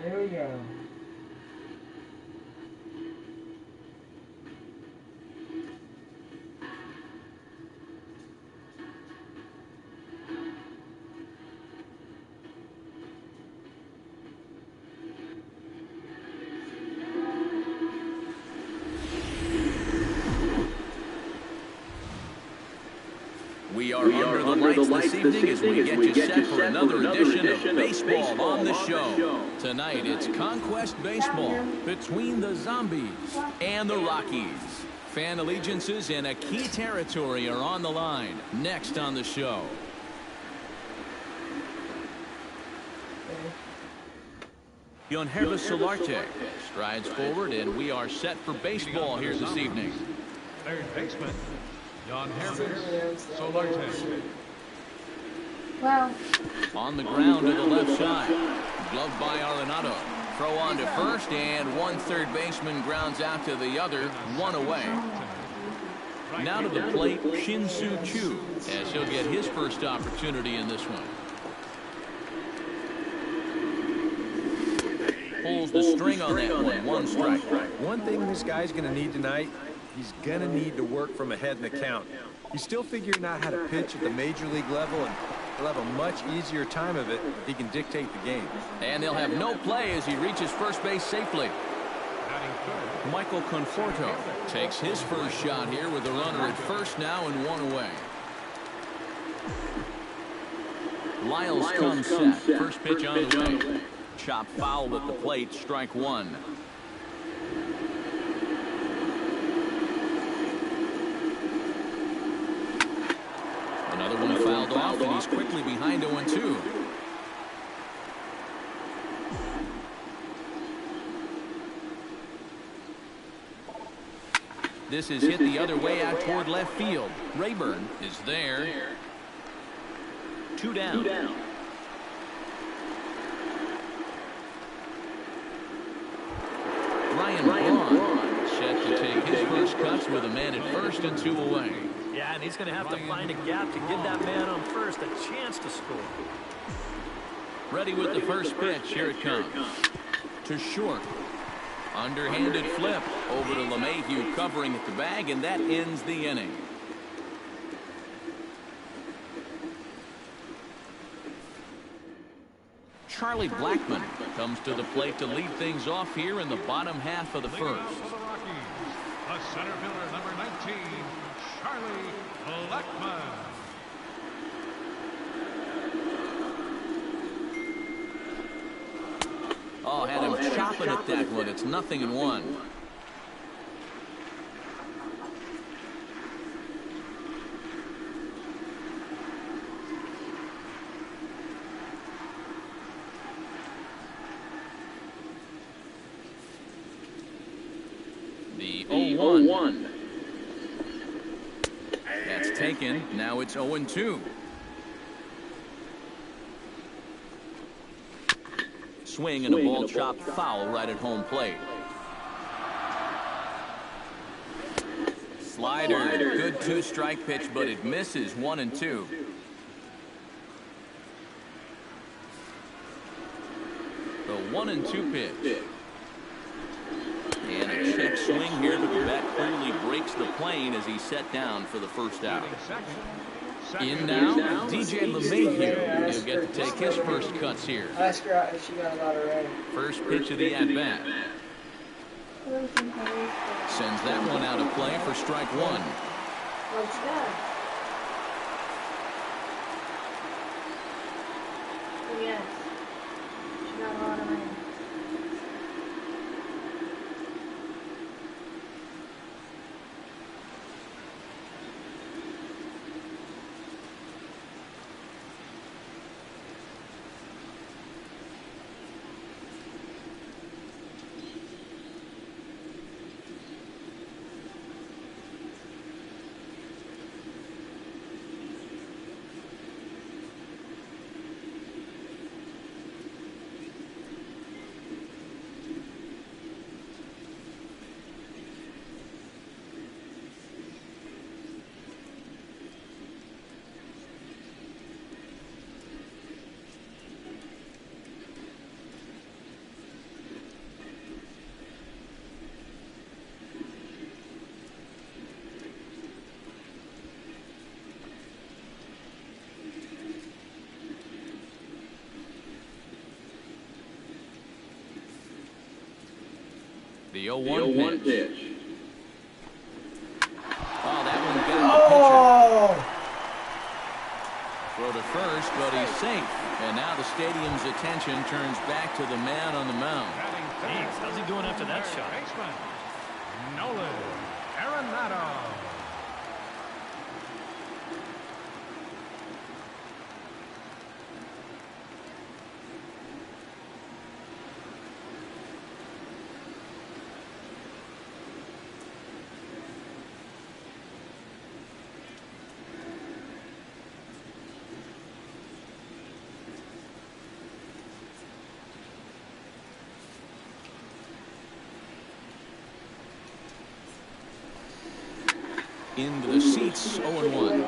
There we go. We are under the lights this evening as we get you set for another edition of Baseball on the Show. Tonight, it's Conquest Baseball between the Zombies and the Rockies. Fan allegiances in a key territory are on the line. Next on the show. Joesph Marcotte strides forward, and we are set for baseball here this evening. Third baseman, Joesph Marcotte. Well, On the ground to the left side. Gloved by Arenado. Throw on to first, and one third baseman grounds out to the other, one away. Now to the plate, Shin-Soo Choo, as he'll get his first opportunity in this one. Pulls the string on that one strike. One thing this guy's going to need tonight, he's going to need to work from ahead in the count. He's still figuring out how to pitch at the major league level, and he'll have a much easier time of it if he can dictate the game. And they'll have no play as he reaches first base safely. Michael Conforto takes his first shot here with a runner at first now and one away. Lyles comes set. First pitch on the way. Chop foul at the plate, strike one. Another one fouled off, and he's quickly behind 0-2. This is hit the other way out toward left field. Rayburn is there. Two down. Ryan Braun set to take his first cuts with a man at first and two away. Yeah, and he's going to have to find a gap to give that man on first a chance to score. Ready with the first pitch. Here it comes. To short. Underhanded flip over to LeMahieu covering at the bag, and that ends the inning. Charlie Blackmon comes to the plate to lead things off here in the bottom half of the first. For the Rockies, the center fielder, number 19, Charlie Blackmon. Oh, had him chopping at that one. It's 0-1. The 0-1. That's taken. Now it's 0-2. Swing and a ball chopped foul right at home plate. Slider, good two-strike pitch, but it misses 1-2. The 1-2 pitch. And a check swing here, but the bat clearly breaks the plane as he's set down for the first out. In now, DJ LeMahieu. He'll get to take his first cuts here. ask her if she got a lot of rain. First pitch of the at-bat. Sends that one out of play for strike one. What's that? Yes. She got a lot of rain. The 0-1 pitch. Oh, that one got the pitcher. Throw to first, but he's safe. And now the stadium's attention turns back to the man on the mound. Jeez, how's he doing after that shot? Baseman, Nolan Arenado. Into the seats, 0-1.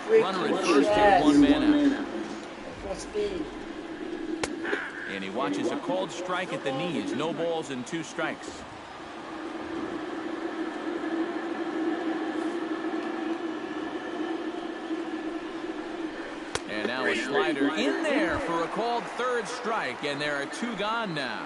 Runner at first with one man out. And he watches a called strike at the knees. No balls and 2 strikes. And now a slider in there for a called 3rd strike. And there are 2 gone now.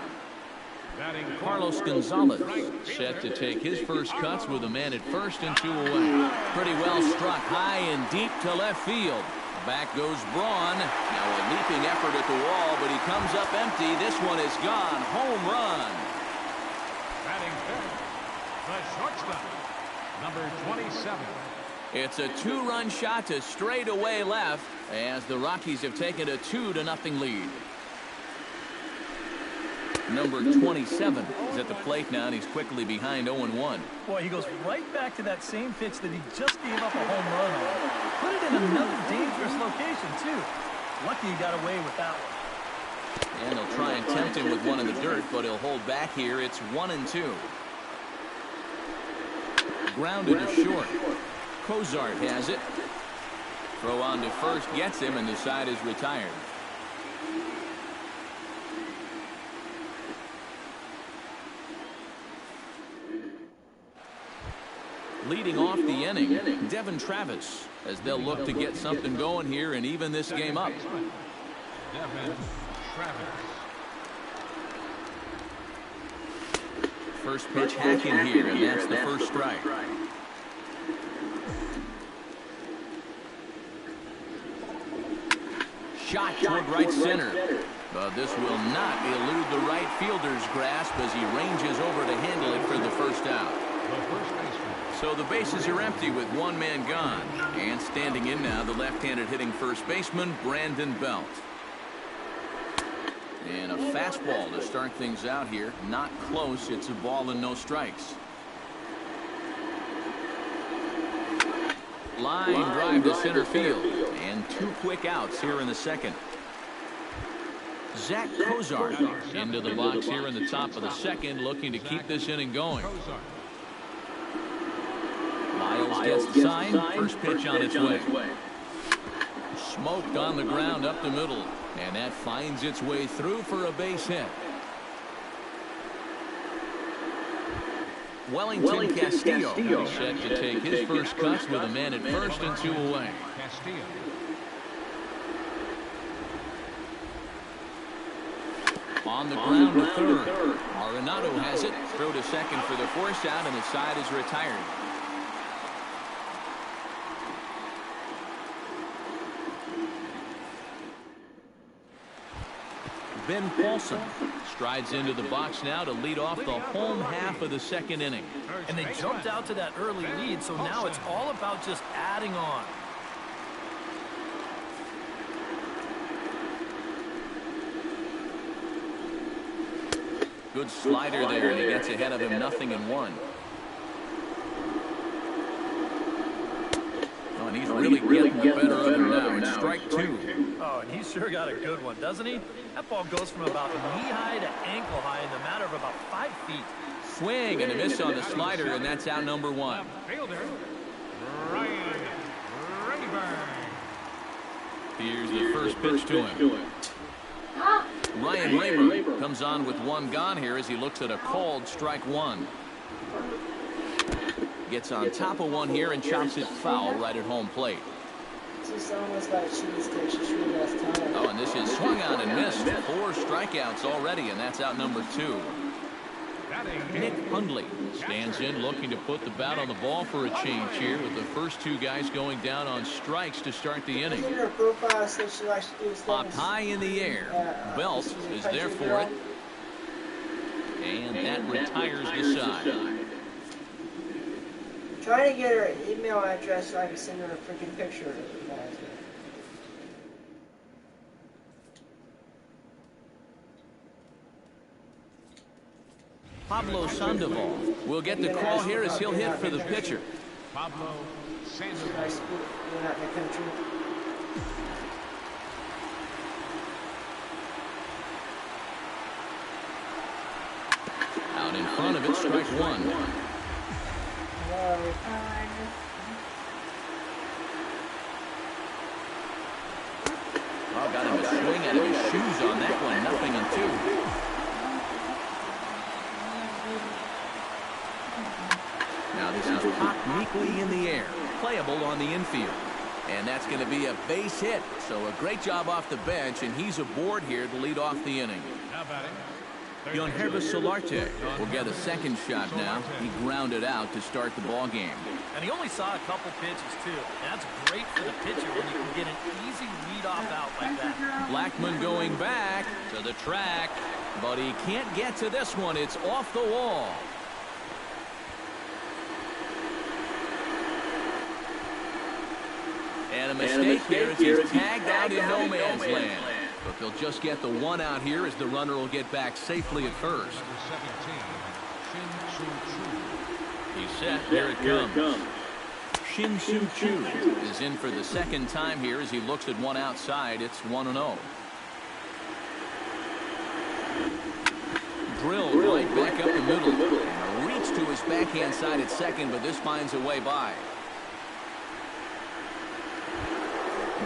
Carlos Gonzalez set to take his first cuts with a man at first and 2 away. Pretty well struck high and deep to left field. Back goes Braun. Now a leaping effort at the wall, but he comes up empty. This one is gone. Home run. Batting third, the shortstop, number 27. It's a 2-run shot to straightaway left as the Rockies have taken a 2-0 lead. Number 27 is at the plate now, and he's quickly behind 0-1. Boy, he goes right back to that same pitch that he just gave up a home run on. Put it in another dangerous location, too. Lucky he got away with that one. And they'll try and tempt him with one in the dirt, but he'll hold back here. It's 1-2. Grounded to short. Cozart has it. Throw on to first gets him, and the side is retired. Leading off the inning, Devin Travis, as they'll look to get something going here and even this game up. Devin Travis. First pitch hacking here, and that's the first strike. Shot toward right center. But this will not elude the right fielder's grasp as he ranges over to handle it for the first out. So the bases are empty with 1 man gone. And standing in now, the left-handed hitting first baseman, Brandon Belt. And a fastball to start things out here. Not close. It's a ball and no strikes. Line drive to center field. And 2 quick outs here in the second. Zach Cozart into the box here in the top of the second, looking to keep this inning going. Miles gets the sign. First pitch on its way. Smoked on the ground up the middle. And that finds its way through for a base hit. Wellington Castillo set to take his first cuts with a man at first and 2 away. Castillo. On the ground to third. Arenado has it. Throw to second for the force out, and the side is retired. Ben Paulson strides into the box now to lead off the home half of the second inning. And they jumped out to that early lead, so now it's all about just adding on. Good slider there, and he gets ahead of him 0-1. Oh, and he's really getting the better of him now. It's strike 2. Oh, and he's sure got a good one, doesn't he? That ball goes from about knee-high to ankle-high in the matter of about 5 feet. Swing and a miss on the slider, and that's out number 1. Fielder, Ryan Rayburn. Here's the first pitch to him. Ryan Rayburn comes on with 1 gone here as he looks at a called strike 1. Gets on top of 1 here and chops it foul right at home plate. It's almost like cheesecake. She really has time. Oh, and this is swung on and missed. 4 strikeouts already, and that's out number 2. Nick Hundley stands in looking to put the bat on the ball for a change here with the first two guys going down on strikes to start the inning. In her profile says she likes to do things. Popped high in the air. Belt is there for it. And that retires the side. Trying to get her email address so I can send her a freaking picture of it, guys. Pablo Sandoval will get the call here as he'll hit for the pitcher. Pablo Sandoval. Nice being out in the country. Out in front of it, strike one. Oh, got him a swing out of his shoes on that one. 0-2. Now this is popped meekly in the air. Playable on the infield. And that's going to be a base hit. So a great job off the bench, and he's aboard here to lead off the inning. Now batting. Joesph Solarte will get a second shot now. He grounded out to start the ball game. And he only saw a couple pitches, too. That's great for the pitcher when you can get an easy leadoff out like that. Blackman going back to the track, but he can't get to this one. It's off the wall. And a mistake here as he's tagged out in no man's land. But they'll just get the one out here as the runner will get back safely at first. He's set. Here it comes. Shin-Soo Choo is in for the second time here as he looks at one outside. It's 1-0. Drilled right back up the middle. And a reach to his backhand side at second, but this finds a way by.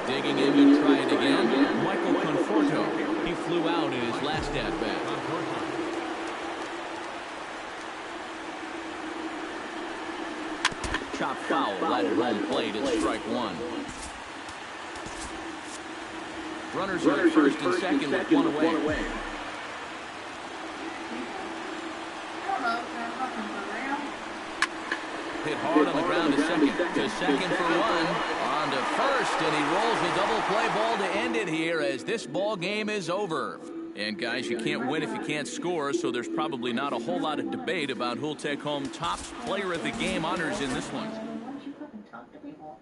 Digging in to try it again. Michael Conforto. He flew out in his last at-bat. Chop foul right at home plate at strike one. Runners are at first and second with one away. Hit hard on the ground to second. To second for one. On to first, and he rolls a double play ball to end it here as this ball game is over. And guys, you can't win if you can't score, so there's probably not a whole lot of debate about who'll take home top player of the game honors in this one. Why don't you fucking talk to people?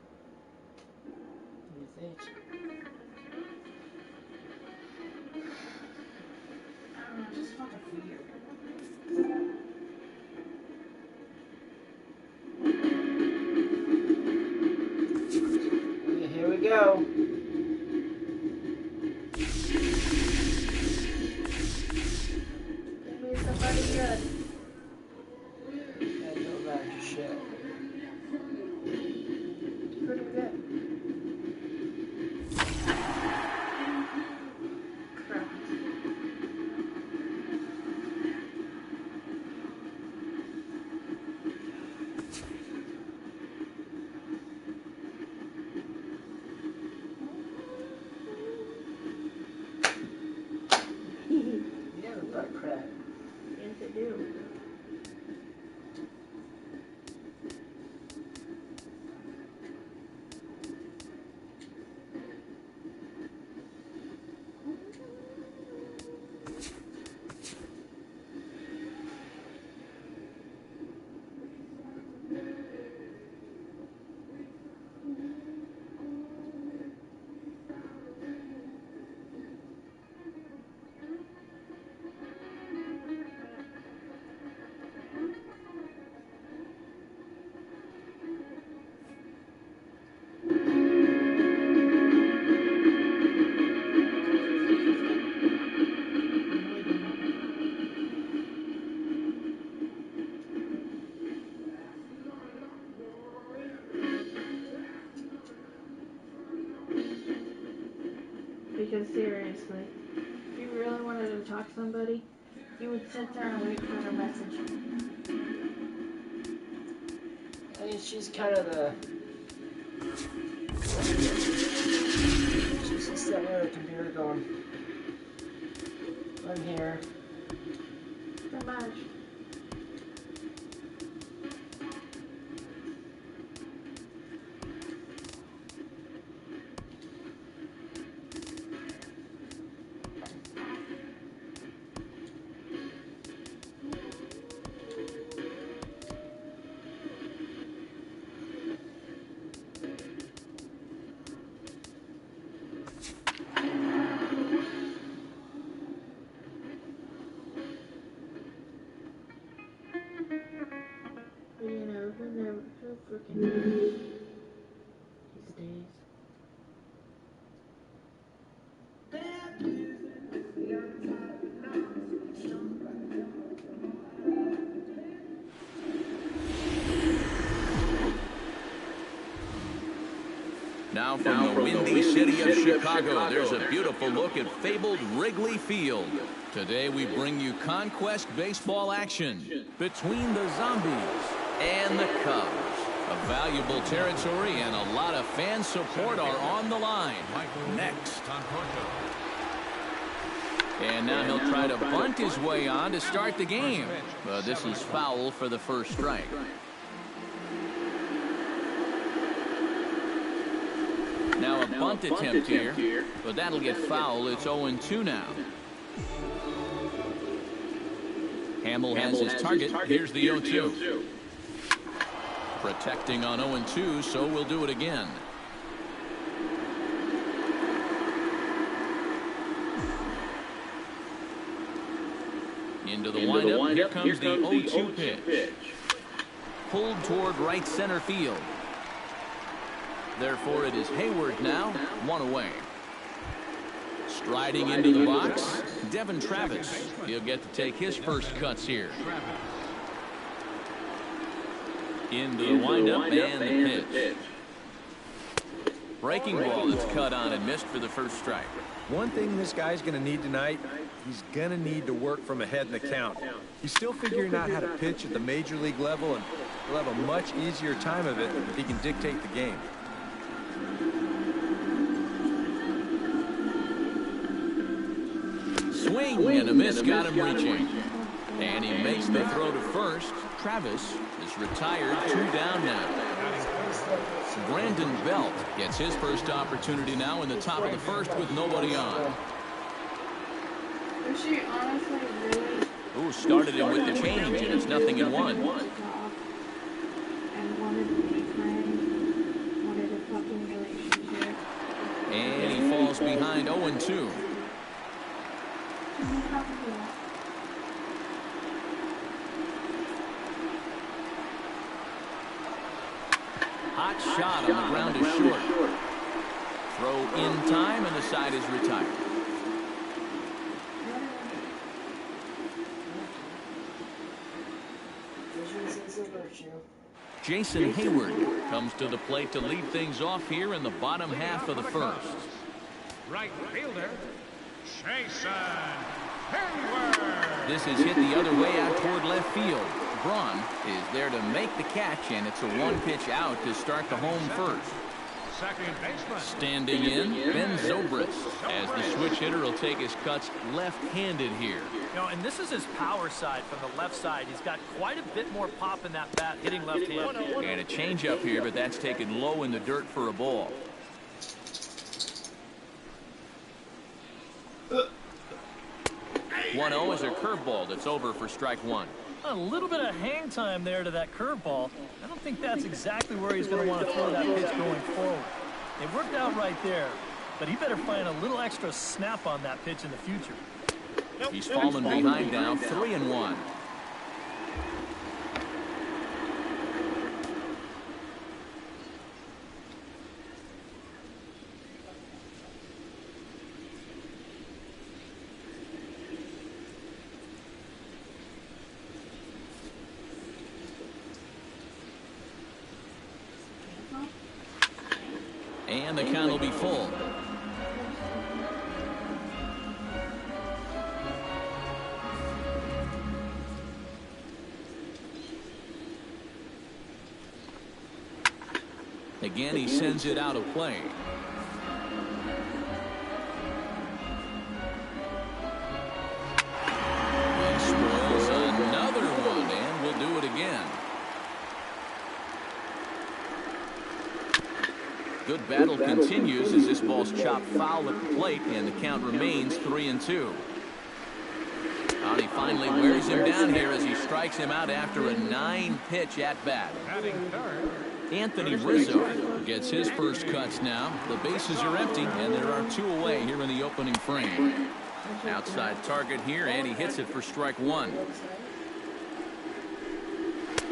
What do you think? I don't know, just fucking weird. Here we go. Give me somebody good. I go back to shit. Pretty good. Crap. Yeah, the butt crack. Yes, I do. Because seriously, if you really wanted to talk to somebody, you would sit there and wait for their message. I mean, she's kind of the... She's just sitting there with the computer going, I'm here. Pretty much. Now from the windy city of Chicago, there's a beautiful look at fabled Wrigley Field. Today we bring you Conquest baseball action between the Zombies and the Cubs. A valuable territory and a lot of fan support are on the line. Next. And now he'll try to bunt his way on to start the game. But this is foul for the first strike. Now a bunt attempt here, but that'll get foul. It's 0-2 now. Hamill has his target. Here's the 0-2. Protecting on 0-2, so we'll do it again. Into the windup. Here comes the 0-2 pitch. Pulled toward right center field. Therefore, it is Hayward now, one away. Striding into the box, Devin Travis. He'll get to take his first cuts here. Into the windup and the pitch. Breaking ball that's cut on and missed for the first strike. One thing this guy's going to need tonight, he's going to need to work from ahead in the count. He's still figuring out how to pitch at the major league level, and he'll have a much easier time of it if he can dictate the game. Swing and a miss got him reaching. And he makes the throw to first. Travis is retired, 2 down now. Brandon Belt gets his first opportunity now in the top of the first with nobody on. Was she honestly really? Ooh, started him with the change, and it's 0-1. And wanted to be friends, wanted a fucking relationship. And he falls behind 0-2. Hot shot on the ground is short. Throw in time, and the side is retired. Jason Hayward comes to the plate to lead things off here in the bottom half of the first. Right fielder, Jason Hayward. This is hit the other way out toward left field. Braun is there to make the catch, and it's a 1-pitch out to start the home first. Second baseman. Standing in, Ben Zobrist, as the switch hitter will take his cuts left-handed here. You know, and this is his power side from the left side. He's got quite a bit more pop in that bat, hitting left-handed. And a changeup here, but that's taken low in the dirt for a ball. One 0 is a curveball that's over for strike one. A little bit of hang time there to that curveball. I don't think that's exactly where he's going to want to throw that pitch going forward. It worked out right there, but he better find a little extra snap on that pitch in the future. He's fallen behind now, 3-1. And the count will be full. Again, he sends it out of play. He spoils another one, and we'll do it again. Good battle continues as this ball's chopped foul at the plate, and the count remains 3-2. And he finally wears him down here as he strikes him out after a 9-pitch at-bat. Anthony Rizzo gets his first cuts now. The bases are empty, and there are 2 away here in the opening frame. Outside target here, and he hits it for strike one.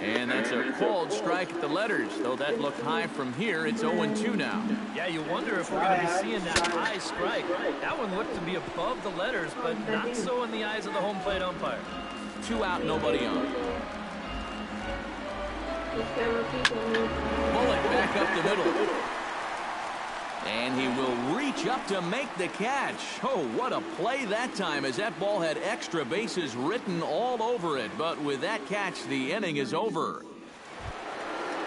And that's a called strike at the letters, though that looked high from here. It's 0-2 now. Yeah, you wonder if we're going to be seeing that high strike. That one looked to be above the letters, but not so in the eyes of the home plate umpire. 2 out, nobody on. Bullock back up the middle. And he will reach up to make the catch. Oh, what a play that time, as that ball had extra bases written all over it. But with that catch, the inning is over.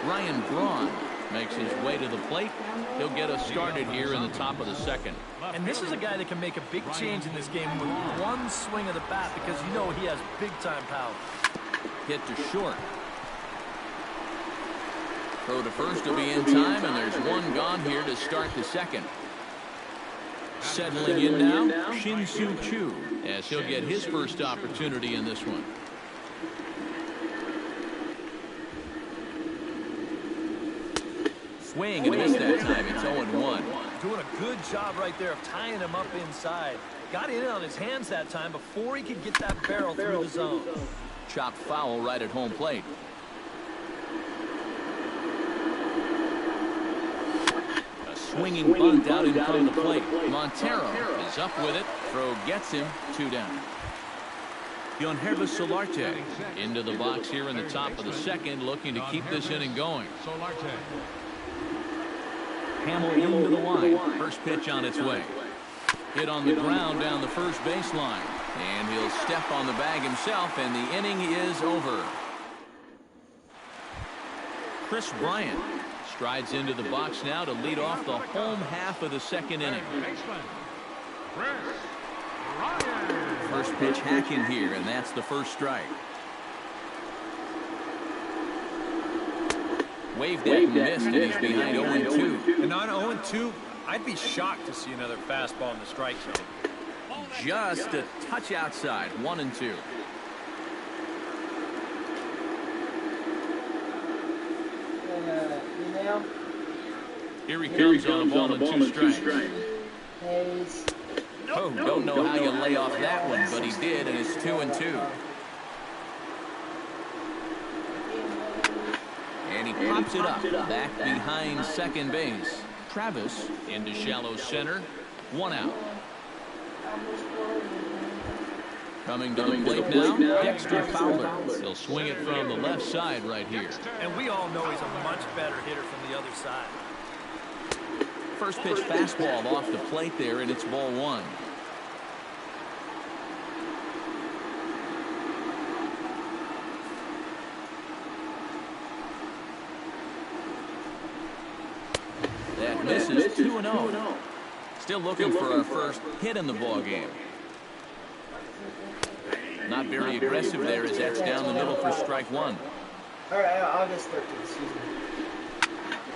Ryan Braun makes his way to the plate. He'll get us started here in the top of the second. And this is a guy that can make a big change in this game with one swing of the bat, because you know he has big-time power. Hit to short. Throw to first will be in time, and there's one gone here to start the second. Settling in now, Shin-Soo Choo, as he'll get his first opportunity in this one. Swing and a miss that time. It's 0-1. Doing a good job right there of tying him up inside. Got in on his hands that time before he could get that barrel through the zone. Chopped foul right at home plate. A swinging bunt out in front of the plate. Montero is up with it. Throw gets him. 2 down. Joesph Solarte into the box here in the top of the second, looking to keep this inning going. Hamill into the line. First pitch on its way. Hit on the ground down the first baseline. And he'll step on the bag himself, and the inning is over. Chris Bryant strides into the box now to lead off the home half of the second inning. First pitch hacking here, and that's the first strike. Waved that and missed, and he's behind 0-2. And on 0-2, I'd be shocked to see another fastball in the strike zone. Just a touch outside. 1-2. Here he comes on a ball and 2 strikes. Oh, don't know how you lay off that one, but he did, and it's 2-2. And he pops it up back behind second base. Travis into shallow center. 1 out. Coming to the plate now, Dexter Fowler. He'll swing it from the left side right here. And we all know he's a much better hitter from the other side. First pitch fastball off the plate there, and it's ball 1. That misses. 2-0. Still looking for our first hit in the ball game. Not very aggressive there, as that's down the middle for strike 1. All right, August 13th, excuse me.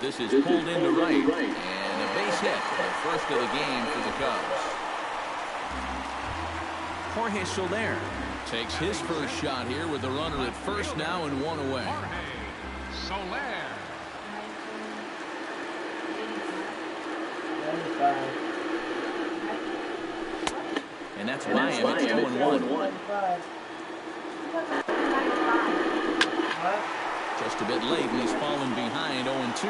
This is pulled into right, and a base hit, the first of the game for the Cubs. Jorge Soler takes his first shot here with the runner at first now and 1 away. Soler. 95. And that's by him. It's 2-1. Just a bit late, and he's fallen behind 0-2.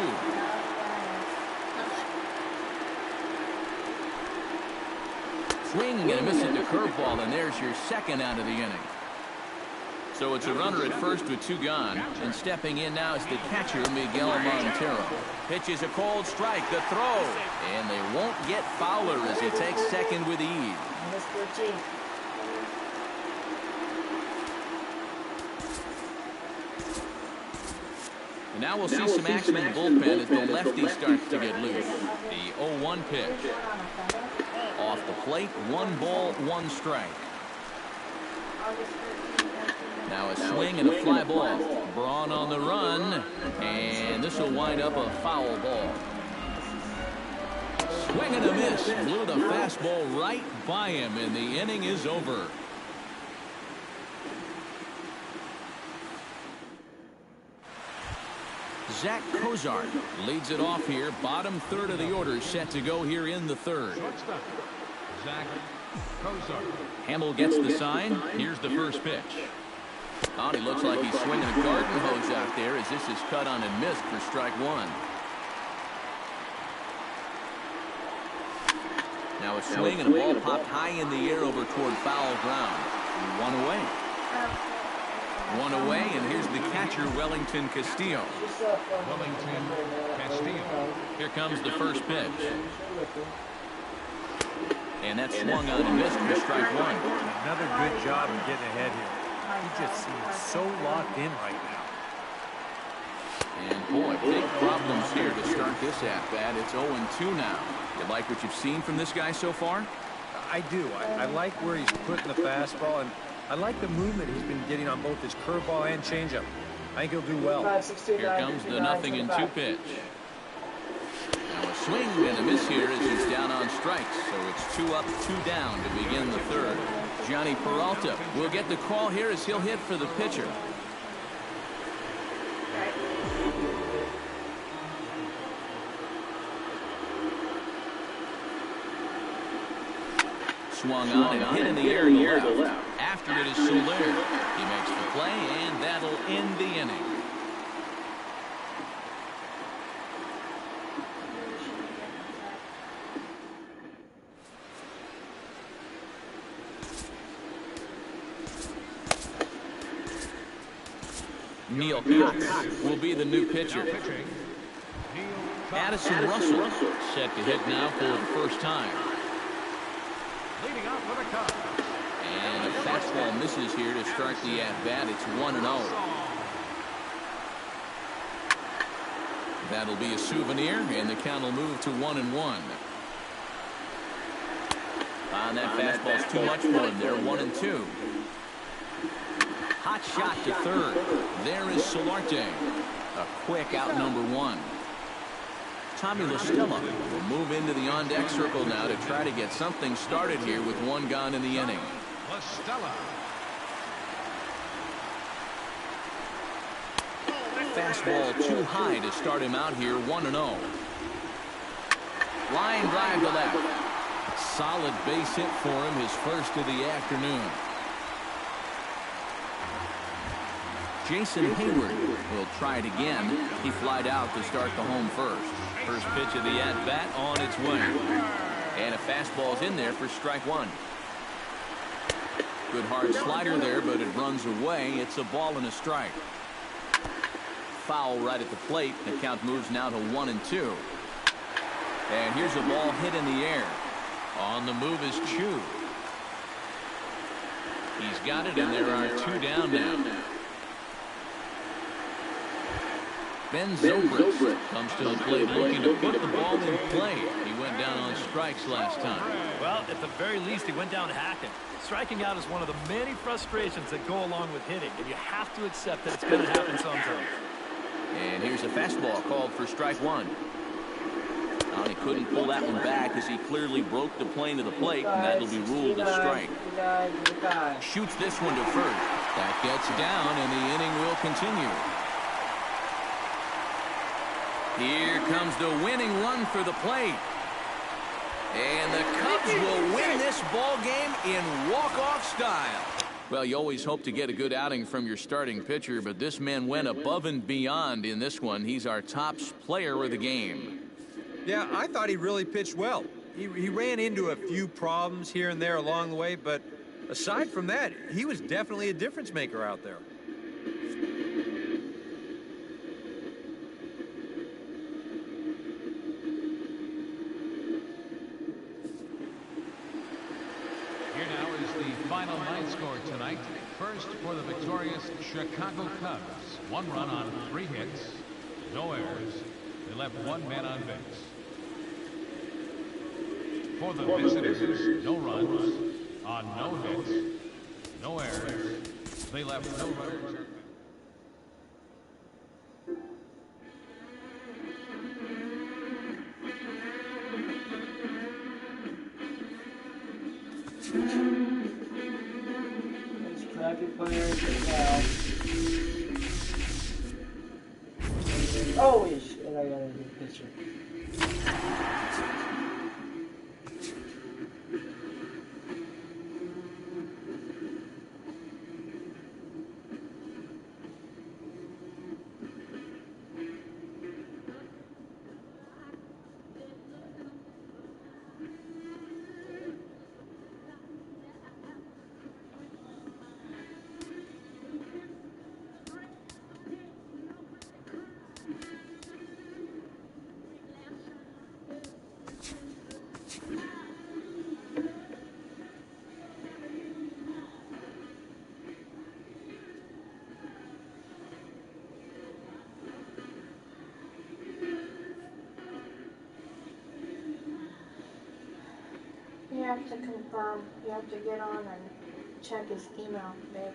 Swing and a miss at the curveball, and there's your second out of the inning. So it's a runner at first with 2 gone, and stepping in now is the catcher, Miguel Montero. Pitches a cold strike, the throw, and they won't get Fowler as he takes second with ease. And now we'll see some action in the bullpen as the lefty starts to get loose. The 0-1 pitch. Off the plate, 1 ball, 1 strike. Now a swing and a fly ball. Braun on the run, and this will wind up a foul ball. Swing and a miss. Blew the fastball right by him, and the inning is over. Zach Cozart leads it off here. Bottom third of the order set to go here in the third. Zach Cozart. Hamill gets the sign. Here's the first pitch. Oh, he looks like he's swinging a garden hose out there as this is cut on and missed for strike 1. Now a swing and a ball popped high in the air over toward foul ground. 1 away. One away, and here's the catcher, Wellington Castillo. Wellington Castillo. Here comes the first pitch. And that swung on and missed for strike one. Another good job of getting ahead here. He just seems so locked in right now. And boy, big problems here to start this at-bat. It's 0-2 now. You like what you've seen from this guy so far? I do. I like where he's putting the fastball, and I like the movement he's been getting on both his curveball and changeup. I think he'll do well. Here comes the 0-2 pitch. Now a swing and a miss here as he's down on strikes. So it's 2 up, 2 down to begin the third. Johnny Peralta will get the call here as he'll hit for the pitcher. Swung on and hit in the air to the left. After it is Soler. He makes the play, and that'll end the inning. Neil Cox will be the new pitcher. Addison Russell set to hit now for the first time. Leading off with a cut. And a fastball misses here to start the at-bat. It's 1-0. That'll be a souvenir, and the count will move to 1-1. That fastball's too much for him there. 1-2. Hot shot to third. There is Solarte. A quick out number one. Tommy LaStella will move into the on-deck circle now to try to get something started here with one gone in the inning. LaStella. Fastball too high to start him out here. 1-0. Line drive to left. Solid base hit for him, his first of the afternoon. Jason Hayward will try it again. He flied out to start the home first. First pitch of the at-bat on its way. And a fastball's in there for strike one. Good hard slider there, but it runs away. It's a ball and a strike. Foul right at the plate. The count moves now to 1-2. And here's a ball hit in the air. On the move is Chu. He's got it, and there are 2 down now. Ben Zobrist comes to the plate looking to put the ball in play. He went down on strikes last time. Well, at the very least, he went down hacking. Striking out is one of the many frustrations that go along with hitting, and you have to accept that it's going to happen sometimes. And here's a fastball called for strike one. Now he couldn't pull that one back as he clearly broke the plane of the plate, and that'll be ruled a strike. Shoots this one to first. That gets down, and the inning will continue. Here comes the winning run for the plate. And the Cubs will win this ball game in walk-off style. Well, you always hope to get a good outing from your starting pitcher, but this man went above and beyond in this one. He's our top player of the game. Yeah, I thought he really pitched well. He ran into a few problems here and there along the way, but aside from that, he was definitely a difference maker out there. Here now is the final line score tonight. First for the victorious Chicago Cubs. 1 run on 3 hits. No errors. They left 1 man on base. For the visitors, no runs on no hits. No errors. They left no runners. Crappy players now. Holy shit, I got a good picture. have to confirm. You have to get on and check his email, babe.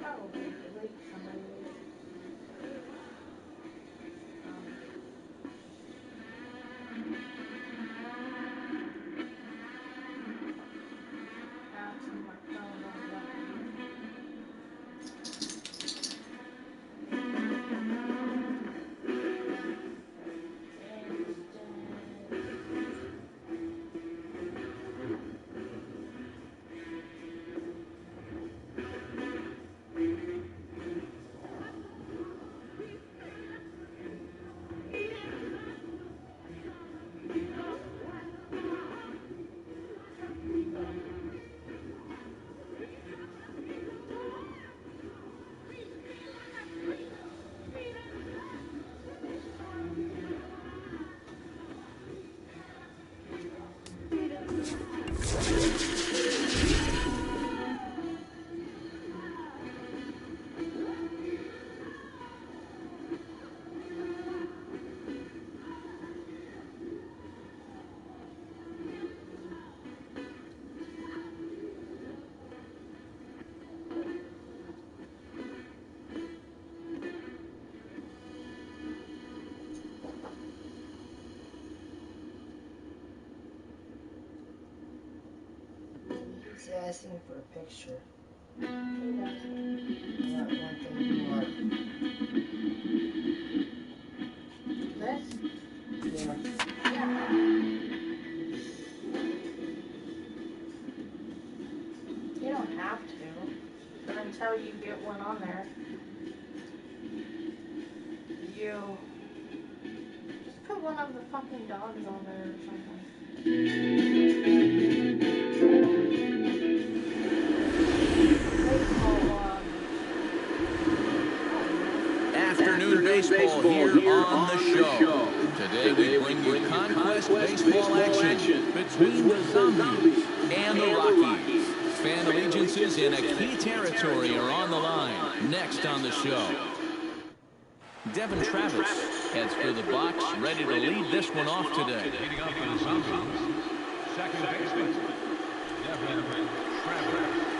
Probably delete some of these. Apps on my phone on that. He's asking for a picture. He doesn't. Not one thing more. This? Yeah. You don't have to. But until you get one on there, you just put one of the fucking dogs on there or something. Afternoon baseball here on the show. Today we bring you Conquest baseball action between the Zombies and the Rockies. Fan allegiances in a key territory are on the line. Next on the show, Devin Travis heads for the box, ready to lead this one off today. Leading up for the Zombies, second baseman, Devin Travis.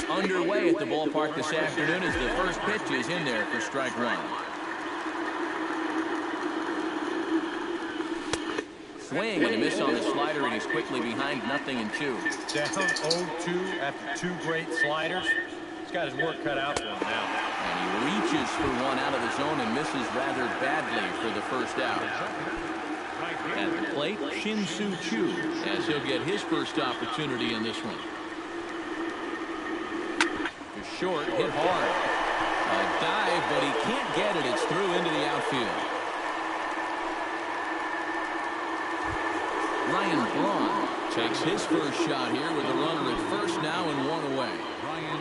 Underway at the ballpark this afternoon as the first pitch is in there for strike one. Swing and a miss on the slider, and he's quickly behind 0-2. Down 0-2 after two great sliders. He's got his work cut out for him now. And he reaches for one out of the zone and misses rather badly for the first out. At the plate, Shin-Soo Choo, as he'll get his first opportunity in this one. Short, hit hard. A dive, but he can't get it. It's through into the outfield. Ryan Braun takes his first shot here with a runner at first now and one away. Ryan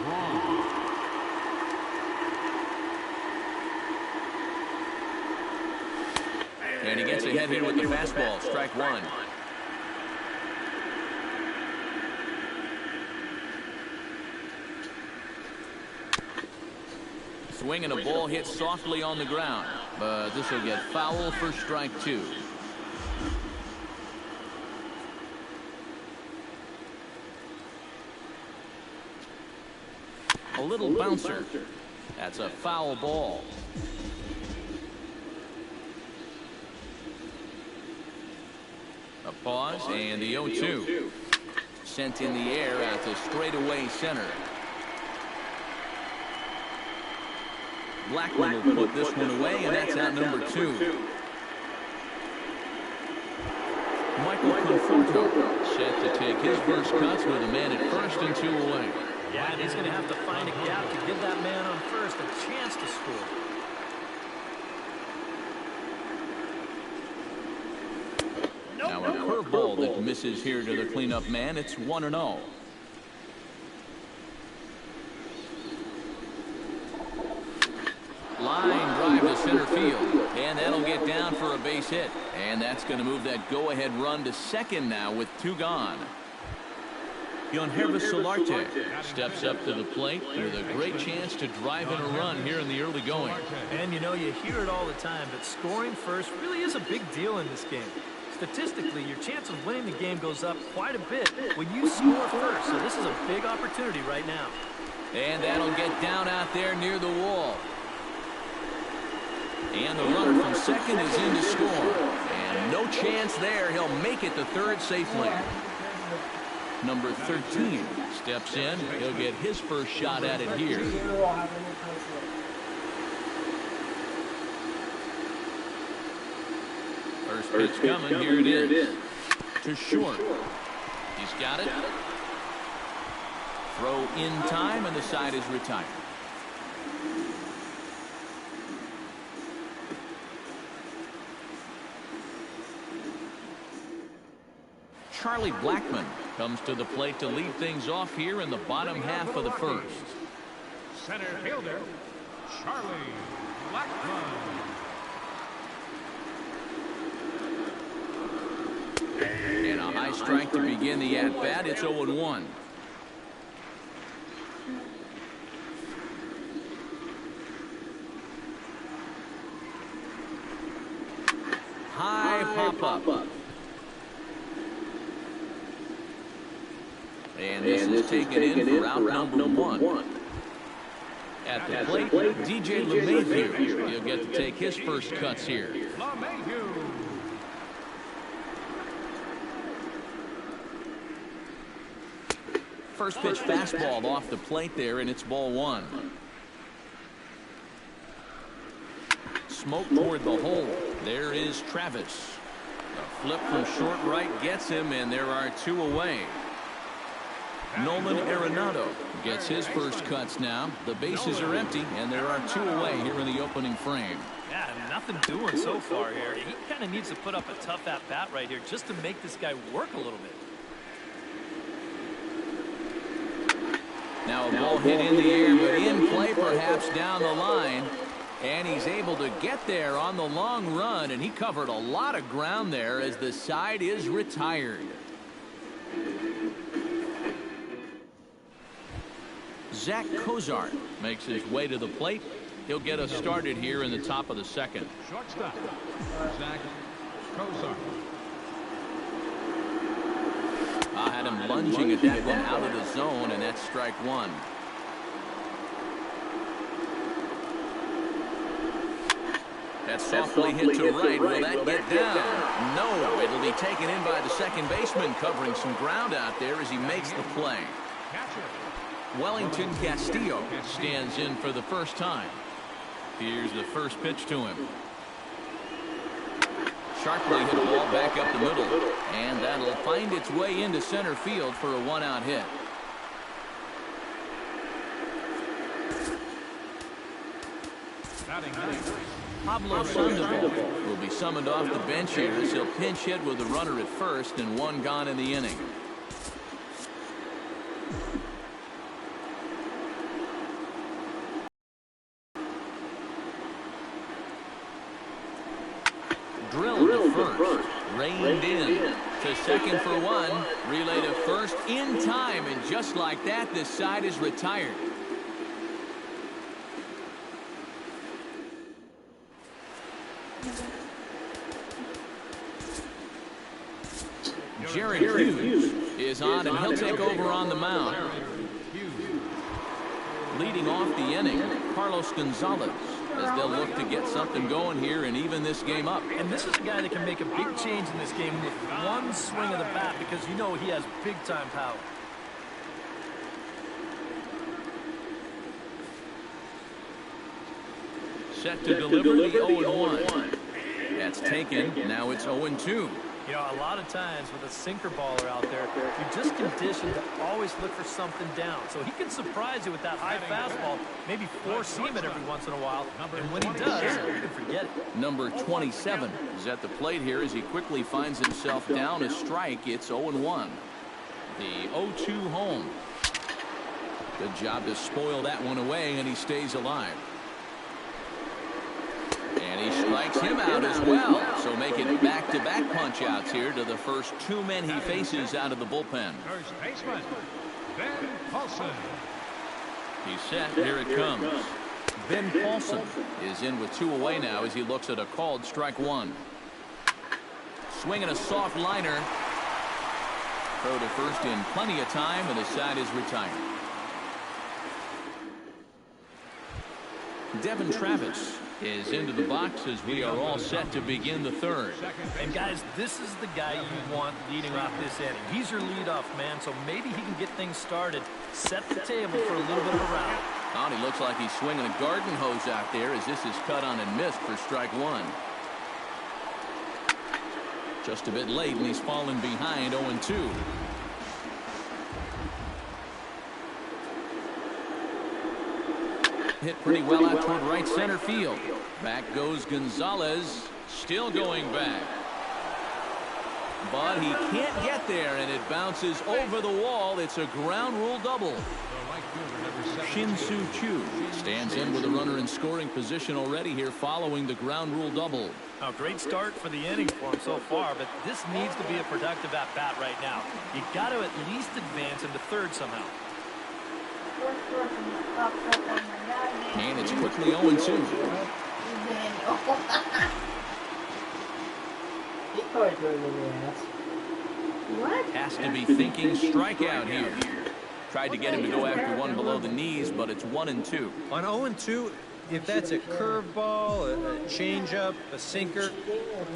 Braun. And he gets ahead here with the fastball. Strike one. Swing and a ball hit softly on the ground, but this will get foul for strike two. A little bouncer. That's a foul ball. A pause and the 0-2. Sent in the air at the straightaway center. Blackman will put this one away, and that's out number 2. Michael Conforto set to take his first cuts with a man at first and 2 away. Yeah, and he's going to have to find a gap to give that man on first a chance to score. Now a curveball that misses here to the cleanup man. It's 1-0. Line drive to center field, and that'll get down for a base hit. And that's going to move that go-ahead run to second now with 2 gone. Joesph Solarte steps up to the plate with a great chance to drive in a run here in the early going. And you know, you hear it all the time, but scoring first really is a big deal in this game. Statistically, your chance of winning the game goes up quite a bit when you score first. So this is a big opportunity right now. And that'll get down out there near the wall. And the runner from second is in to score. And no chance there. He'll make it to third safely. Number 13 steps in. He'll get his first shot at it here. First pitch coming. Here it is. To short. He's got it. Throw in time, and the side is retired. Charlie Blackmon comes to the plate to lead things off here in the bottom half of the first. Center fielder, Charlie Blackmon. And a high strike to begin the at-bat. It's 0-1. High pop-up. And this is taken in for out number 1. At the plate, DJ LeMahieu. He'll get to take his first cuts here. First pitch fastball off the plate there, and it's ball 1. Smoke toward the hole. There is Travis. A flip from short right gets him, and there are 2 away. Nolan Arenado gets his first cuts now. The bases are empty, and there are 2 away here in the opening frame. Yeah, nothing doing so far here. He kind of needs to put up a tough at-bat right here just to make this guy work a little bit. Now a ball hit in the air, but in play perhaps down the line. And he's able to get there on the long run, and he covered a lot of ground there as the side is retired. Zach Cozart makes his way to the plate. He'll get us started here in the top of the second. Shortstop, Zach Cozart. I had him lunging at that one out of the zone, and that's strike 1. That's softly hit to right. Will that get down? No, it'll be taken in by the second baseman, covering some ground out there as he makes the play. Wellington Castillo stands in for the first time. Here's the first pitch to him. Sharply hit a ball back up the middle, and that'll find its way into center field for a 1-out hit. Pablo Sandoval will be summoned off the bench here as he'll pinch hit with the runner at first and 1 gone in the inning. Drilled to first, reined in to second for 1, relay to first in time, and just like that, this side is retired. Jared Hughes is on, and he'll take over on the mound. Leading off the inning, Carlos Gonzalez, as they'll look to get something going here and even this game up. And this is a guy that can make a big change in this game with 1 swing of the bat, because you know he has big-time power. Set to deliver the 0-1. That's taken. Now it's 0-2. You know, a lot of times with a sinker baller out there, you're just conditioned to always look for something down. So he can surprise you with that high fastball, maybe four-seam it every once in a while. And when he does, you can forget it. Number 27 is at the plate here as he quickly finds himself down a strike. It's 0-1. The 0-2 home. Good job to spoil that one away, and he stays alive. And he strikes him out as well. So make it back-to-back punch-outs here to the first two men he faces out of the bullpen. First baseman, Ben Paulson. He's set. Here it comes. Ben Paulson is in with two away now as he looks at a called strike one. Swinging a soft liner. Throw to first in plenty of time, and the side is retired. Devin Travis is into the box as we are all set to begin the third. And guys, this is the guy you want leading off this inning. He's your leadoff man, so maybe he can get things started, set the table for a little bit of a round. And he looks like he's swinging a garden hose out there as this is cut on and missed for strike one. Just a bit late, and he's fallen behind 0-2. Hit pretty well out toward right center field. Back goes Gonzalez, still going back. But he can't get there, and it bounces over the wall. It's a ground rule double. Shin-Soo Choo stands in with a runner in scoring position already here following the ground rule double. Now, great start for the inning for him so far, but this needs to be a productive at-bat right now. You got to at least advance into third somehow. And it's quickly 0-2. What? Has to be thinking strikeout here. Tried to get him to go after one below the knees, but it's 1-2. On 0-2, if that's a curveball, a changeup, a sinker,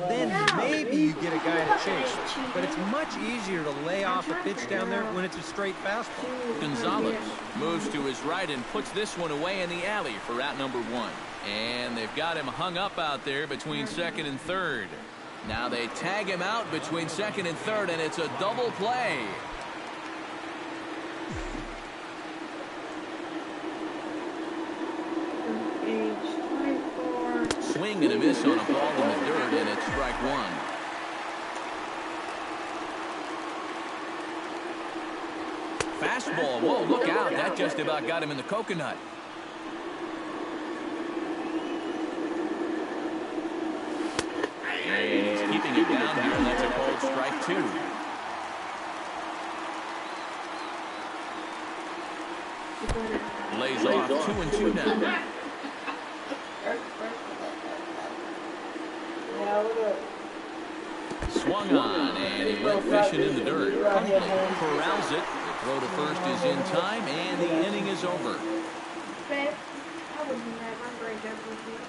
then maybe you get a guy to chase. But it's much easier to lay off a pitch down there when it's a straight fastball. Gonzalez moves to his right and puts this one away in the alley for out number one. And they've got him hung up out there between second and third. Now they tag him out between second and third, and it's a double play. Swing and a miss on a ball in the dirt, and it's strike one. Fastball. Whoa, look out. That just about got him in the coconut. And he's keeping it down here, and that's a called strike two. Lays off 2-2 now. Swung on, and he went fishing in the dirt. Corrals it. The throw to first is in time, and the inning is over. I would never break up with you.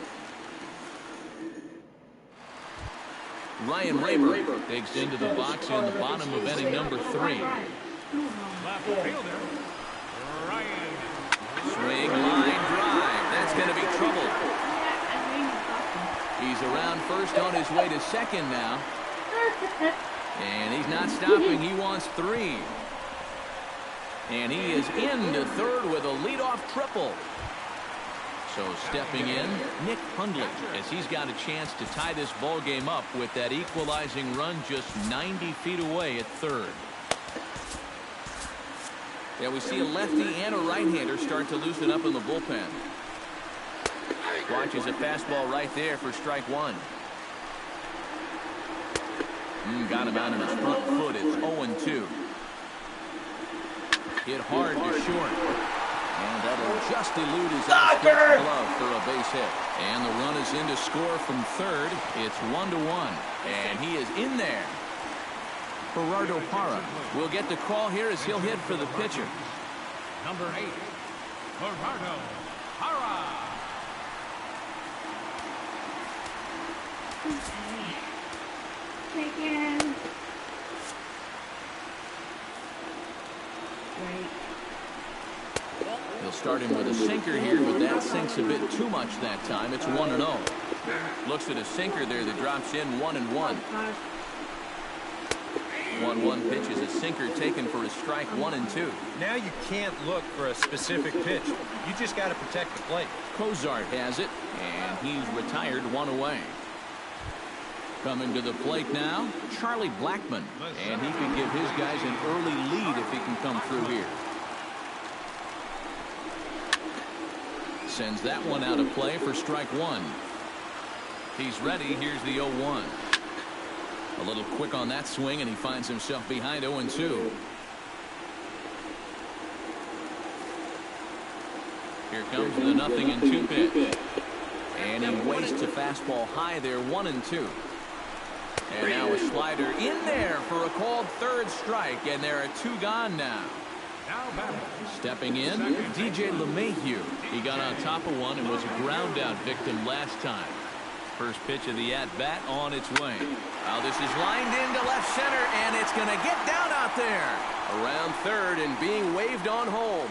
Ryan Rayburn digs into the box in the bottom of inning number 3. Left fielder, Ryan. Swing, line, drive. That's going to be trouble. He's around first on his way to second now. And he's not stopping. He wants 3. And he is into third with a leadoff triple. So stepping in, Nick Hundley, as he's got a chance to tie this ball game up with that equalizing run just 90 feet away at third. Yeah, we see a lefty and a right-hander start to loosen up in the bullpen. Watches a fastball right there for strike one. Got him out on his front foot. It's 0-2. Hit hard to short. And that'll just elude his outstretched glove for a base hit. And the run is in to score from third. It's 1-1. And he is in there. Gerardo Parra will get the call here as he'll hit for the pitcher. Number 8, Gerardo Parra. Chicken. He'll start him with a sinker here, but that sinks a bit too much that time. It's 1-0. Looks at a sinker there that drops in 1-1. 1-1 pitch is a sinker taken for a strike 1 and 2. Now you can't look for a specific pitch. You just got to protect the plate. Cozart has it, and he's retired 1 away. Coming to the plate now, Charlie Blackmon, and he could give his guys an early lead if he can come through here. Sends that one out of play for strike 1. He's ready. Here's the 0-1. A little quick on that swing, and he finds himself behind 0-2. Here comes the 0-2 pitch. And he wastes a fastball high there, 1-2. And now a slider in there for a called third strike, and there are 2 gone now. Stepping in, DJ LeMahieu. He got on top of one and was a ground out victim last time. First pitch of the at-bat on its way. Now this is lined into left center, and it's going to get down out there. Around third and being waved on home.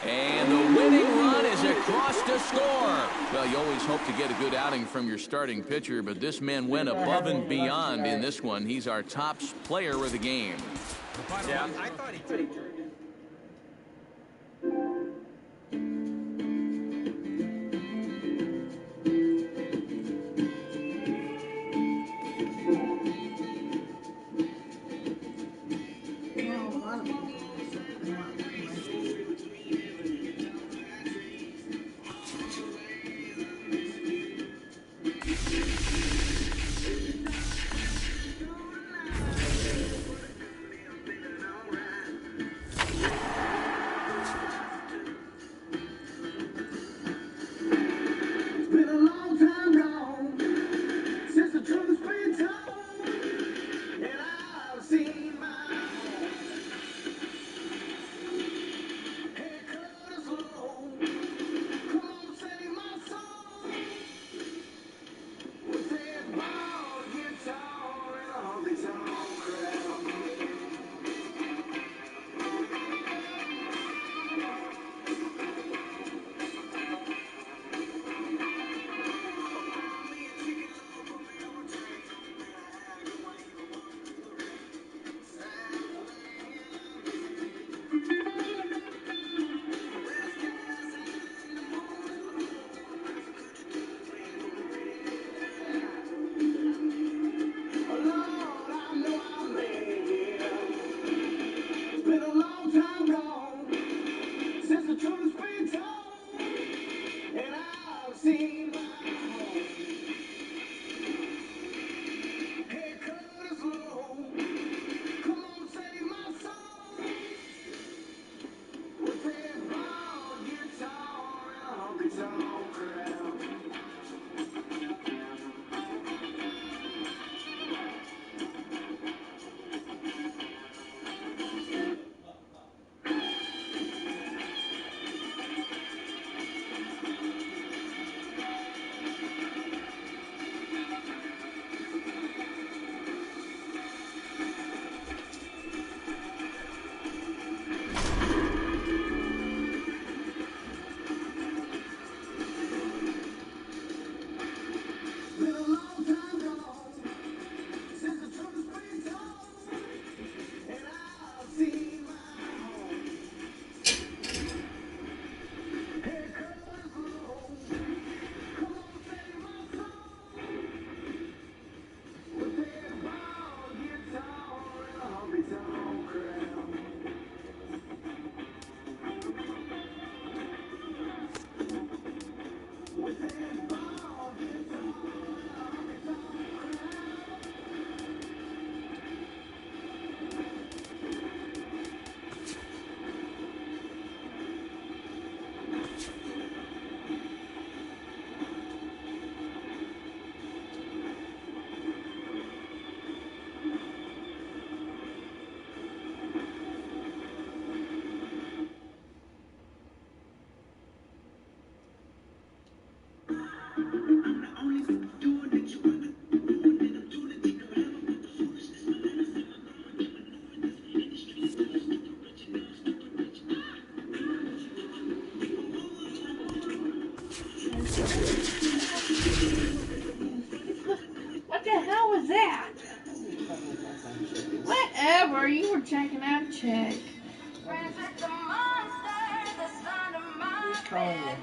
And the winning run is across to score. Well, you always hope to get a good outing from your starting pitcher, but this man went above and beyond in this one. He's our top player of the game. Yeah, I thought he did. I'm the only checking out, check. Who's calling you?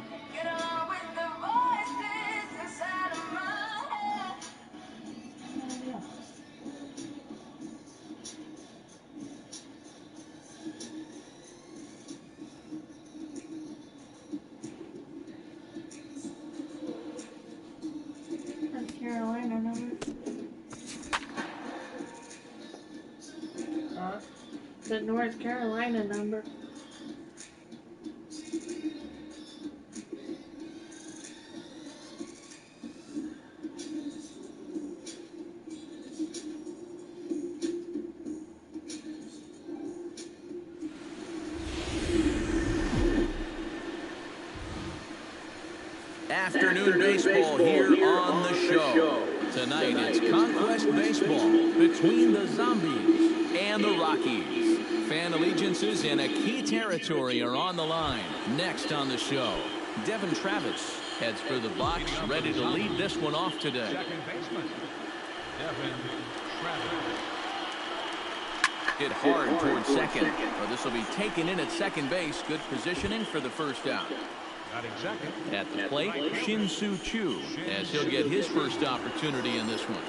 North Carolina number. Huh? The North Carolina number. Afternoon baseball here on the show. Tonight it's Conquest Baseball between the Zombies and the Rockies. Fan allegiances in a key territory are on the line. Next on the show, Devin Travis heads for the box, ready to lead this one off today. Second baseman, Devin Travis. Hit hard towards second, but this will be taken in at second base. Good positioning for the first out. Batting second. At the plate, Shin-Soo Choo, as he'll get his first opportunity in this one.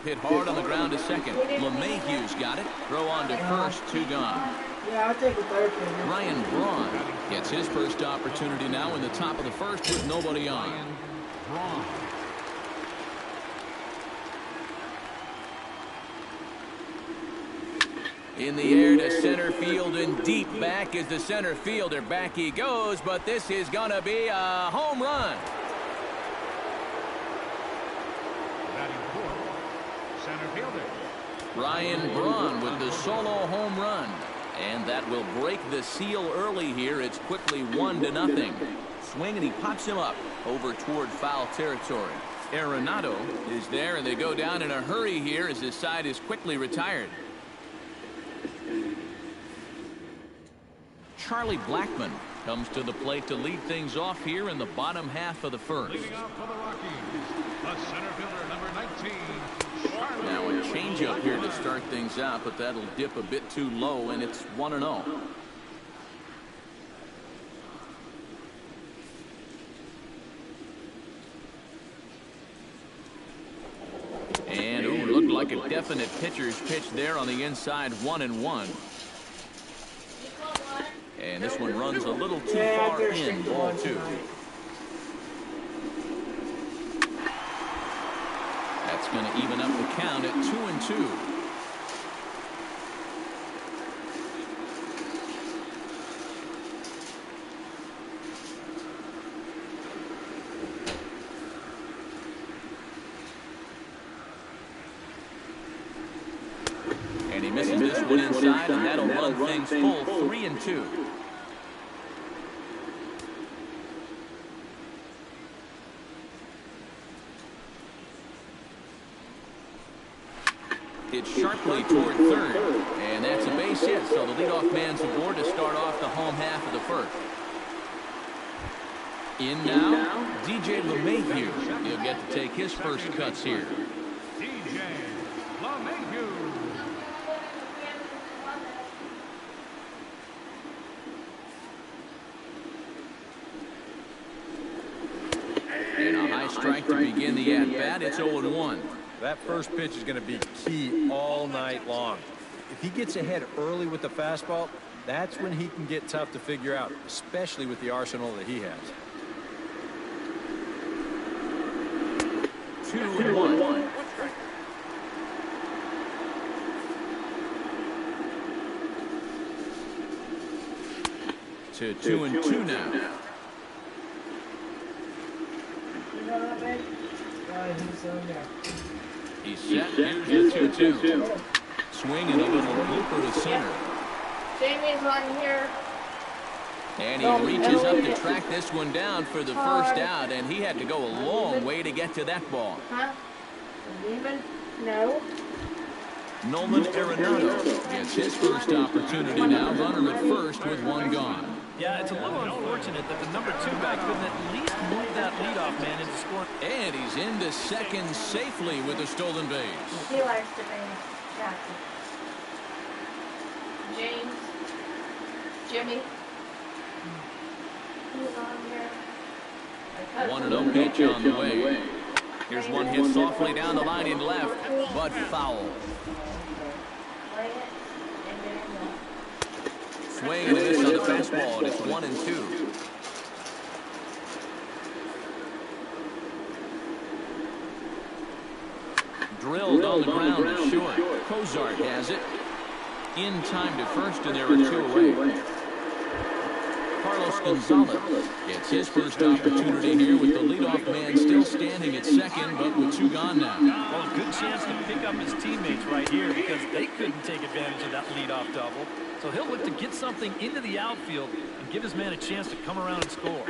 Hit hard on the ground to second. LeMahieu's got it. Throw on to first, 2 gone. Yeah, I'll take a third pitch. Ryan Braun gets his first opportunity now in the top of the first with nobody on. Ryan Braun. In the air to center field and deep back is the center fielder. Back he goes, but this is going to be a home run. Batting fourth, center fielder. Ryan Braun with the solo home run. And that will break the seal early here. It's quickly 1-0. Swing and he pops him up over toward foul territory. Arenado is there and they go down in a hurry here as his side is quickly retired. Charlie Blackmon comes to the plate to lead things off here in the bottom half of the first. Leading off for the Rockies, the center fielder, number 19, Charlie. Now a changeup here to start things out, but that'll dip a bit too low, and it's 1-0. And ooh, looked like a definite pitcher's pitch there on the inside, 1-1. And this one runs a little too far in, ball 2. That's going to even up the count at 2-2. And he misses this one inside, and that'll run things full, 3-2. It's sharply toward third, and that's a base hit, so the leadoff man's aboard to start off the home half of the first. In now, DJ LeMahieu. He'll get to take his first cuts here. DJ LeMahieu. And a high strike to begin the at-bat. It's 0-1. That first pitch is going to be key all night long. If he gets ahead early with the fastball, that's when he can get tough to figure out, especially with the arsenal that he has. 2-1. To 2-2 now. You know that, babe? He's on there. He's set. Here's the 2-2. Swing and a little blooper to center. Jamie's on here. And he reaches up to track this one down for the first out, and he had to go a long way to get to that ball. Huh? Even? No. Nolan Arenado gets his first opportunity now. Runner at first with 1 gone. Yeah, it's a little unfortunate that the number 2 guy couldn't at least move that leadoff man into scoring. And he's into second safely with the stolen base. He likes to be Jackson. James. Jimmy. Who's on here? 1-0 pitch on the way. Here's one hit softly down the line in left, but foul. Play it and get in there. Swing and a miss on the fastball, and it's 1-2. Drilled on the ground to short. Cozart has it. In time to first, and there are 2 away. Carlos Gonzalez gets his first opportunity here with the leadoff man still standing at second, but with 2 gone now. Well, a good chance to pick up his teammates right here because they couldn't take advantage of that leadoff double. So he'll look to get something into the outfield and give his man a chance to come around and score.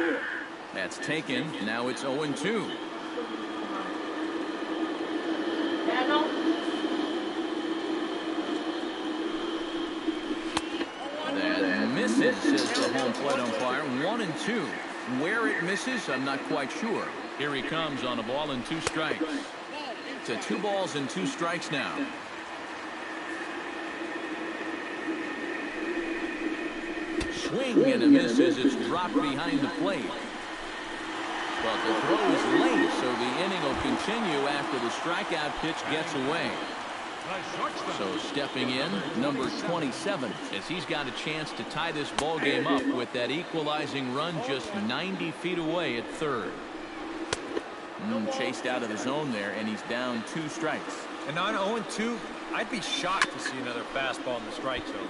That's taken. Now it's 0-2. That misses, says the home plate umpire. 1-2. Where it misses, I'm not quite sure. Here he comes on a ball and 2 strikes. To 2 balls and 2 strikes now. Swing and a miss as it's dropped behind the plate. But the throw is late, so the inning will continue after the strikeout pitch gets away. So stepping in, number 27, as he's got a chance to tie this ball game up with that equalizing run just 90 feet away at third. Chased out of the zone there, and he's down 2 strikes. And on 0-2, I'd be shocked to see another fastball in the strike zone.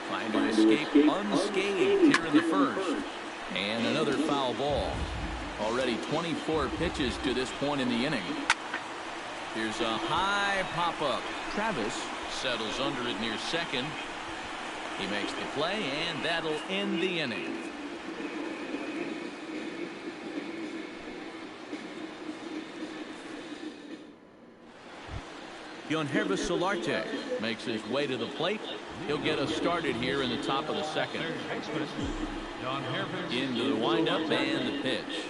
Trying to escape unscathed here in the first. And another foul ball. Already 24 pitches to this point in the inning. Here's a high pop-up. Travis settles under it near second. He makes the play, and that'll end the inning. Joesph Solarte makes his way to the plate. He'll get us started here in the top of the second. Into the windup and the pitch.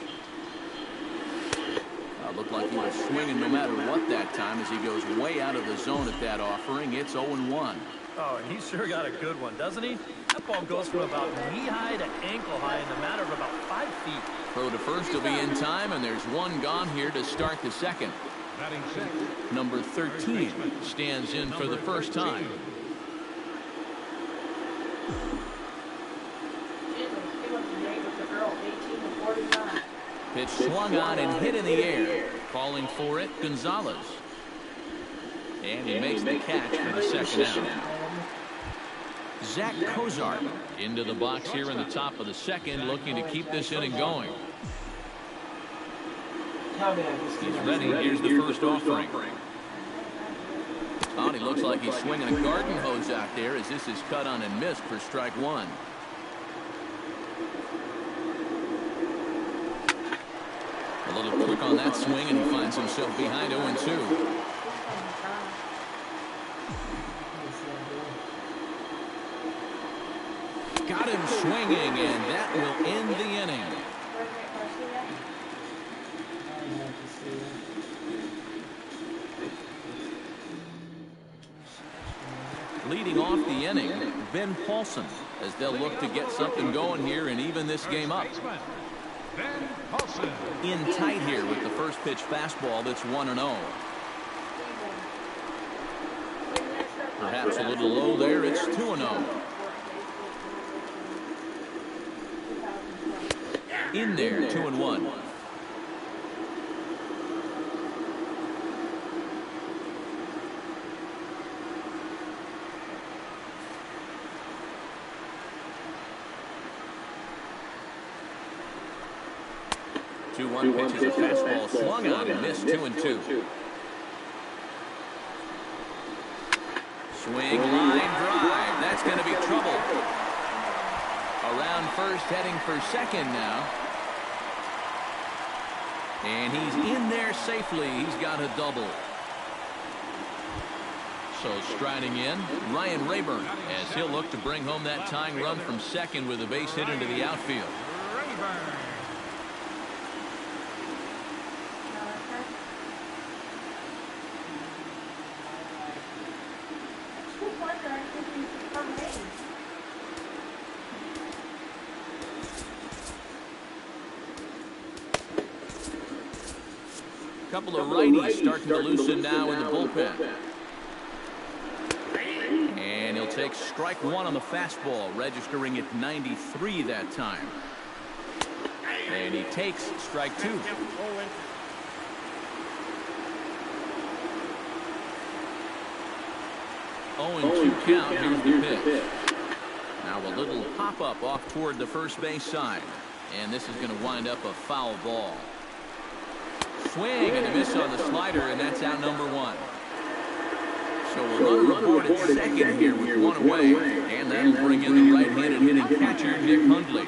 Looked like he was swinging no matter what that time as he goes way out of the zone at that offering. It's 0-1. Oh, and he's sure got a good one, doesn't he? That ball goes from about knee-high to ankle-high in the matter of about 5 feet. Throw to first will be in time, and there's 1 gone here to start the second. Number 13 stands in for the first time. Pitch swung on and hit in the air. Calling for it, Gonzalez. And he makes the catch for the second out. Zach Cozart into the box here in the top of the second, looking to keep this inning going. He's ready. Here's the first offering. Oh, he looks like he's swinging a garden hose out there as this is cut on and missed for strike 1. A little quick on that swing, and he finds himself behind 0-2. Got him swinging, and that will end the inning. Leading off the inning, Ben Paulson, as they'll look to get something going here and even this game up. In tight here with the first pitch fastball that's 1-0. Perhaps a little low there. It's 2-0. In there, 2-1. One pitches a fastball swung on and missed. 2-2. Swing, line drive. That's going to be trouble. Around first, heading for second now. And he's in there safely. He's got a double. So striding in, Ryan Rayburn, as he'll look to bring home that tying run from second with a base hit into the outfield. A couple of righties starting to loosen now in the bullpen. And he'll take strike one on the fastball, registering at 93 that time. And he takes strike two. 0-2 count. Here's the pitch. Now a little pop-up off toward the first base side. And this is going to wind up a foul ball. Swing and a miss on the slider, and that's out number one. So a runner aboard at second here with one away, and that'll bring in the right-handed hitting catcher, Nick Hundley.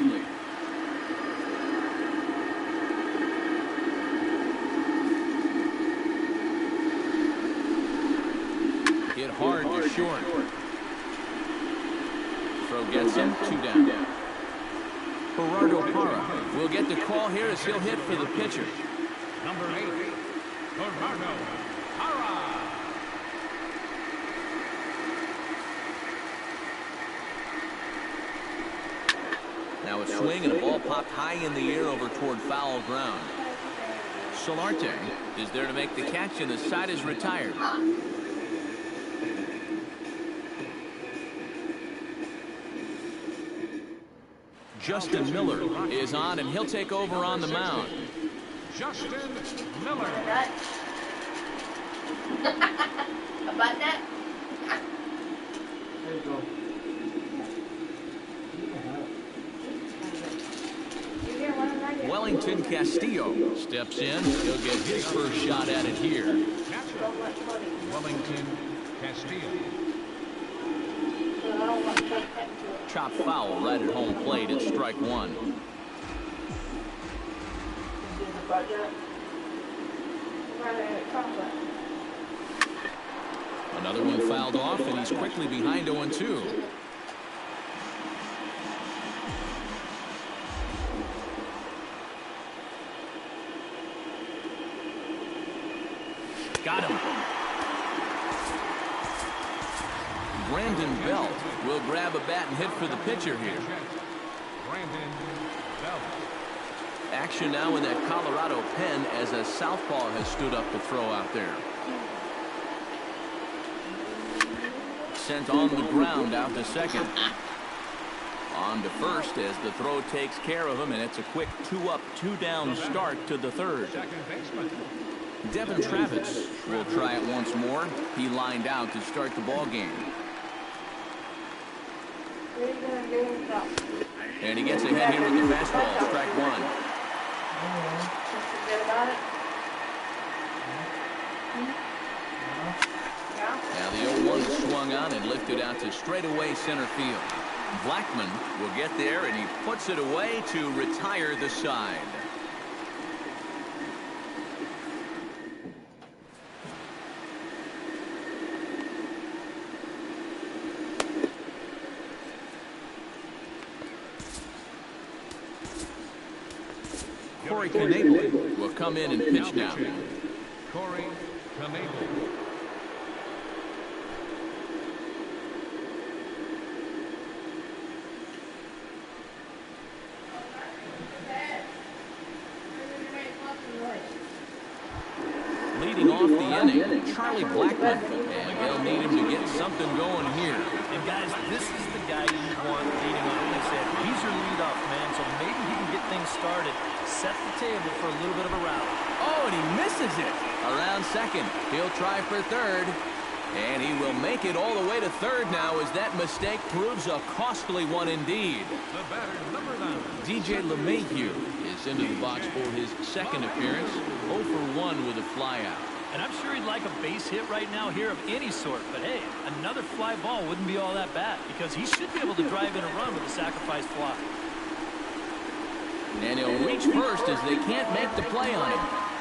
Hit hard to short. Throw gets him, 2 down. Gerardo Parra will get the call here as he'll hit for the pitcher. Number 8, Gerardo Parra. Now a swing and a ball popped high in the air over toward foul ground. Solarte is there to make the catch, and the side is retired. Justin Miller is on, and he'll take over on the mound. Justin Miller. About that? There you go. Wellington Castillo steps in. He'll get his first shot at it here. Catcher, Wellington Castillo. Chop foul right at home plate. It's strike one. Another one fouled off, and he's quickly behind 0-2. Got him. Brandon Belt will grab a bat and hit for the pitcher here. Brandon Belt. Action now in that Colorado pen as a southpaw has stood up to throw out there. Sent on the ground out to second. On to first as the throw takes care of him, and it's a quick 2-up, 2-down start to the third. Second baseman. Devin Travis will try it once more. He lined out to start the ball game. And he gets ahead here with the fastball. Strike one. Now the 0-1 is swung on and lifted out to straightaway center field. Blackman will get there, and he puts it away to retire the side. Corey Knebel will come in and pitch now. Corey Knebel. Leading off the inning, Charlie Blackman, and they'll need him to get something going here. And guys, this is the guy you want leading off. Like I said, he's your leadoff man, so maybe he can get things started, set the table for a little bit of a rally. Oh, and he misses it. Around second, he'll try for third, and he will make it all the way to third now as that mistake proves a costly one indeed. The batter, number 9. DJ LeMahieu is into the box for his second appearance. 0 for 1 with a flyout. And I'm sure he'd like a base hit right now here of any sort, but hey, another fly ball wouldn't be all that bad because he should be able to drive in a run with a sacrifice fly. And he'll reach first as they can't make the play on him.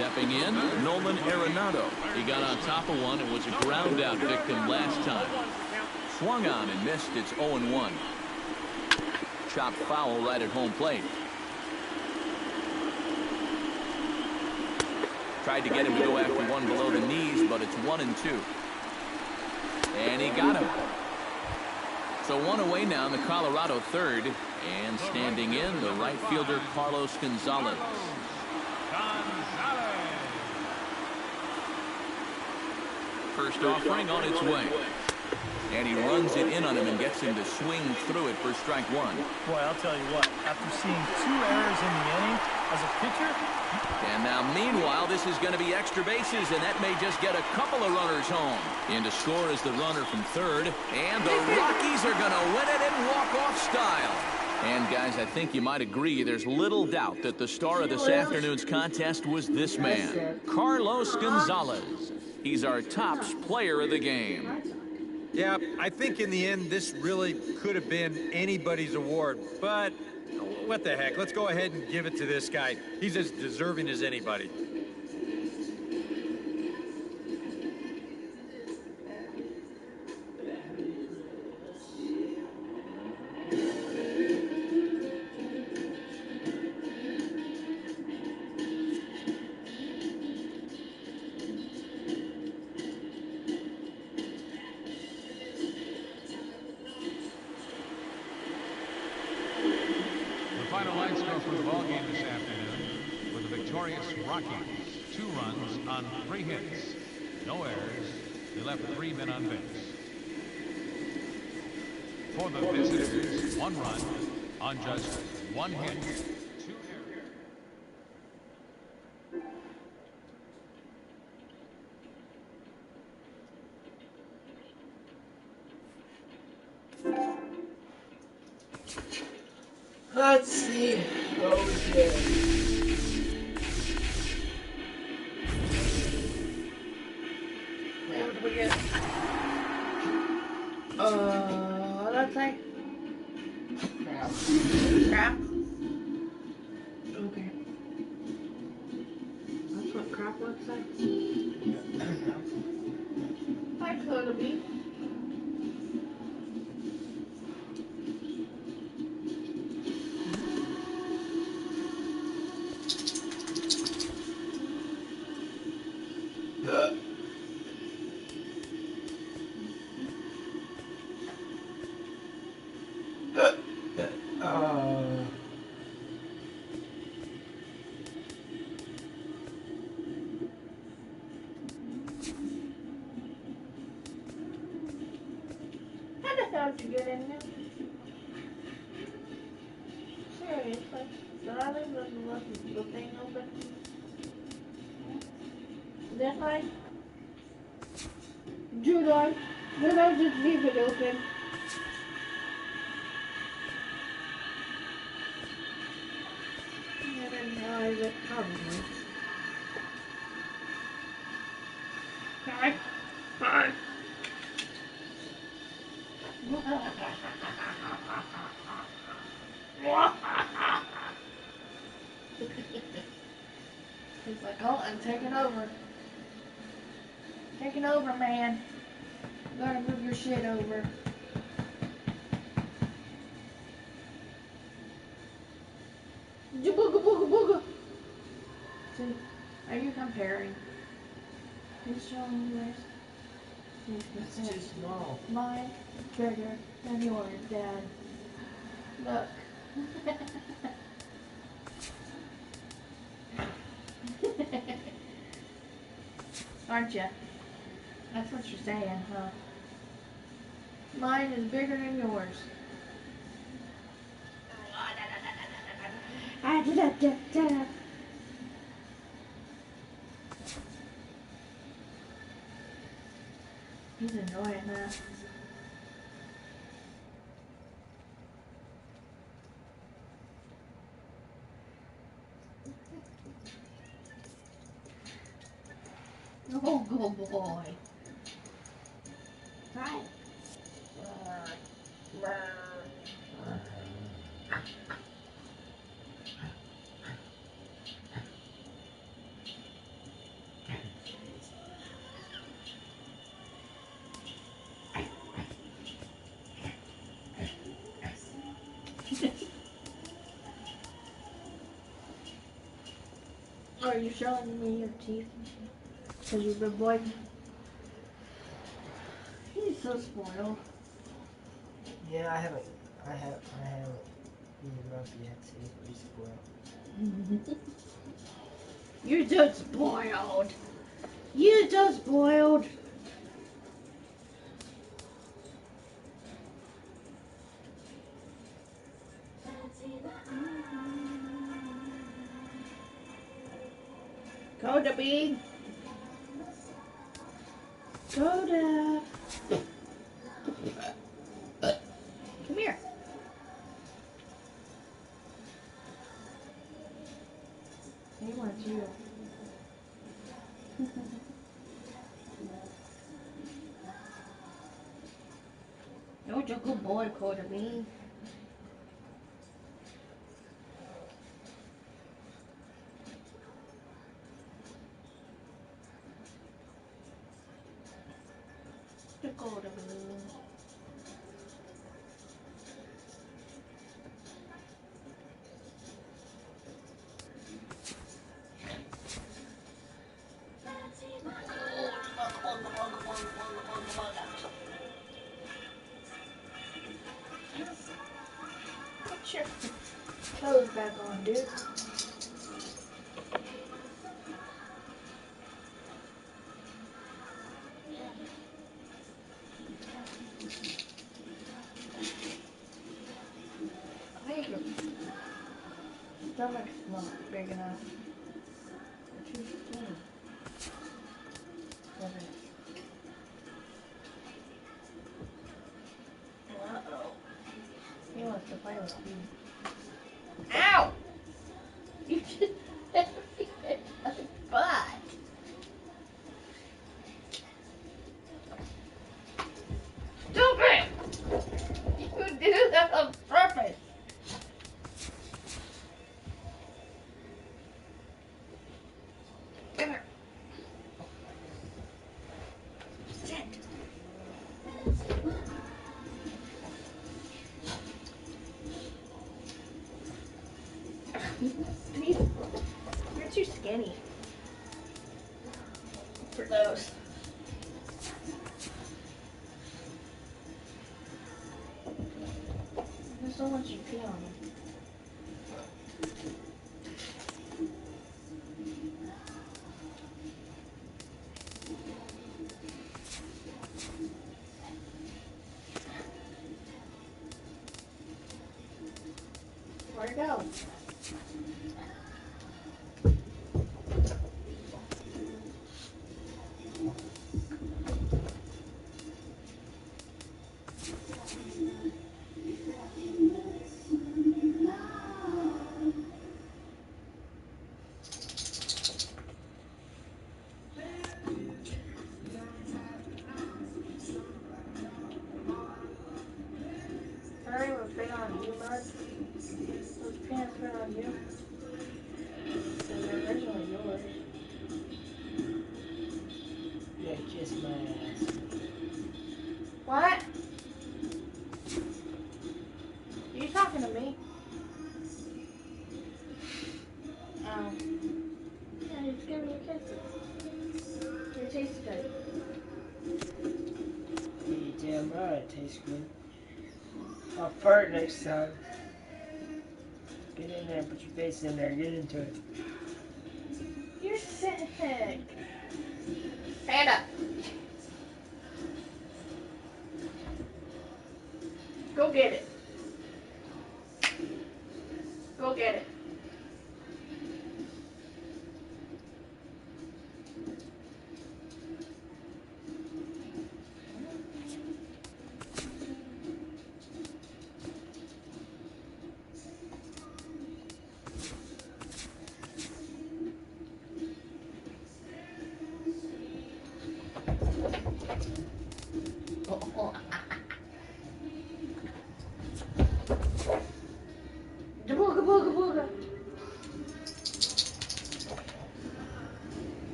Stepping in, Nolan Arenado. He got on top of one and was a ground out victim last time. Swung on and missed. It's 0-1. Chopped foul right at home plate. Tried to get him to go after one below the knees, but it's 1-2. And he got him. So one away now in the Colorado third. And standing in, the right fielder, Carlos Gonzalez. First offering on its way. And he runs it in on him and gets him to swing through it for strike one. Boy, I'll tell you what, after seeing 2 errors in the inning, as a pitcher... And now, meanwhile, this is going to be extra bases, and that may just get a couple of runners home. In to score is the runner from third, and the Rockies are going to win it in walk-off style. And, guys, I think you might agree there's little doubt that the star of this afternoon's contest was this man, Carlos Gonzalez. He's our tops player of the game. Yeah, I think in the end, this really could have been anybody's award, but what the heck? Let's go ahead and give it to this guy. He's as deserving as anybody. Final line score for the ball game this afternoon for the victorious Rockies. 2 runs on 3 hits. No errors. They left 3 men on base. For the visitors, 1 run on just 1 hit. 2 errors. Let's see. Okay. What did we get? Let's say crap. Crap. Okay. That's what crap looks like. That could be. How the hell did you get in there? Seriously? Did I leave the thing open? Didn't I? Did I just leave it open? I didn't realize it. Probably. Hi. Hi. He's like, oh, I'm taking over. Taking over, man. You gotta move your shit over. Booga booga booga. See, are you comparing his shoulders? It's too small. Mine bigger than yours, Dad. Look. Aren't you? That's what you're saying, huh? Mine is bigger than yours. He's annoying, huh? Oh, good boy. Right. Are you showing me your teeth? Because you've been boy. He's so spoiled. Yeah, I haven't eaten him up yet, so he's spoiled. You're just spoiled. You're just spoiled. Coda bean. Coda. Come here. He wants you. You're a good boy, Coda bean. Coda bean. Put your clothes back on, dude. I think your stomach's not big enough. You're too skinny. Uh-oh. He wants to play with you. Ow! You just hit me in my butt. Stupid! You do that on purpose. Come here. Sit. You're too skinny for those. I just don't want you to pee on them. Where'd it go? I don't even fit on you, bud. Those pants fit on you. They're originally yours. Yeah, kiss my ass. What? Are you talking to me? Oh. Yeah, just give me a kiss. It tastes good. You damn right it tastes good. I'll fart next time. Get in there, put your face in there, get into it. You're sick. Stand up. Go get it. Go get it.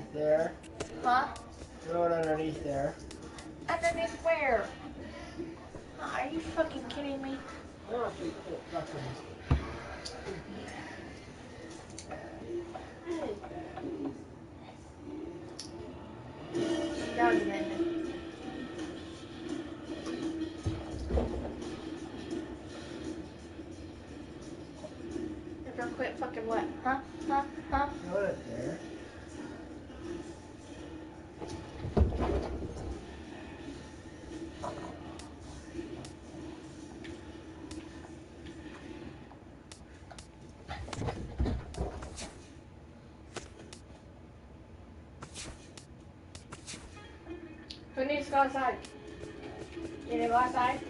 underneath there. Huh? Throw it underneath there. Underneath where? Are you fucking kidding me? Done then. You're gonna quit fucking what? Huh? Huh? Huh? Throw it there. Who needs to go outside? You need to go outside?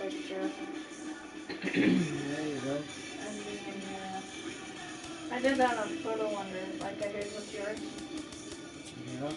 extra. There you go. And then, I did that on Photo Wonder, like I did with yours. Yeah.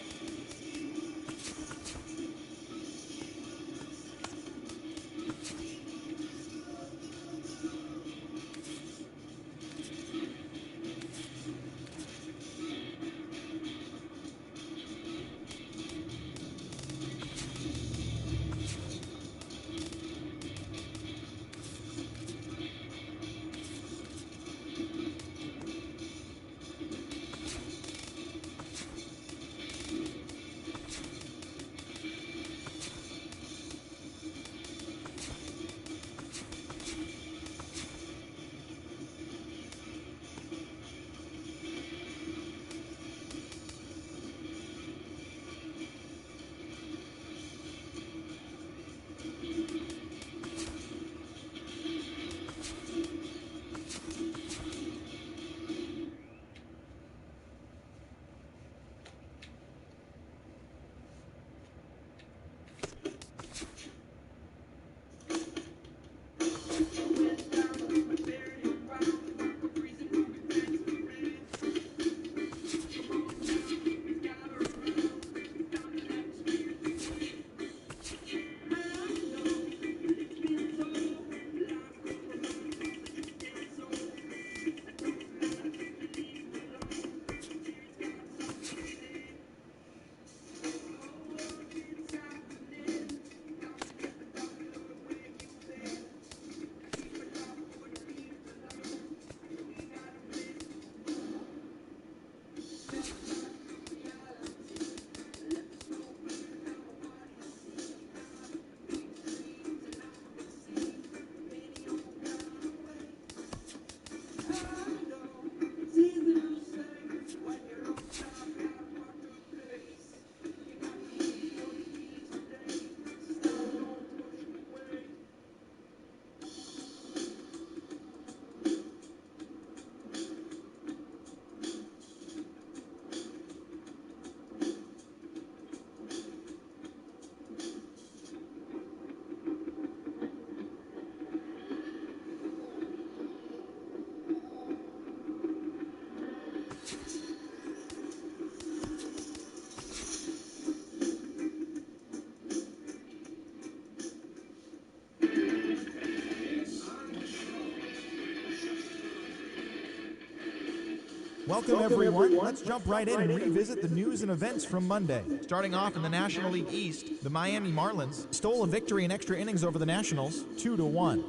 Welcome everyone. Let's jump right in and revisit the news and events from Monday. Starting off in the National League East, the Miami Marlins stole a victory in extra innings over the Nationals, 2-1.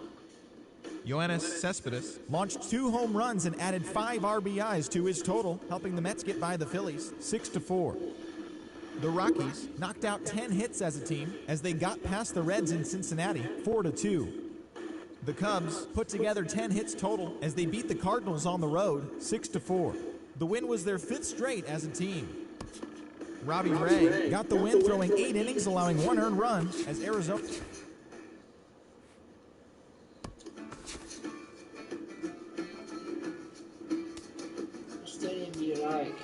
Joesph Cespedes launched 2 home runs and added 5 RBIs to his total, helping the Mets get by the Phillies, 6-4. The Rockies knocked out 10 hits as a team as they got past the Reds in Cincinnati, 4-2. The Cubs put together 10 hits total as they beat the Cardinals on the road, 6-4. The win was their 5th straight as a team. Robbie Ray got the win, throwing 8 innings, allowing 1 earned run as Arizona... What stadium do you like?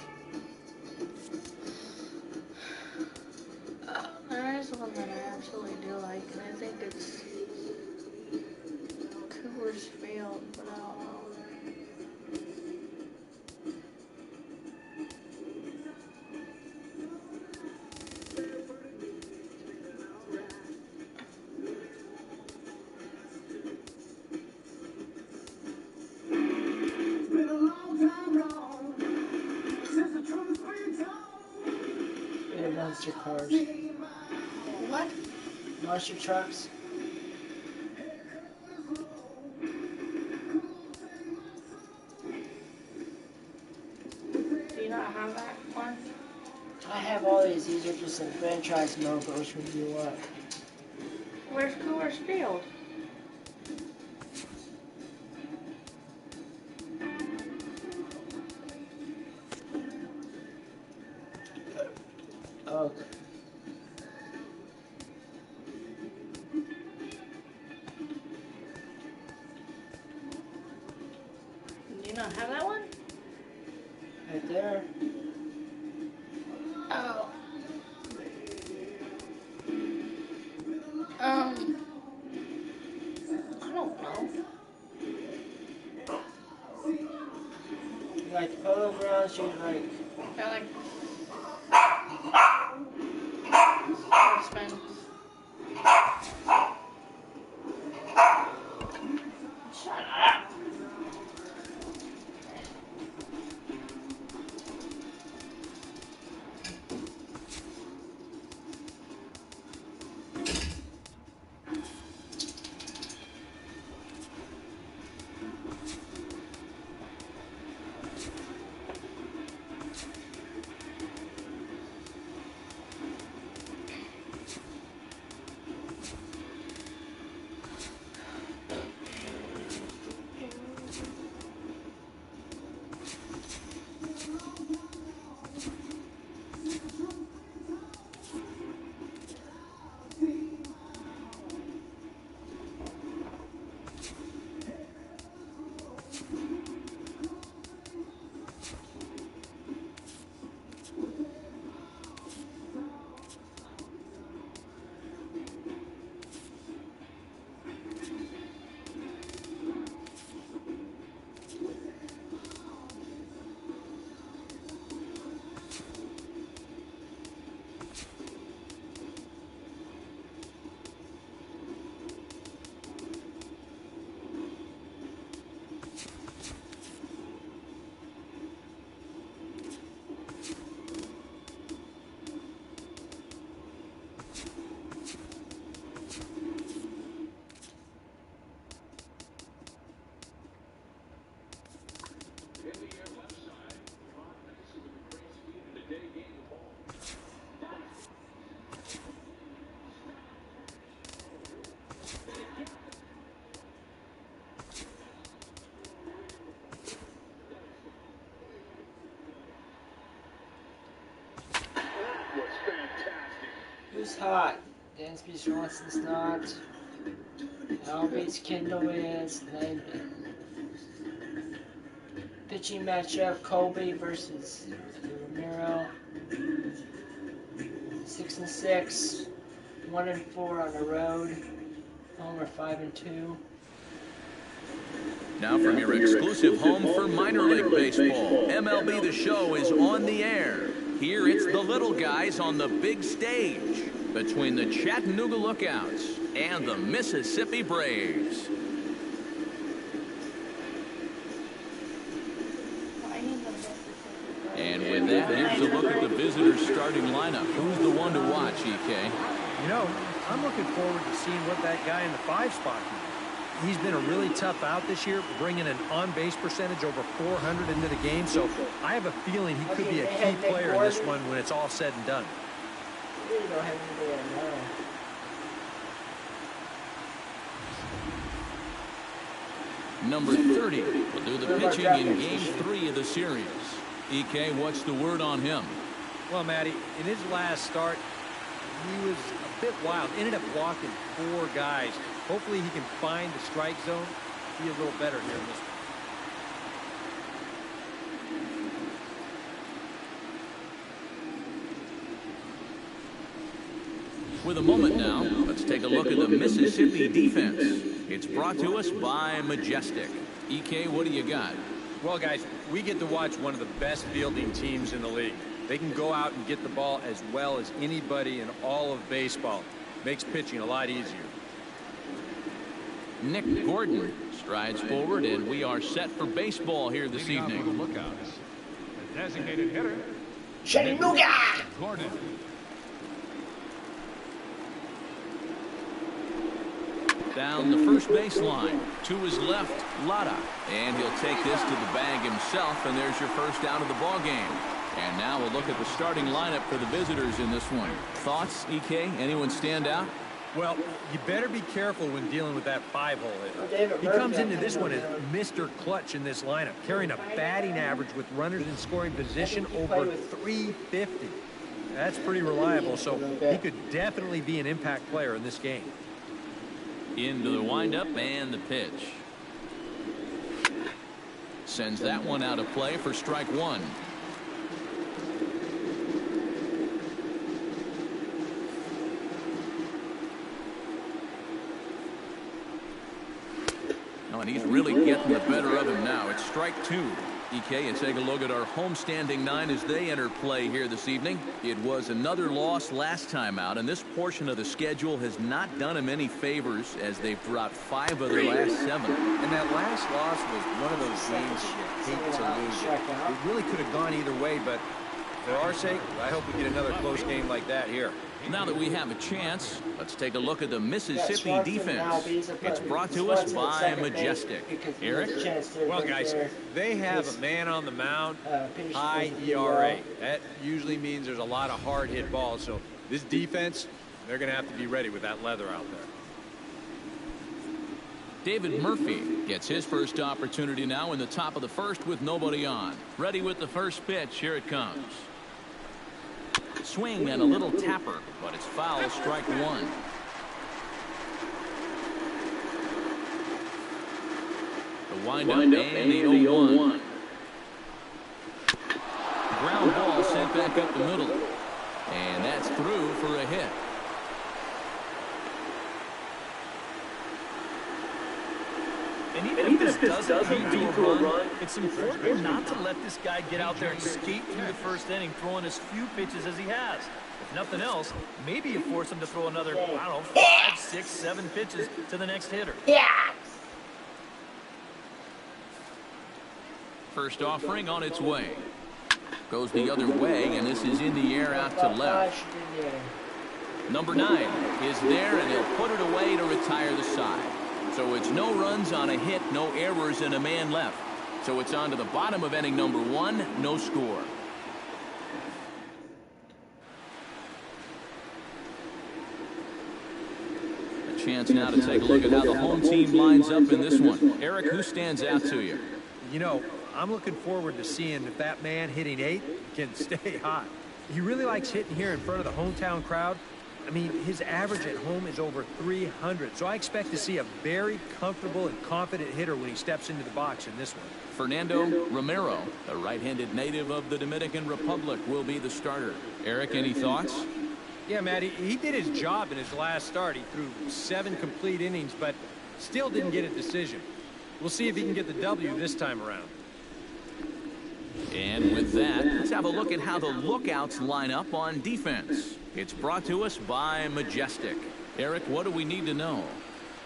There is one that I absolutely do like, and I think it's Coors Field, but I don't know. They're monster cars. What? Monster trucks. Do you not have that one? I have all these. These are just in franchise mode, but which one do you want? Where's Coors Field? Oh. Do you not have that one? Right there. Oh. like polo grounds, she's like. I like. Spend. Shut up. Who's hot? Dansby Swanson's not. Albates Kendall is. Then pitching matchup: Colby versus Romero. 6-6, 1-4 on the road. Homer 5-2. Now from your exclusive home for minor league baseball, MLB The Show is on the air. Here it's the little guys on the big stage between the Chattanooga Lookouts and the Mississippi Braves. And with that, here's a look at the visitors' starting lineup. Who's the one to watch, EK? You know, I'm looking forward to seeing what that guy in the 5 spot can do. He's been a really tough out this year, bringing an on-base percentage over 400 into the game, so I have a feeling he could be a key player in this one when it's all said and done. Really don't have anybody I know. Number 30 will do the pitching in Game 3 of the series. EK, what's the word on him? Well, Matty, in his last start, he was a bit wild. Ended up walking 4 guys. Hopefully he can find the strike zone, be a little better here in this one. With a moment now, let's take a look at the Mississippi defense. It's brought to us by Majestic. EK, what do you got? Well, guys, we get to watch one of the best fielding teams in the league. They can go out and get the ball as well as anybody in all of baseball. Makes pitching a lot easier. Nick Gordon strides forward, and we are set for baseball here this evening. The Lookouts, the designated hitter, Chattanooga! Gordon. Down the first baseline. To his left, Lotta. And he'll take this to the bag himself, and there's your first out of the ball game. And now we'll look at the starting lineup for the visitors in this one. Thoughts, EK? Anyone stand out? Well, you better be careful when dealing with that 5-hole hitter. He comes into this one as Mr. Clutch in this lineup, carrying a batting average with runners in scoring position over 350. That's pretty reliable, so he could definitely be an impact player in this game. Into the windup and the pitch. Sends that one out of play for strike 1. Oh, and he's really getting the better of him now. It's strike 2. EK, and take a look at our homestanding 9 as they enter play here this evening. It was another loss last time out, and this portion of the schedule has not done them any favors as they've dropped 5 of their last 7. And that last loss was one of those games you hate to lose. It really could have gone either way, but for our sake, I hope we get another close game like that here. Now that we have a chance, let's take a look at the Mississippi defense. It's brought to us by Majestic. Eric? Well, guys, they have a man on the mound, high ERA. That usually means there's a lot of hard-hit balls. So this defense, they're going to have to be ready with that leather out there. David Murphy gets his first opportunity now in the top of the first with nobody on. Ready with the first pitch. Here it comes. Swing and a little tapper, but it's foul, strike 1. The windup and the 0-1. Ground ball sent back up the middle. And that's through for a hit. And even if this doesn't lead to a run, it's important not to let this guy get out there and skate through the first inning, throwing as few pitches as he has. If nothing else, maybe you force him to throw another, I don't know, 5, 6, 7 pitches to the next hitter. Yeah. First offering on its way. Goes the other way, and this is in the air out to left. Number 9 is there, and he'll put it away to retire the side. So it's no runs on a hit, no errors, and a man left. So it's on to the bottom of inning number 1, no score. A chance now to take a look at how the home team lines up in this one. Eric, who stands out to you? You know, I'm looking forward to seeing if that man hitting 8 can stay hot. He really likes hitting here in front of the hometown crowd. I mean, his average at home is over 300, so I expect to see a very comfortable and confident hitter when he steps into the box in this one. Fernando Romero, the right-handed native of the Dominican Republic, will be the starter. Eric, any thoughts? Yeah, Matt, he did his job in his last start. He threw 7 complete innings, but still didn't get a decision. We'll see if he can get the W this time around. And with that, let's have a look at how the Lookouts line up on defense. It's brought to us by Majestic. Eric, what do we need to know?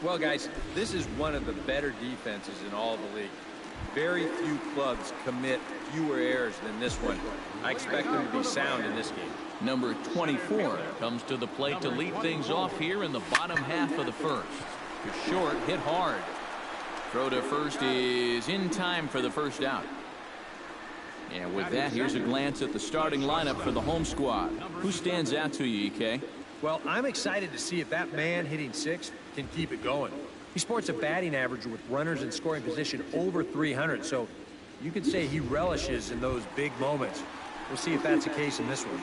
Well, guys, this is one of the better defenses in all of the league. Very few clubs commit fewer errors than this one. I expect them to be sound in this game. Number 24 comes to the plate to lead things off here in the bottom half of the first. Short, hit hard. Throw to first is in time for the first out. And with that, here's a glance at the starting lineup for the home squad. Who stands out to you, EK? Well, I'm excited to see if that man hitting 6 can keep it going. He sports a batting average with runners in scoring position over 300, so you could say he relishes in those big moments. We'll see if that's the case in this one.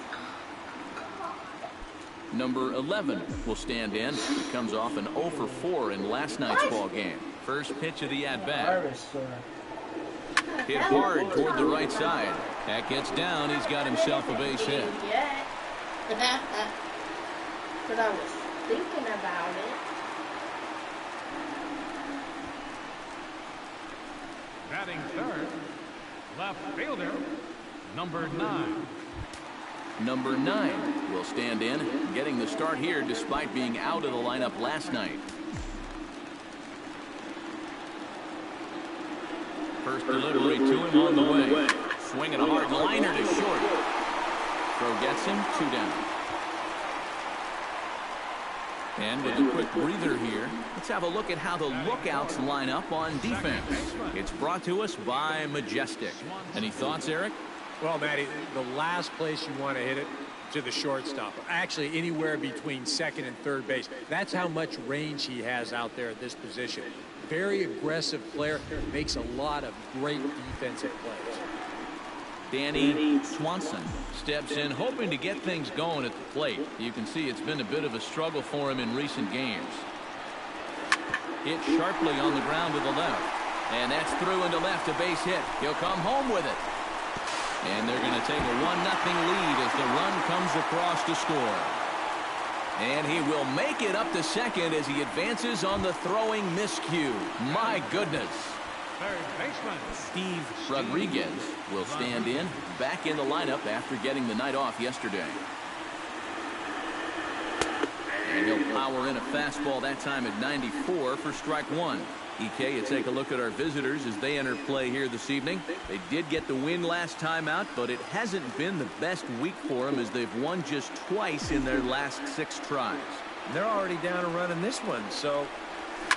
Number 11 will stand in. He comes off an 0 for 4 in last night's ball game. First pitch of the at-bat. Hit hard toward the right side. That gets down. He's got himself a base hit. Yeah. But I was thinking about it. Batting third, left fielder, number 9. Number 9 will stand in, getting the start here despite being out of the lineup last night. First delivery to him on the way. Swinging a hard liner to short. Throw gets him, 2 down. And with a quick breather here, let's have a look at how the Lookouts line up on defense. It's brought to us by Majestic. Any thoughts, Eric? Well, Matty, the last place you want to hit it, to the shortstop. Actually, anywhere between second and third base. That's how much range he has out there at this position. Very aggressive player, makes a lot of great defensive plays. Danny Swanson steps in, hoping to get things going at the plate. You can see it's been a bit of a struggle for him in recent games. Hit sharply on the ground to the left. And that's through into left, a base hit. He'll come home with it. And they're going to take a 1-0 lead as the run comes across to score. And he will make it up to second as he advances on the throwing miscue. My goodness. Third baseman, Steve Rodriguez will stand in, back in the lineup after getting the night off yesterday. And he'll power in a fastball that time at 94 for strike one. EK, you take a look at our visitors as they enter play here this evening. They did get the win last time out, but it hasn't been the best week for them as they've won just twice in their last 6 tries. And they're already down a run in this one, so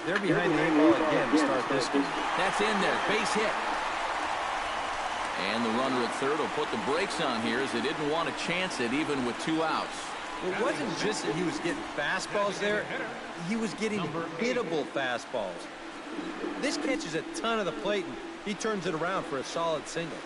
they're behind the 8 ball again to start this game. That's in there. Base hit. And the runner at third will put the brakes on here as they didn't want to chance it even with 2 outs. It wasn't just that he was getting fastballs there. He was getting hittable fastballs. This catches a ton of the plate, and he turns it around for a solid single.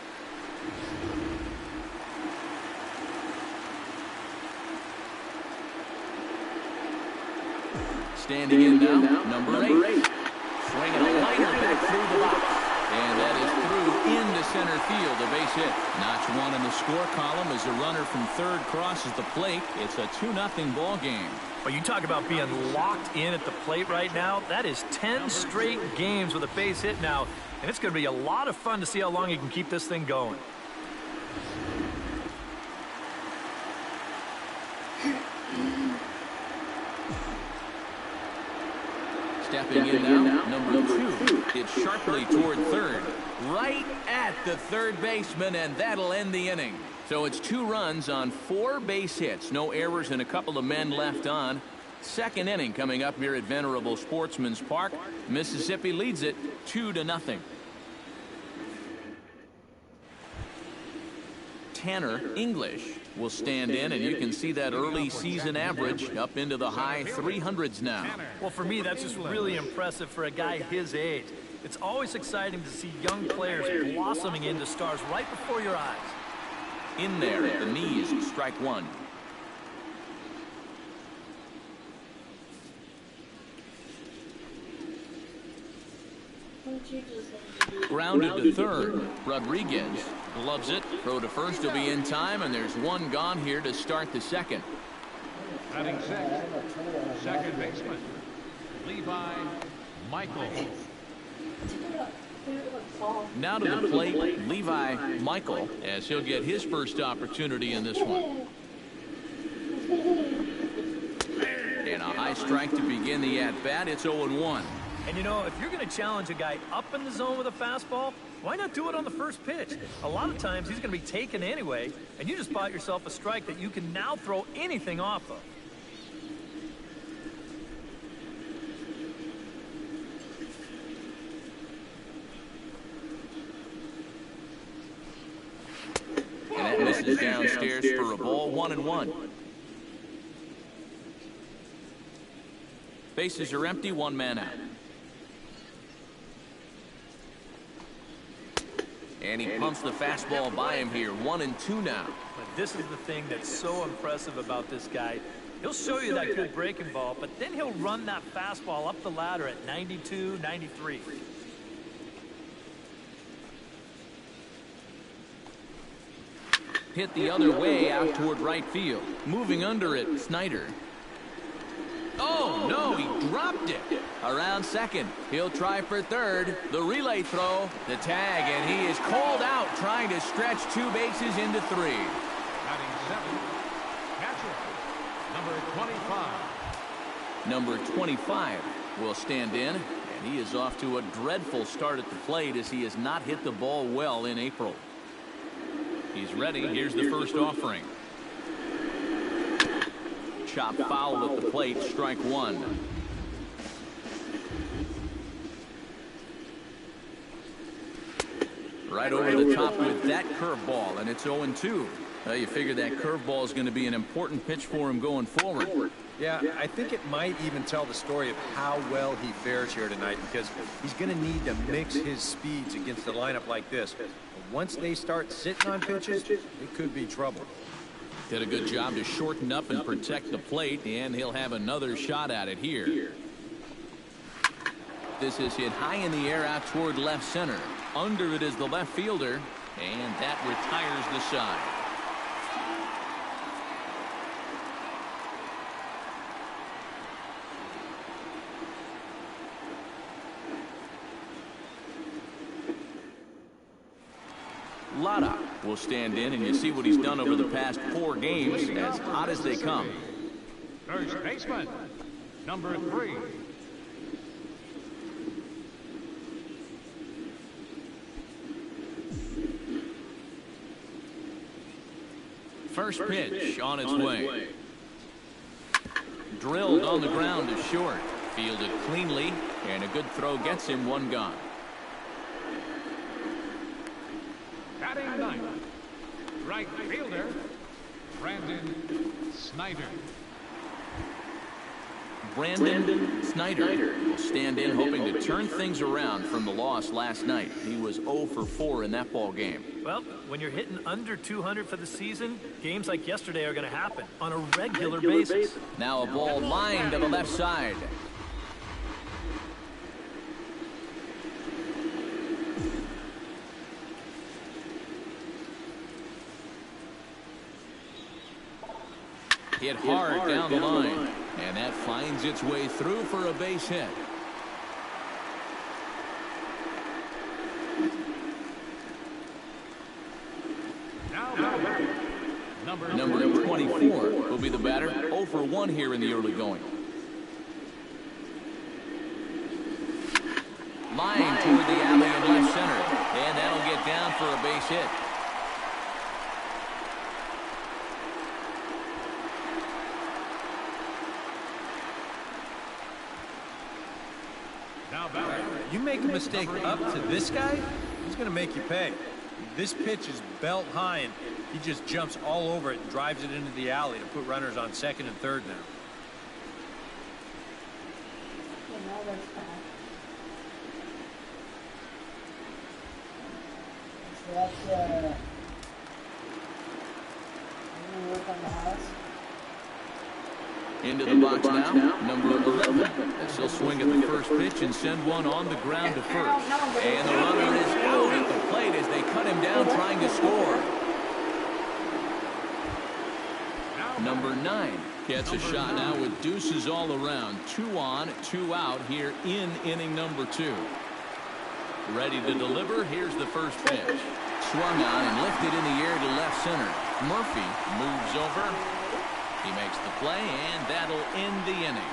Standing in now, number 8. Swinging a liner back through the box. And that is through into center field, a base hit. Notch 1 in the score column as the runner from third crosses the plate. It's a 2-0 ball game. Well, you talk about being locked in at the plate right now. That is 10 straight games with a base hit now. And it's going to be a lot of fun to see how long he can keep this thing going. Stepping in now, number 2. Hits sharply toward third. Right at the third baseman, and that'll end the inning. So it's 2 runs on 4 base hits. No errors and a couple of men left on. Second inning coming up here at Venerable Sportsman's Park. Mississippi leads it 2-0. Tanner English will stand in, and you can see that early season average up into the high 300s now. Well, for me, that's just really impressive for a guy his age. It's always exciting to see young players blossoming into stars right before your eyes. In there at the knees, strike 1. Grounded to third. Rodriguez gloves it. Throw to first will be in time, and there's 1 gone here to start the second. batting 6th, second baseman, Levi Michael. Now to the plate, Levi Michael, as he'll get his first opportunity in this one. And a high strike to begin the at-bat. It's 0-1. And you know, if you're going to challenge a guy up in the zone with a fastball, why not do it on the first pitch? A lot of times he's going to be taken anyway, and you just bought yourself a strike that you can now throw anything off of. And that misses downstairs for a ball, 1-1. Bases are empty, 1 man out. And he pumps the fastball by him here, 1-2 now. But this is the thing that's so impressive about this guy. He'll show you that good breaking ball, but then he'll run that fastball up the ladder at 92, 93. Hit the other way out toward right field. Moving under it, Snyder. Oh, no, he dropped it. Around second. He'll try for third. The relay throw, the tag, and he is called out trying to stretch 2 bases into 3. Batting 7th, catcher, number 25. Number 25 will stand in, and he is off to a dreadful start at the plate as he has not hit the ball well in April. He's ready. Here's the first offering. Chop foul at the plate, strike 1. Right over the top with that curveball, and it's 0-2. You figure that curveball is going to be an important pitch for him going forward. Yeah, I think it might even tell the story of how well he fares here tonight, because he's going to need to mix his speeds against a lineup like this. But once they start sitting on pitches, it could be trouble. Did a good job to shorten up and protect the plate, and he'll have another shot at it here. This is hit high in the air out toward left center. Under it is the left fielder, and that retires the side. Lada will stand in, and you see what he's done over the past 4 games, as hot as they come. First baseman, number 3. First pitch on its way. Drilled on the ground to short. Fielded cleanly, and a good throw gets him 1 gone. Batting 9th, right fielder, Brandon Snyder. Brandon Snyder will stand in, hoping to turn things around from the loss last night. He was 0 for 4 in that ball game. Well, when you're hitting under 200 for the season, games like yesterday are going to happen on a regular basis. Now a ball lined to the left side. Hit hard down the line, and that finds its way through for a base hit. Number 24 will be the batter. 0 for 1 here in the early going. Line toward the alley in left center, and that'll get down for a base hit. You make a mistake up to this guy, he's going to make you pay. This pitch is belt high, and he just jumps all over it and drives it into the alley to put runners on second and third now. So that's work on the house. Into the box now, number 11. As he'll swing at the first pitch and send one on the ground to first. And the runner is out at the plate as they cut him down trying to score. Number 9 gets a shot now with deuces all around. 2 on, 2 out here in inning number 2. Ready to deliver. Here's the first pitch. Swung on and lifted in the air to left center. Murphy moves over. He makes the play, and that'll end the inning.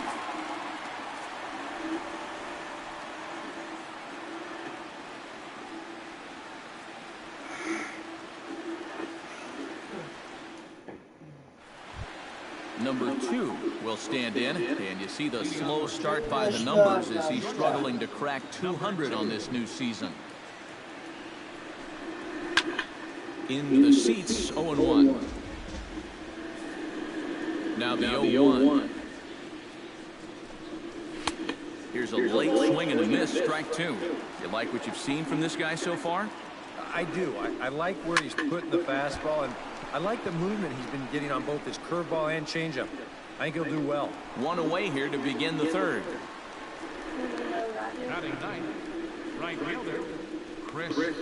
Number 2 will stand in, and you see the slow start by the numbers as he's struggling to crack 200 on this new season. In the seats, 0-1. Now the 0-1. Here's a late swing and a miss, strike 2. You like what you've seen from this guy so far? I do. I like where he's putting the fastball, and I like the movement he's been getting on both his curveball and changeup. I think he'll do well. 1 away here to begin the 3rd. Batting 9th, right fielder, Chris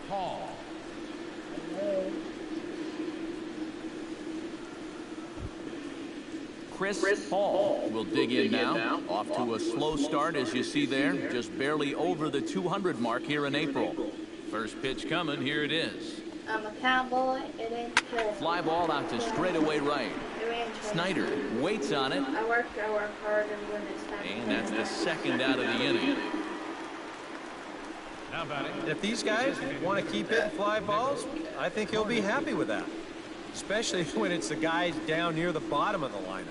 Hall. Chris Hall will dig in now. Off to a slow start, as you see there. Just barely over the 200 mark here in April. First pitch coming. Here it is. I'm a cowboy. It ain't fair. Fly ball out to straightaway right. Snyder waits on it. I work hard, and when it's time. And that's the 2nd out of the inning. Now batting. If these guys want to keep hitting fly balls, I think he'll be happy with that. Especially when it's the guys down near the bottom of the lineup.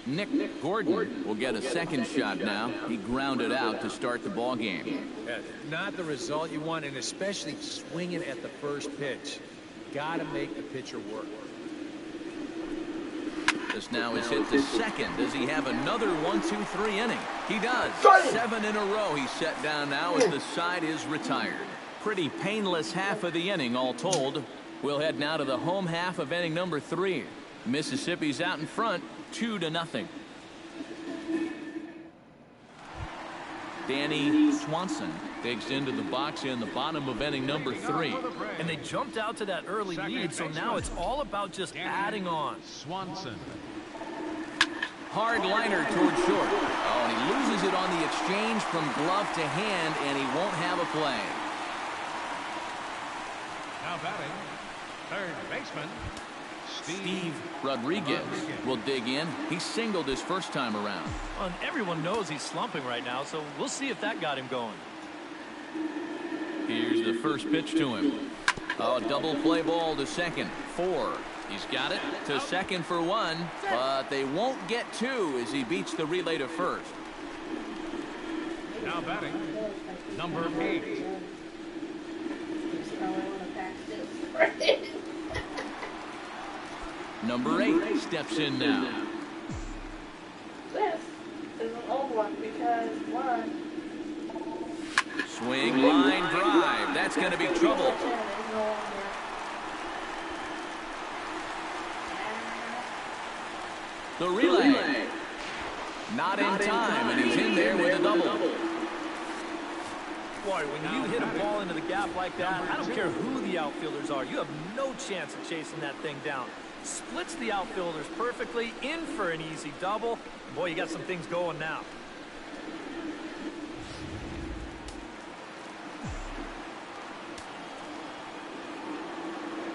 Nick Gordon will get a second shot now. He grounded out to start the ball game. Not the result you want, and especially swinging at the first pitch. Got to make the pitcher work. This now is hit to second. Does he have another 1-2-3 inning? He does. 7 in a row he's set down now as the side is retired. Pretty painless half of the inning all told. We'll head now to the home half of inning number 3. Mississippi's out in front, 2-0. Danny Swanson digs into the box in the bottom of inning number 3. And they jumped out to that early lead, so now it's all about just adding on. Swanson. Hard liner toward short. Oh, and he loses it on the exchange from glove to hand, and he won't have a play. batting, third baseman, Steve Rodriguez will dig in. He singled his first time around. And everyone knows he's slumping right now, so we'll see if that got him going. Here's the first pitch to him. Oh, double play ball to second. 4. He's got it to second for 1, but they won't get 2 as he beats the relay to first. Now batting, number 8. Number 8 steps in now. This is an old one because one. Swing, line, drive. That's going to be trouble. The relay. Not in time, and he's in there with a double. Boy, when you hit a ball into the gap like that, I don't care who the outfielders are. You have no chance of chasing that thing down. Splits the outfielders perfectly, in for an easy double. Boy, you got some things going now.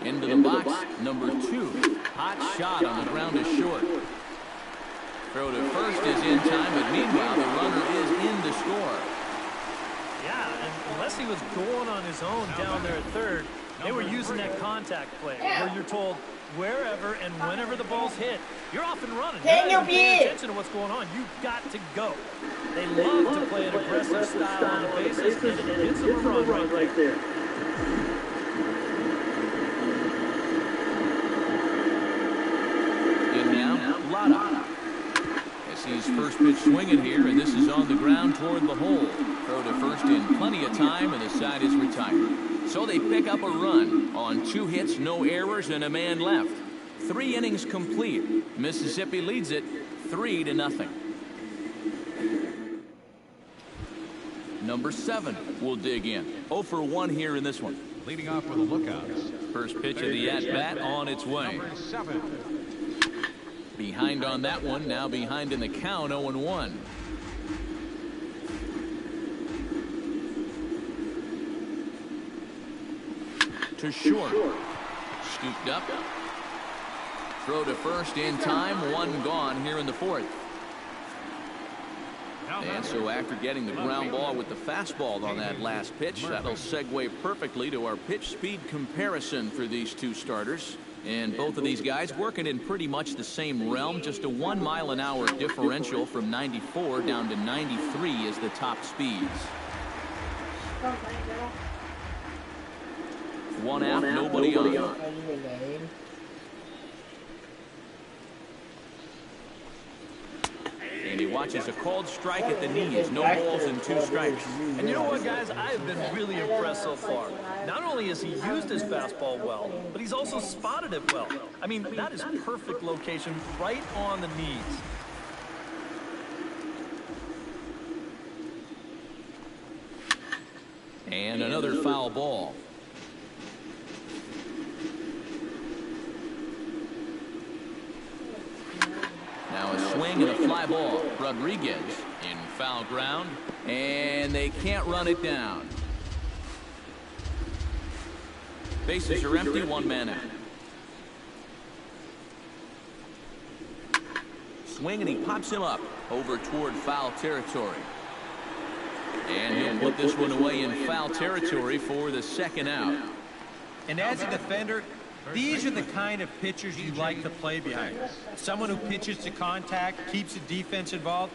Into the box, number 2. Hot shot on the ground is short. Throw to first is in time, but meanwhile, the runner is in to score. Yeah, and unless he was going on his own down there at third, they were using that contact play where you're told wherever and whenever the ball's hit, you're off and running. You're not even paying attention to what's going on. You've got to go. They love to play an aggressive style on the bases, and it gets them a run right there. And now, Lotta. He's first pitch swinging here, and this is on the ground toward the hole. Throw to first in plenty of time, and the side is retired. So they pick up a run on 2 hits, no errors, and a man left. 3 innings complete. Mississippi leads it 3-0. Number 7 will dig in. 0 for 1 here in this one. Leading off for the Lookouts. First pitch of the at-bat on its way. Number 7. Behind on that one, now behind in the count, 0-1. To short. Scooped up. Throw to first in time, 1 gone here in the 4th. And so after getting the ground ball with the fastball on that last pitch, that'll segue perfectly to our pitch speed comparison for these 2 starters. And both of these guys working in pretty much the same realm. Just a 1 mile an hour differential from 94 down to 93 is the top speeds. 1 out, nobody on. And he watches a called strike at the knees. No balls and 2 strikes. And you know what, guys? I have been really impressed so far. Not only has he used his fastball well, but he's also spotted it well. I mean, that is perfect location right on the knees. And another foul ball. Now a swing and a fly ball. Rodriguez in foul ground, and they can't run it down. Bases are empty, 1 man out. Swing, and he pops him up over toward foul territory. And he'll put this one away in foul territory for the 2nd out. And as a defender, these are the kind of pitchers you like to play behind. Someone who pitches to contact, keeps the defense involved,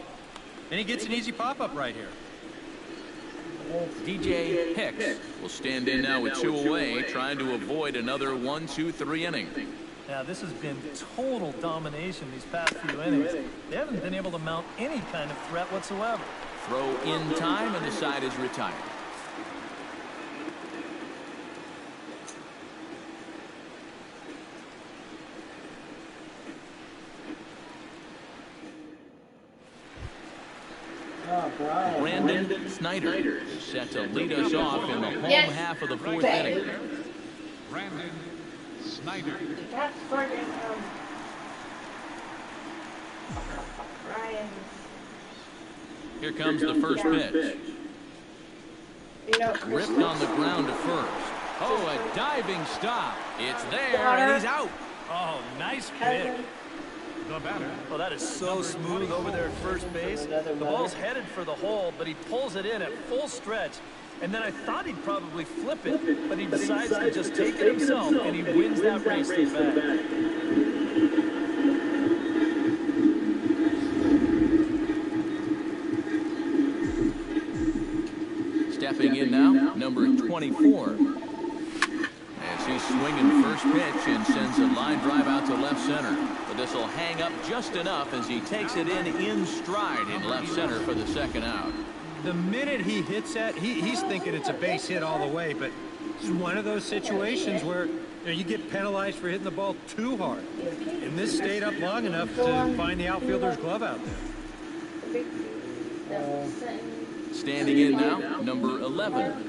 and he gets an easy pop-up right here. DJ Hicks will stand in now with 2 away, trying to avoid another 1-2-3 inning. Now, this has been total domination these past few innings. They haven't been able to mount any kind of threat whatsoever. Throw in time, and the side is retired. Brandon Snyder is set to lead us off in the home half of the 4th inning. Brandon Snyder. That's friggin' Ryan. Here comes the first pitch. You know, Ripped on the ground to first. Oh, a diving stop. It's there, and he's out. Oh, nice pick. The batter. Well, that is so smooth over there at first base. The ball's headed for the hole, but he pulls it in at full stretch. And then I thought he'd probably flip it, but he decides to just take it himself, and he wins that race to the bag. Stepping in now, number 24. As he's swinging first pitch and sends a line drive out to left center. But this will hang up just enough as he takes it in stride in left center for the second out. The minute he hits that, he's thinking it's a base hit all the way, but it's one of those situations where you get penalized for hitting the ball too hard. And this stayed up long enough to find the outfielder's glove out there. Standing in now, number 11.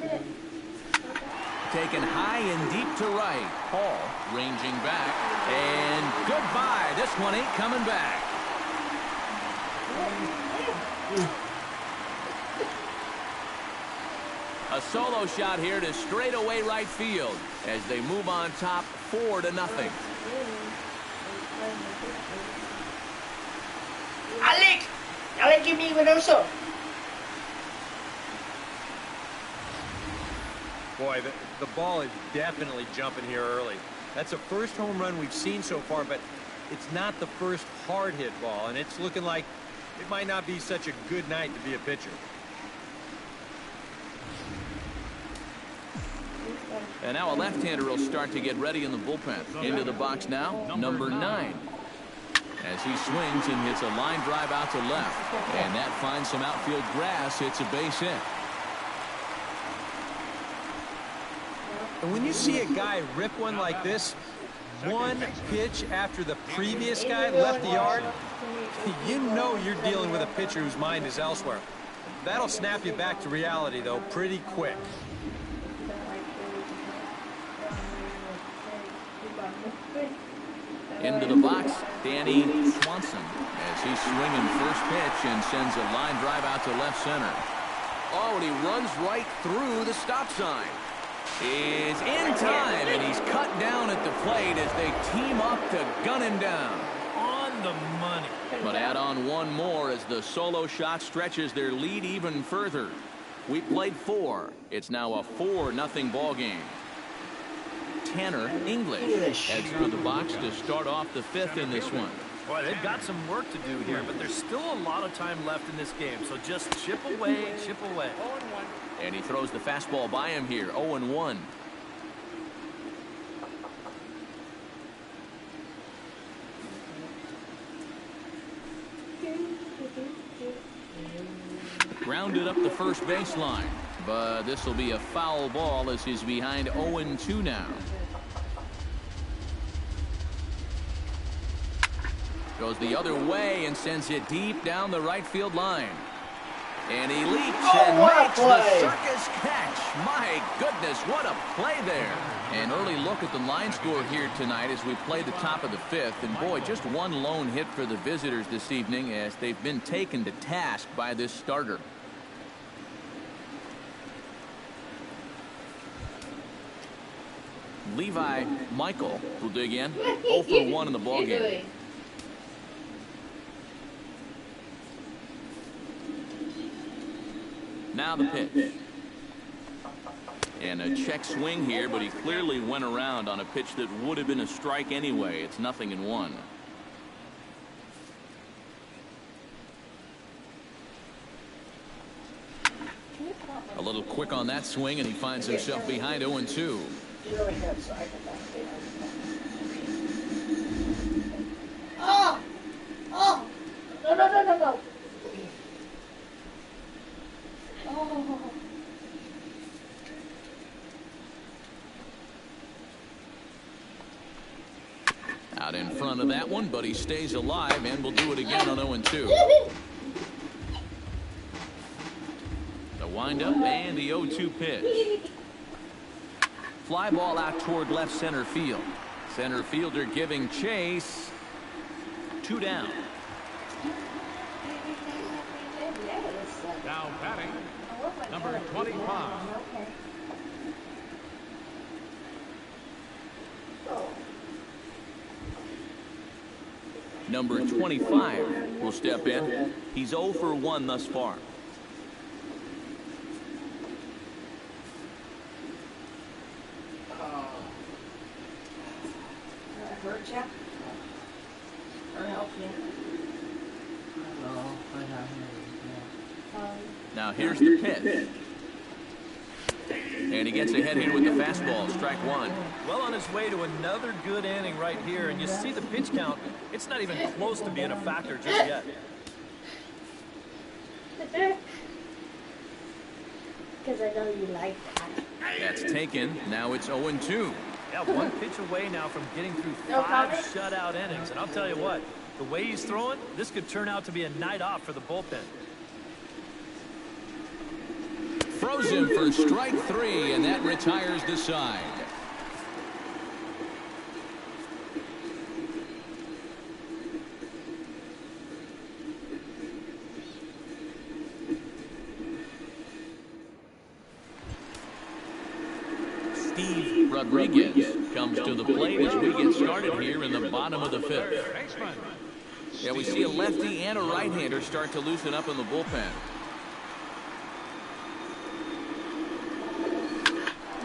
Taken high and deep to right. Paul ranging back. And goodbye. This one ain't coming back. A solo shot here to straightaway right field as they move on top 4-0. Alec, give me one also. Boy, the ball is definitely jumping here early. That's the first home run we've seen so far, but it's not the first hard hit ball, and it's looking like it might not be such a good night to be a pitcher. And now a left-hander will start to get ready in the bullpen. Into the box now, number 9. As he swings and hits a line drive out to left. And that finds some outfield grass. It's a base hit. And when you see a guy rip one like this, one pitch after the previous guy left the yard, you know you're dealing with a pitcher whose mind is elsewhere. That'll snap you back to reality, though, pretty quick. Into the box, Danny Swanson as he's swinging first pitch and sends a line drive out to left center. Oh, and he runs right through the stop sign. Is in time, and he's cut down at the plate as they team up to gun him down. On the money. But add on one more as the solo shot stretches their lead even further. We played 4. It's now a 4-0 ball game. Tanner English heads for the box to start off the 5th in this one. Boy, they've got some work to do here, but there's still a lot of time left in this game. So just chip away, chip away. And he throws the fastball by him here, 0-1. Grounded up the first baseline, but this will be a foul ball as he's behind 0-2 now. Goes the other way and sends it deep down the right field line. And he leaps and makes the circus catch. My goodness, what a play there. An early look at the line score here tonight as we play the top of the 5th. And boy, just one lone hit for the visitors this evening as they've been taken to task by this starter. Levi Michael will dig in. 0 for 1 in the ballgame. Now the pitch. And a check swing here, but he clearly went around on a pitch that would have been a strike anyway. It's 0-1. A little quick on that swing, and he finds himself behind 0-2. Oh! Oh! No. Oh. Out in front of that one, but he stays alive and will do it again on 0-2. The windup and the 0-2 pitch. Fly ball out toward left center field. Center fielder giving chase. 2 down. Now batting, number 25. Number 25 will step in. He's 0 for 1 thus far. Hurt ya? Or help you? No, I have Now here's the pitch. And he gets ahead here with the fastball, strike 1. Well on his way to another good inning right here, and you see the pitch count, it's not even close to being a factor just yet. Because I know you like that. That's taken. Now it's 0-2. Yeah, one pitch away now from getting through 5 shutout innings. And I'll tell you what, the way he's throwing, this could turn out to be a night off for the bullpen. Throws him for strike 3, and that retires the side. Rodriguez comes to the plate as we get started here in the bottom of the 5th. Yeah, we see a lefty and a right-hander start to loosen up in the bullpen.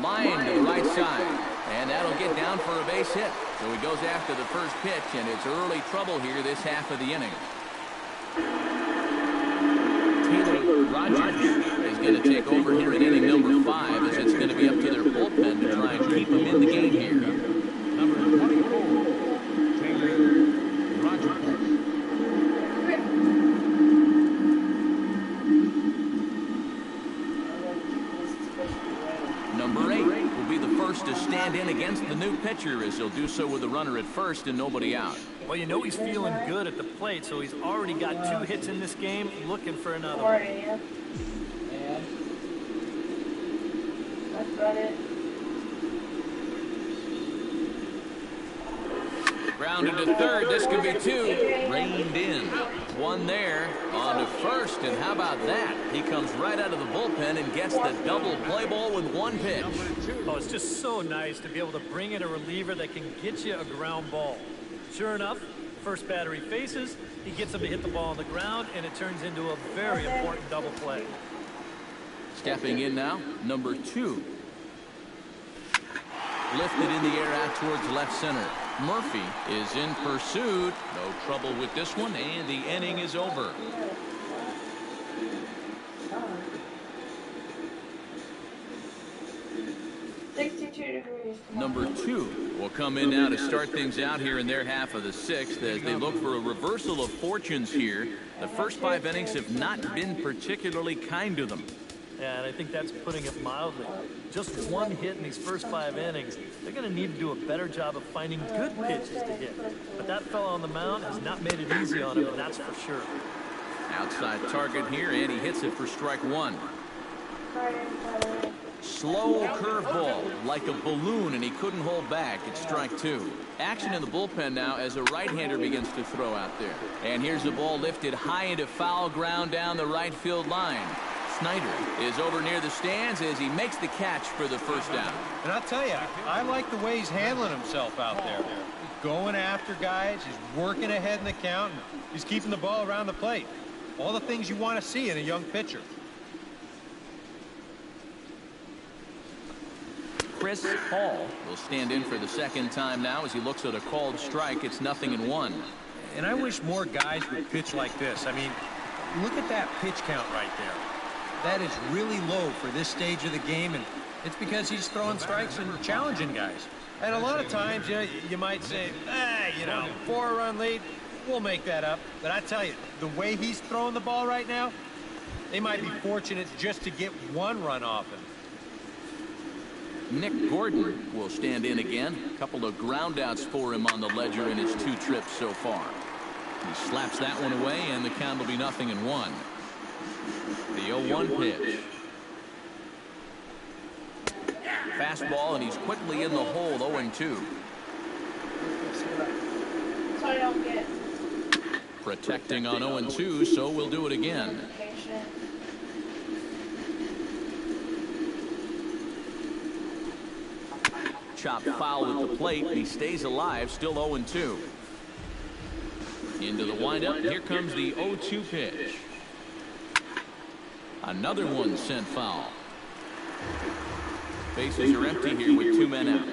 Line to the right side, and that'll get down for a base hit. So he goes after the first pitch, and it's early trouble here this half of the inning. Rogers is going to take over here in inning number 5 as it's going to be up to their bullpen to try and keep them in the game here. Number 24, Taylor Rogers. Number 8 will be the first to stand in against the new pitcher as he'll do so with a runner at first and nobody out. Well, you know he's feeling good at the plate, so he's already got 2 hits in this game, looking for another one. Yeah. That's about it. Grounded to third. This could be 2. Reined in. 1 there. On to first. And how about that? He comes right out of the bullpen and gets the double play ball with 1 pitch. Oh, it's just so nice to be able to bring in a reliever that can get you a ground ball. Sure enough, first batter he faces, he gets him to hit the ball on the ground, and it turns into a very important double play. Stepping in now, number 2. Lifted in the air out towards left center. Murphy is in pursuit. No trouble with this one, and the inning is over. Number 2 will come in now to start things out here in their half of the 6th as they look for a reversal of fortunes here. The first 5 innings have not been particularly kind to them. Yeah, and I think that's putting it mildly. Just 1 hit in these first 5 innings. They're going to need to do a better job of finding good pitches to hit. But that fella on the mound has not made it easy on him, and that's for sure. Outside target here, and he hits it for strike 1. Slow curveball, like a balloon, and he couldn't hold back. It's strike 2. Action in the bullpen now as a right-hander begins to throw out there. And here's the ball lifted high into foul ground down the right field line. Snyder is over near the stands as he makes the catch for the first down. And I'll tell you, I like the way he's handling himself out there. Going after guys, he's working ahead in the count, and he's keeping the ball around the plate. All the things you want to see in a young pitcher. Chris Hall will stand in for the second time now as he looks at a called strike. It's 0-1. And I wish more guys would pitch like this. I mean, look at that pitch count right there. That is really low for this stage of the game, and it's because he's throwing strikes and challenging guys. And a lot of times, you might say, 4-run lead, we'll make that up. But I tell you, the way he's throwing the ball right now, they might be fortunate just to get 1 run off him. Nick Gordon will stand in again. A couple of groundouts for him on the ledger in his 2 trips so far. He slaps that one away, and the count will be 0-1. The 0-1 pitch. Fastball, and he's quickly in the hole, 0-2. So I don't get Protecting on 0-2, so we'll do it again. patient. Chopped foul at the plate, and he stays alive, still 0-2. Into the windup. Here comes the 0-2 pitch. Another one sent foul. Bases are empty here with 2 men out.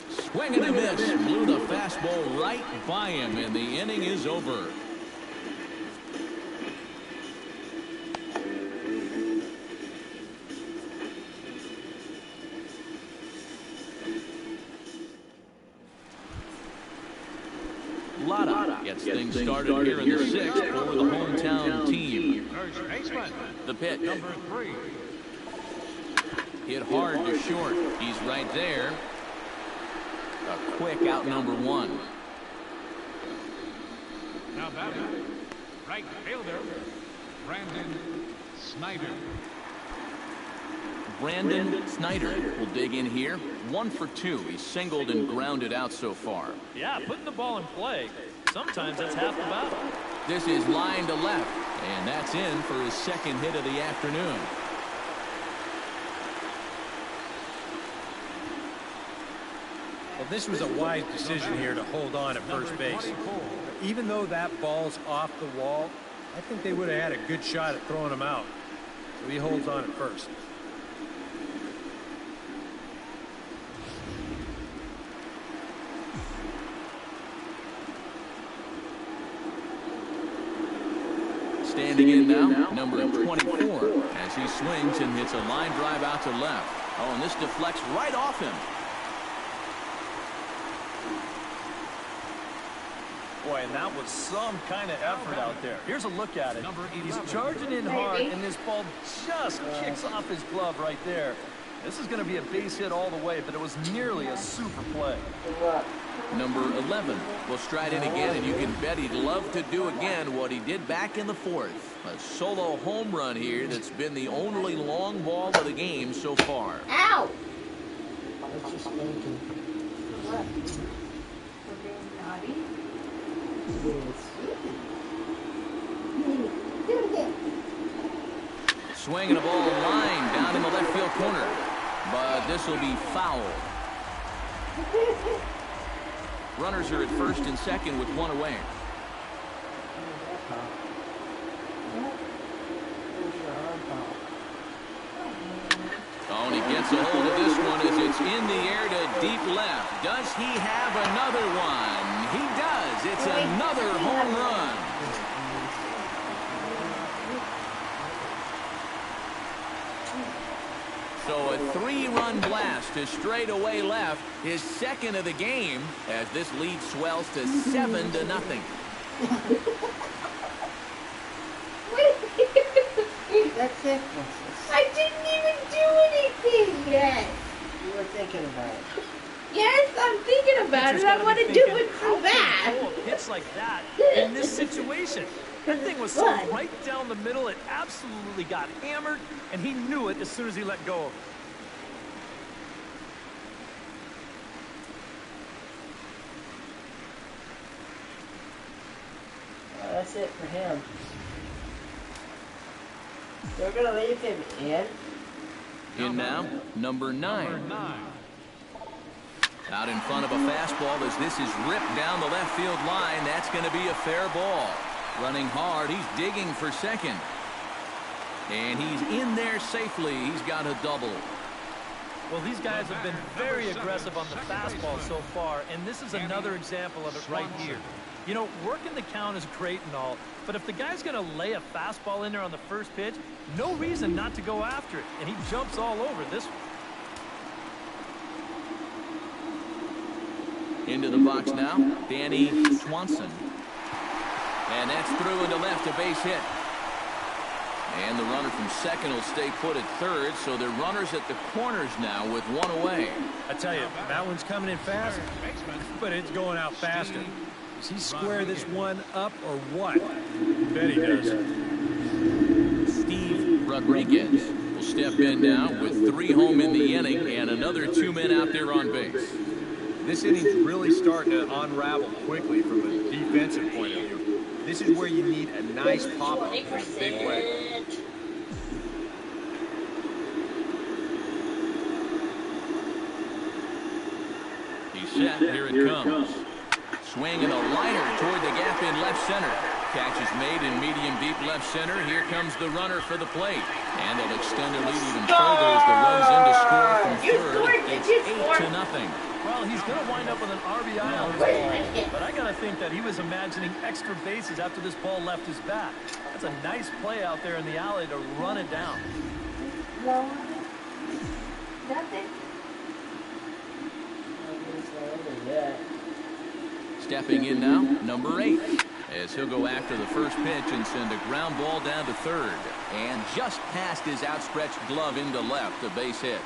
Swing and a miss. Blew the fastball right by him, and the inning is over. Lotta gets things started here in the 6th for the hometown team. First baseman, The pitch. number 3. Hit hard to short. He's right there. A quick out number 1. Now batting, right fielder, Brandon Snyder. Brandon Snyder will dig in here. 1 for 2. He's singled and grounded out so far. Yeah, putting the ball in play. Sometimes that's half the battle. This is line to left, and that's in for his 2nd hit of the afternoon. Well, this was a wise decision here to hold on at first base. Even though that ball's off the wall, I think they would have had a good shot at throwing him out. So he holds on at first. Standing in now, number 24, as he swings and hits a line drive out to left. Oh, and this deflects right off him. Boy, and that was some kind of effort out there. Here's a look at it. He's charging in hard, and this ball just kicks off his glove right there. This is going to be a base hit all the way, but it was nearly a super play. Number 11 will stride in again, and you can bet he'd love to do again what he did back in the 4th. A solo home run here that's been the only long ball of the game so far. Ow! That's just thinking. What? We're being naughty? Swinging a ball line down in the left field corner, but this will be foul. Runners are at first and second with 1 away. Oh, and he gets a hold of this one as it's in the air to deep left. Does he have another one? He does. It's another home run. So a 3-run blast to straightaway left, his 2nd of the game, as this lead swells to 7-0. That's it. I didn't even do anything yet. You were thinking about it. Yes, I'm thinking about it. I want to do it for that. How can you throw a pitch like that in this situation? That thing was so right down the middle. It absolutely got hammered, and he knew it as soon as he let go of it. Oh, that's it for him. They're going to leave him in. In now, number 9. Out in front of a fastball as this is ripped down the left field line. That's going to be a fair ball. Running hard, he's digging for second. And he's in there safely. He's got a double. Well, these guys have been very aggressive on the fastball so far, and this is another example of it right here. You know, working the count is great and all, but if the guy's going to lay a fastball in there on the first pitch, no reason not to go after it, and he jumps all over this one. Into the box now, Danny Swanson. And that's through into left, a base hit. And the runner from second will stay put at third, so they're runners at the corners now with 1 away. I tell you, that one's coming in fast, but it's going out faster. Does he square this one up or what? Bet he does. Steve Rodriguez will step in now with 3 home in the inning and another 2 men out there on base. This inning's really starting to unravel quickly from a defensive point of view. This is where you need a nice pop-up in a big way. He set. Here it comes. Swing and a liner toward the gap in left center. Catch is made in medium deep left center. Here comes the runner for the plate. And they'll extend their lead even further as the runs in to score from third. It's 8-0. Well, he's going to wind up with an RBI on this ball. But I got to think that he was imagining extra bases after this ball left his bat. That's a nice play out there in the alley to run it down. No. Nothing. Stepping in now, number 8. As he'll go after the first pitch and send a ground ball down to third. And just past his outstretched glove into left, a base hit.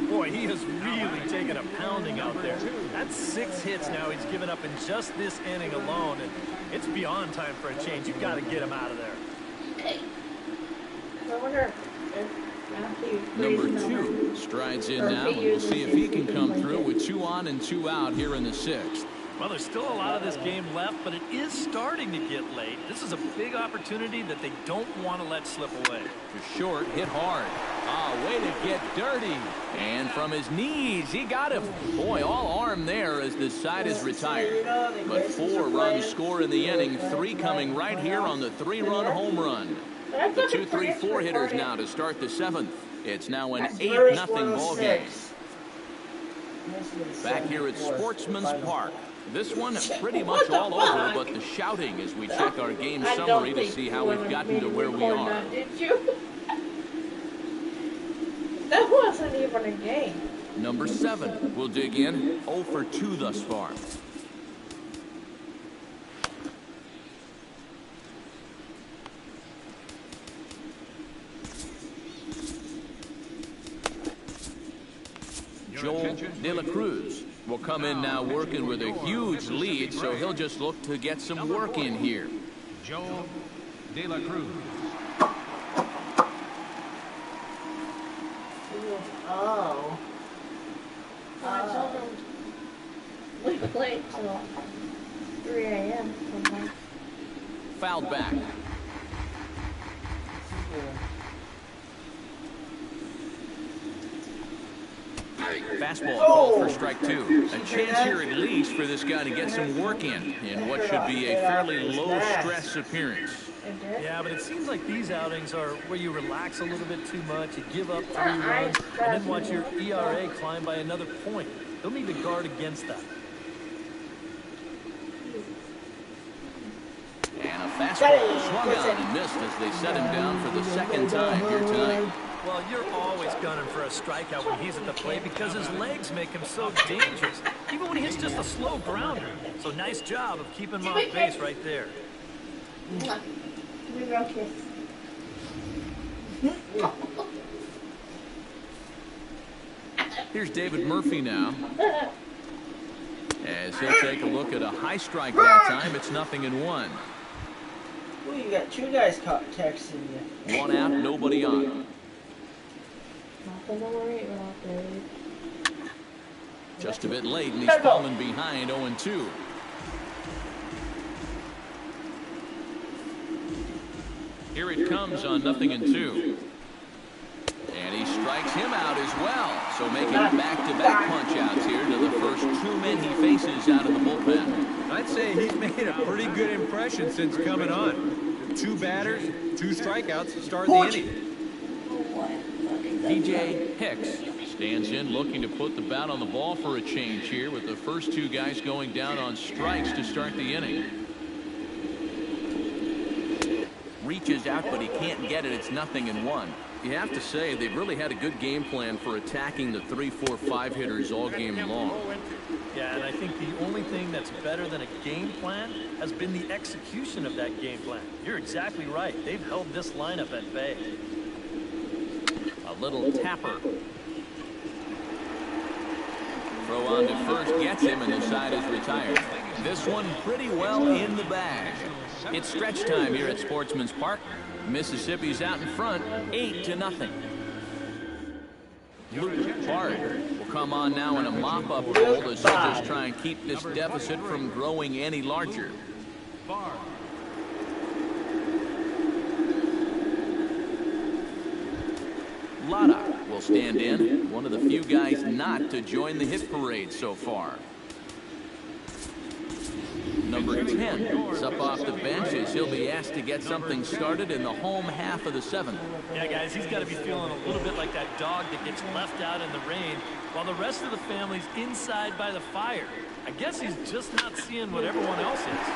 Boy, he has really taken a pounding out there. That's 6 hits now he's given up in just this inning alone, and it's beyond time for a change. You've got to get him out of there. I wonder Number 2 strides in now, and we'll see if he can come through with 2 on and 2 out here in the 6th. Well, there's still a lot of this game left, but it is starting to get late. This is a big opportunity that they don't want to let slip away. To short, hit hard. Way to get dirty. And from his knees, he got him. Boy, all arm there as the side is retired. But 4 runs score in the inning, 3 coming right here on the 3-run home run. The 2-3-4 hitters now to start the 7th. It's now an 8-0 ball game. Back here at Sportsman's Park. This one pretty much all over, but the shouting as we check our game summary to see how we've gotten to where we are. Did you? That wasn't even a game. Number 7 will dig in. 0 for 2 thus far. Joel De La Cruz will come in now working with a huge lead, so he'll just look to get some work in here. Joel De La Cruz. Oh. I told him we played till 3 a.m. Fouled back. Fastball called for strike 2. A chance here at least for this guy to get some work in what should be a fairly low-stress appearance. Yeah, but it seems like these outings are where you relax a little bit too much, you give up 3 runs, and then watch your ERA climb by another point. They'll need to guard against that. And a fastball swung out and missed as they set him down for the 2nd time here tonight. Well, you're always gunning for a strikeout when he's at the plate because his legs make him so dangerous, even when he hits just a slow grounder. So nice job of keeping him off base right there. Here's David Murphy now. As he'll take a look at a high strike that time, it's 0-1. Well, you got 2 guys texting you. 1 out, nobody on. Just a bit late, and he's fallen behind 0-2. Here it comes on 0-2. And he strikes him out as well. So making back-to-back punch-outs here to the first 2 men he faces out of the bullpen. I'd say he's made a pretty good impression since coming on. 2 batters, 2 strikeouts to start the inning. DJ Hicks stands in looking to put the bat on the ball for a change here with the first 2 guys going down on strikes to start the inning. Reaches out, but he can't get it. It's 0-1. You have to say they've really had a good game plan for attacking the 3, 4, 5 hitters all game long. Yeah, and I think the only thing that's better than a game plan has been the execution of that game plan. You're exactly right. They've held this lineup at bay. A little tapper. Throw on to first gets him, and the side is retired. This one pretty well in the bag. It's stretch time here at Sportsman's Park. Mississippi's out in front, 8-0. Luke Bard will come on now in a mop-up role as he'll just try and keep this deficit from growing any larger. Bard. Lada will stand in, one of the few guys not to join the hit parade so far. Number 10 is up off the bench as he'll be asked to get something started in the home half of the 7th. Yeah, guys, he's got to be feeling a little bit like that dog that gets left out in the rain while the rest of the family's inside by the fire. I guess he's just not seeing what everyone else is.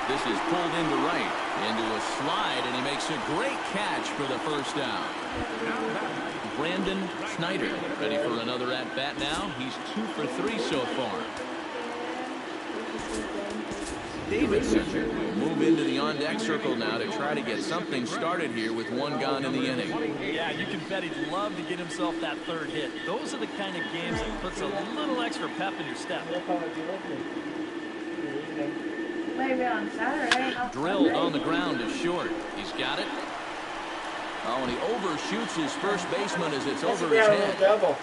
This is pulled into right, into a slide, and he makes a great catch for the first down. Brandon Schneider ready for another at-bat now. He's 2 for 3 so far. Davidson will move into the on-deck circle now to try to get something started here with 1 gone in the inning. Yeah, you can bet he'd love to get himself that 3rd hit. Those are the kind of games that puts a little extra pep in your step. Maybe on Saturday. Drilled on the ground to short. He's got it. Oh, and he overshoots his first baseman as it's over his head.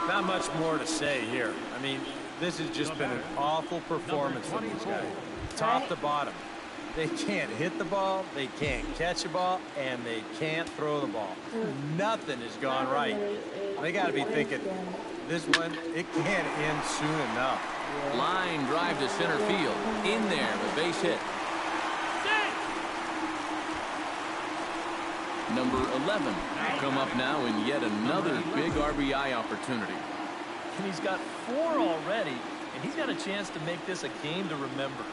Not much more to say here. I mean, this has just been an awful performance from these guys, top to bottom. They can't hit the ball, they can't catch a ball, and they can't throw the ball. Nothing has gone right. They got to be thinking, this one, it can't end soon enough. Line drive to center field. In there, the base hit. Number 11 come up now in yet another big RBI opportunity. And he's got 4 already, and he's got a chance to make this a game to remember.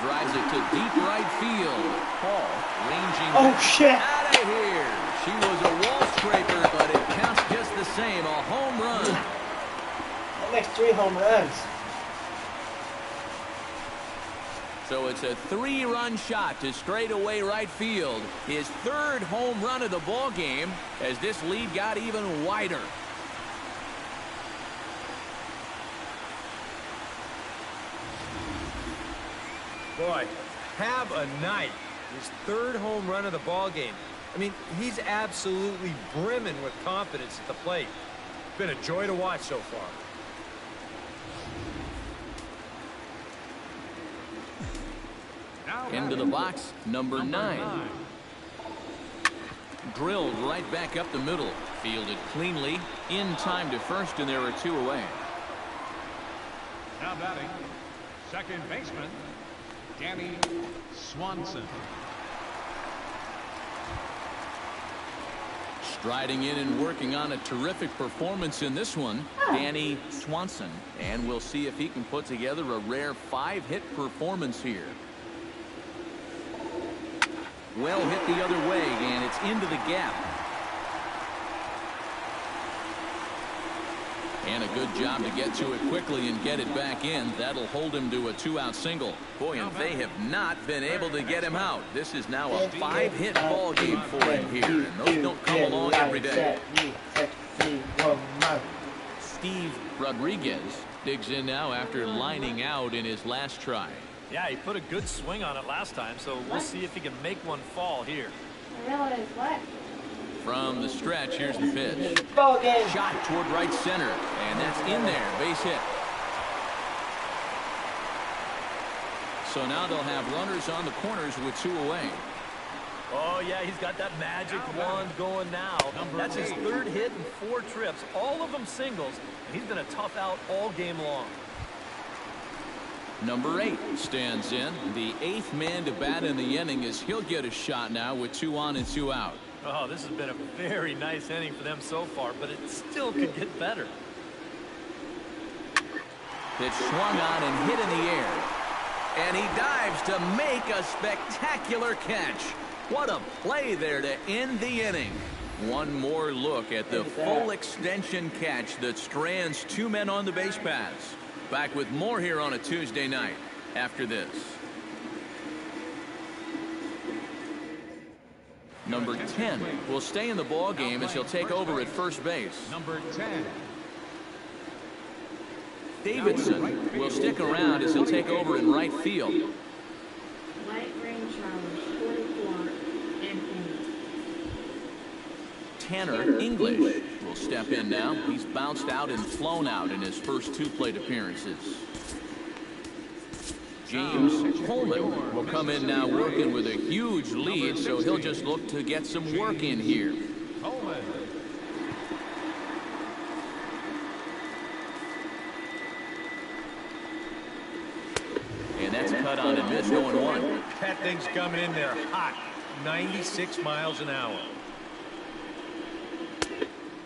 Drives it to deep right field. Paul ranging out of here. She was a wall scraper, but it counts just the same. A home run. That makes 3 home runs. So it's a 3-run shot to straightaway right field. His 3rd home run of the ball game as this lead got even wider. Boy, have a night. His 3rd home run of the ball game. I mean, he's absolutely brimming with confidence at the plate. Been a joy to watch so far. Into the box, number 9. Drilled right back up the middle. Fielded cleanly. In time to first, and there are 2 away. Now batting, second baseman, Danny Swanson. Striding in and working on a terrific performance in this one, Danny Swanson. And we'll see if he can put together a rare 5-hit performance here. Well hit the other way, and it's into the gap. And a good job to get to it quickly and get it back in. That'll hold him to a 2-out single. Boy, and they have not been able to get him out. This is now a 5-hit ball game for him here, and those don't come along every day. Steve Rodriguez digs in now after lining out in his last try. Yeah, he put a good swing on it last time, so we'll see if he can make one fall here. I realize what? From the stretch, here's the pitch. Ball game. Shot toward right center, and that's in there. Base hit. So now they'll have runners on the corners with 2 away. Oh, yeah, he's got that magic wand going now. That's his 3rd hit in 4 trips, all of them singles. He's been a tough out all game long. Number 8 stands in. The 8th man to bat in the inning as he'll get a shot now with 2 on and 2 out. Oh, this has been a very nice inning for them so far, but it still could get better. Pitch swung on and hit in the air. And he dives to make a spectacular catch. What a play there to end the inning. One more look at the full extension catch that strands 2 men on the base paths. Back with more here on a Tuesday night after this. Number 10 will stay in the ball game as he'll take over at first base. Number 10. Davidson will stick around as he'll take over in right field. Light rain showers, 44, and Tanner English will step in now. He's bounced out and flown out in his first 2 plate appearances. James Coleman will come in now working with a huge lead, so he'll just look to get some work in here. Coleman. And that's cut on and missed 0-1. That thing's coming in there hot. 96 miles an hour.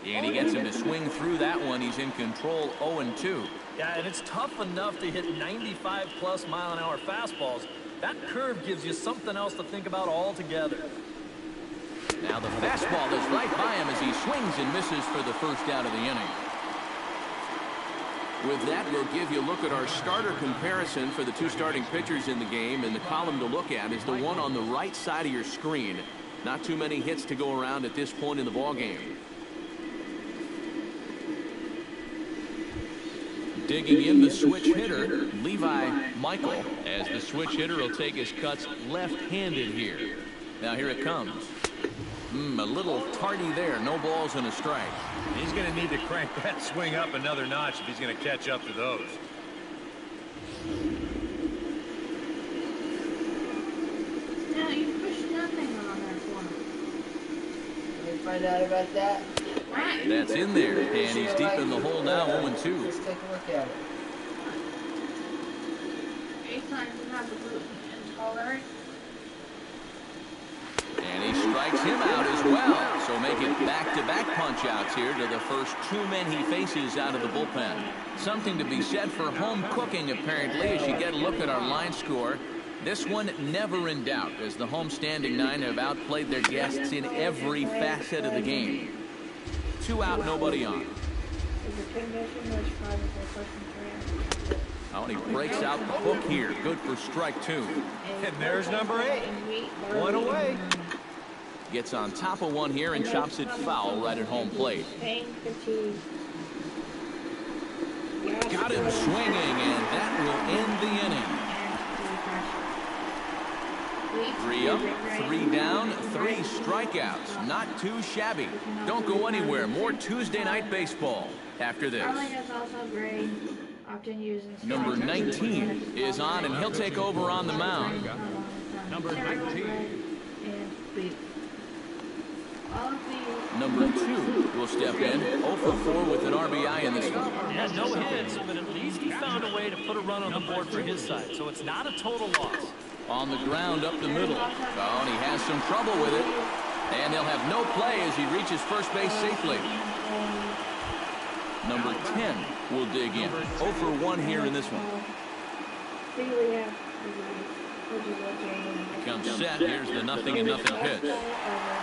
And he gets him to swing through that one. He's in control 0-2. Yeah, and it's tough enough to hit 95+ mile-an-hour fastballs. That curve gives you something else to think about altogether. Now the fastball is right by him as he swings and misses for the first out of the inning. With that, we'll give you a look at our starter comparison for the two starting pitchers in the game, and the column to look at is the one on the right side of your screen. Not too many hits to go around at this point in the ballgame. Digging in the switch hitter, Levi Michael, as the switch hitter will take his cuts left-handed here. Now here it comes. A little tardy there. No balls and a strike. He's going to need to crank that swing up another notch if he's going to catch up to those. Now you pushed nothing on there for him. Let me find out about that. That's in there, and he's deep in the hole now, 0-2. Let's take a look at it. 8 times you have the boot and color. And he strikes him out as well. So making back-to-back punch-outs here to the first 2 men he faces out of the bullpen. Something to be said for home cooking, apparently, as you get a look at our line score. This one never in doubt, as the home standing 9 have outplayed their guests in every facet of the game. 2 out, nobody on. Oh, and he breaks out the hook here. Good for strike 2. And there's number 8. 1 away. Gets on top of one here and chops it foul right at home plate. Got him swinging, and that will end the inning. 3 up, 3 down, 3 strikeouts. Not too shabby. Don't go anywhere. More Tuesday night baseball after this. Number 19 is on, and he'll take over on the mound. Number 19. Number 2 will step in. 0 for 4 with an RBI in this one. Yeah, no hits, but at least he found a way to put a run on the board for his side, so it's not a total loss. On the ground up the middle. Oh, and he has some trouble with it. And they'll have no play as he reaches first base safely. Number 10 will dig in. 0 for 1 here in this one. Comes set. Here's the 0-0 pitch.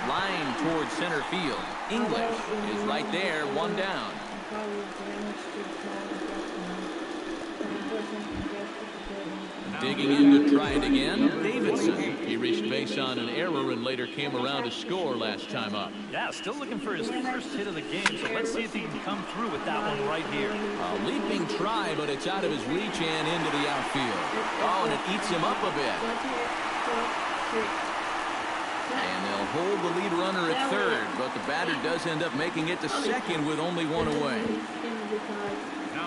Line towards center field. English is right there, 1 down. Digging in to try it again, Davidson. He reached base on an error and later came around to score last time up. Yeah, still looking for his first hit of the game, so let's see if he can come through with that one right here. A leaping try, but it's out of his reach and into the outfield. Oh, and it eats him up a bit. And they'll hold the lead runner at third, but the batter does end up making it to second with only 1 away.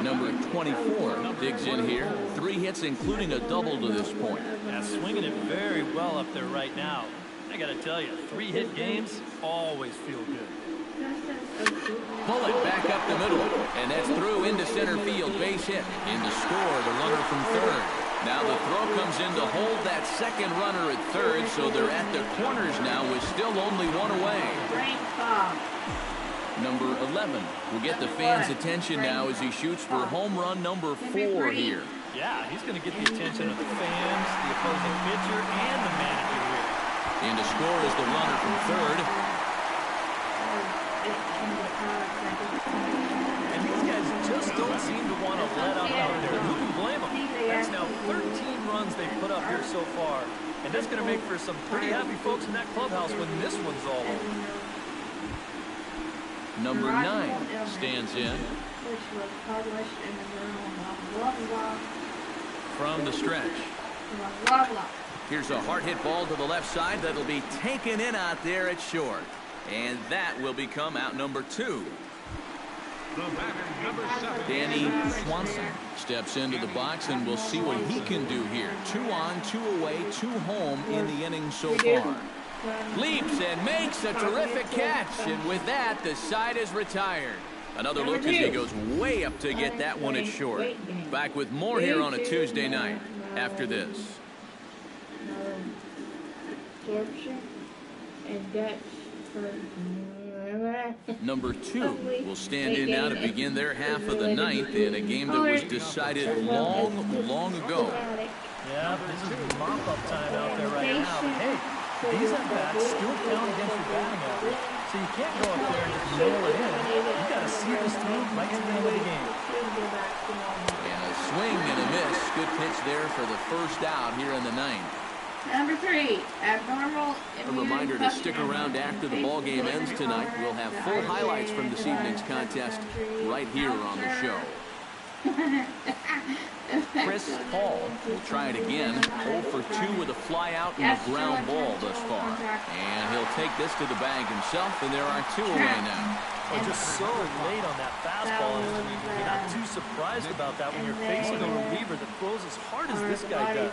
Number 24 digs in here. 3 hits, including a double to this point. Yeah, swinging it very well up there right now. I got to tell you, 3-hit games always feel good. Pull it back up the middle, and that's through into center field. Base hit. In to score, the runner from third. Now the throw comes in to hold that second runner at third, so they're at the corners now with still only 1 away. Number 11 will get the fans' attention now as he shoots for home run number 4 here. Yeah, he's going to get the attention of the fans, the opposing pitcher, and the manager here. In to score is the runner from third. And these guys just don't seem to want to let up out there. Who can blame them? That's now 13 runs they've put up here so far. And that's going to make for some pretty happy folks in that clubhouse when this one's all over. Number 9 stands in. From the stretch. Here's a hard hit ball to the left side that'll be taken in out there at short. And that will become out number 2. The batter, number 7. Danny Swanson steps into the box, and we'll see what he can do here. 2 on, 2 away, 2 home in the inning so far. Leaps and makes a terrific catch, and with that, the side is retired. Another look as he goes way up to get that one at short. Back with more here on a Tuesday night after this. Number 2 will stand in now to begin their half of the 9th in a game that was decided long ago. Yeah, this is mop-up time out there right now. But hey, these at-bats still count against your batting average, so you can't go up there and just nail it in. You got to see this through right to the end of the game. And a swing and a miss. Good pitch there for the first out here in the 9th. Number 3, abnormal A reminder to stick around after the ball game ends tonight. We'll have full highlights from this evening's contest right here on the show. Chris Paul will try it again. 0 for 2 with a fly out and a ground ball thus far. And he'll take this to the bag himself, and there are 2 away now. Oh, just so late on that fastball. You're not too surprised about that when you're facing a reliever that throws as hard as this guy does.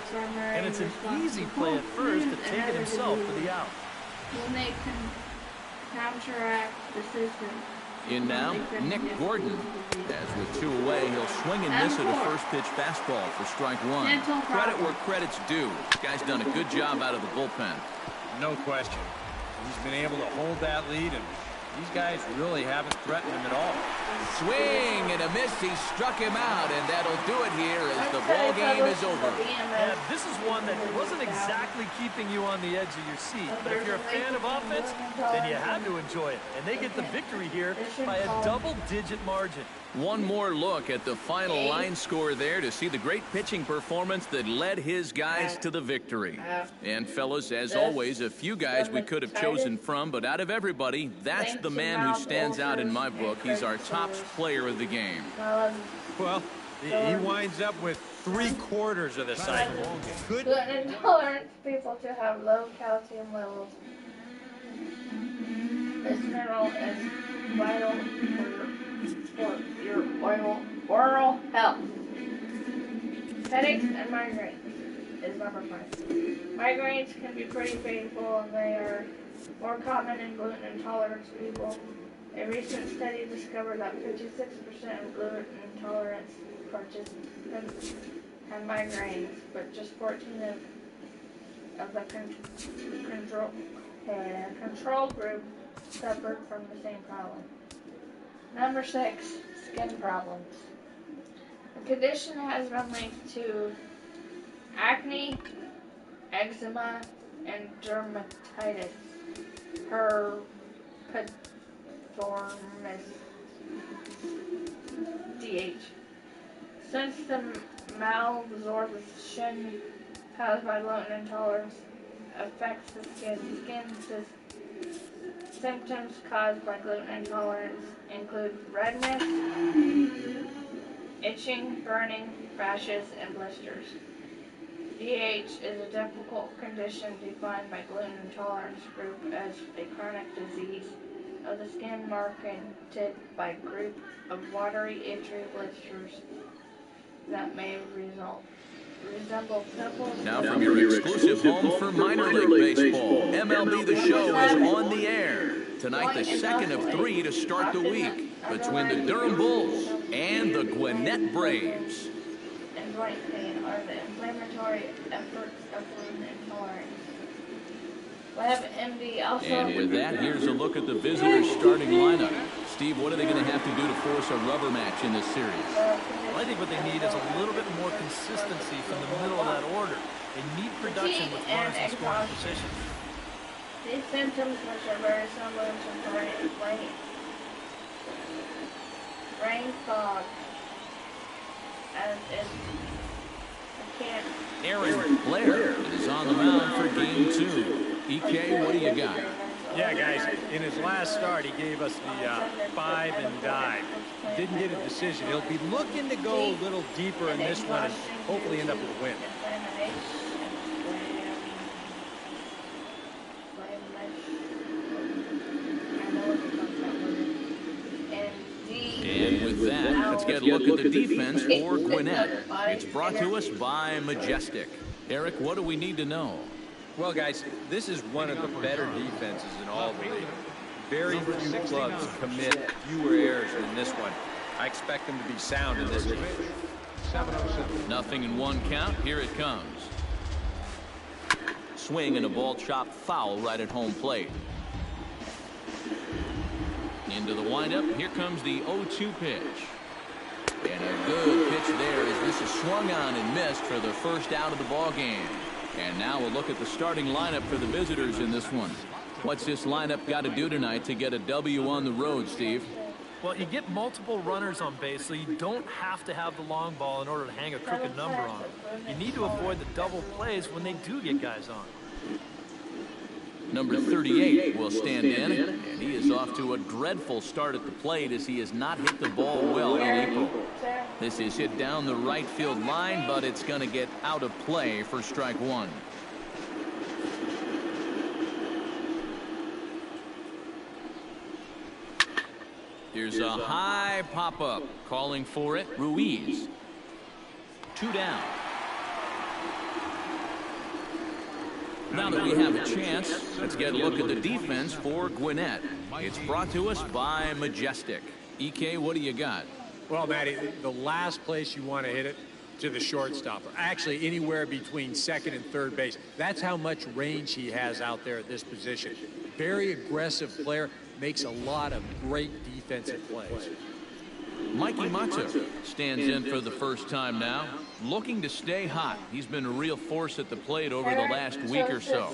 And it's an easy play at first to take it himself for the out. When they can counteract the system. In now, Nick Gordon. As with 2 away, he'll swing and miss at a first pitch fastball for strike 1. Credit where credit's due. This guy's done a good job out of the bullpen. No question. He's been able to hold that lead, and these guys really haven't threatened him at all. Swing and a miss. He struck him out, and that'll do it here as the ball game is over. Yeah, this is one that wasn't exactly keeping you on the edge of your seat. But if you're a fan of offense, then you had to enjoy it. And they get the victory here by a double-digit margin. One more look at the final line score there to see the great pitching performance that led his guys to the victory. And fellas, as always, a few guys we could have chosen from, but out of everybody, that's the man who stands out in my book. He's our top player of the game. Well, he winds up with 3/4 of the cycle. Good. Gluten intolerant people to have low calcium levels. This mineral is vital for your oral health. Headaches and migraines is number 5. Migraines can be pretty painful, and they are more common in gluten intolerant people. A recent study discovered that 56% of gluten intolerance participants have migraines, but just 14 of the control group suffered from the same problem. Number 6, skin problems. The condition has been linked to acne, eczema, and dermatitis. DH. Since the malabsorption caused by gluten intolerance affects the skin symptoms caused by gluten intolerance include redness, itching, burning, rashes, and blisters. DH is a difficult condition defined by gluten intolerance group as a chronic disease of the skin marked by a group of watery, itchy blisters that may resemble pimples. Now from your exclusive home for minor league baseball, MLB The Show is on the air. Tonight, the second of 3 to start the week between the Durham Bulls and the Gwinnett Braves. And joint pain are the inflammatory efforts of gluten intolerance. WebMD also. And with that, here's a look at the visitors' starting lineup. Steve, what are they going to have to do to force a rubber match in this series? Well, I think what they need is a little bit more consistency from the middle of that order. They need production with runners in scoring position. These symptoms, which are very similar to brain fog, as is Aaron Blair is on the mound for game 2. EK, what do you got? Yeah, guys, in his last start, he gave us the 5 and dive. Didn't get a decision. He'll be looking to go a little deeper in this one and hopefully end up with a win. And Let's get a look at the defense for Gwinnett. It's brought to us by Majestic. Eric, what do we need to know? Well, guys, this is one of the better defenses in all the league. Very few clubs commit fewer errors than this one. I expect them to be sound in this game. 7-0-7. Nothing in one count. Here it comes. Swing and a ball chopped foul right at home plate. Into the windup. Here comes the 0-2 pitch. And a good pitch there as this is swung on and missed for the first out of the ball game. And now we'll look at the starting lineup for the visitors in this one. What's this lineup got to do tonight to get a W on the road, Steve? Well, you get multiple runners on base, so you don't have to have the long ball in order to hang a crooked number on it. You need to avoid the double plays when they do get guys on. Number 38 will stand in, and he is off to a dreadful start at the plate as he has not hit the ball well in April. This is hit down the right field line, but it's going to get out of play for strike one. Here's a high pop-up. Calling for it, Ruiz. 2 down. Now that we have a chance, let's get a look at the defense for Gwinnett. It's brought to us by Majestic. EK, what do you got? Well, Matty, the last place you want to hit it to the shortstop, or actually anywhere between second and third base. That's how much range he has out there at this position. Very aggressive player, makes a lot of great defensive plays. Mikey Matsu stands in for the first time now, looking to stay hot. He's been a real force at the plate over the last week or so.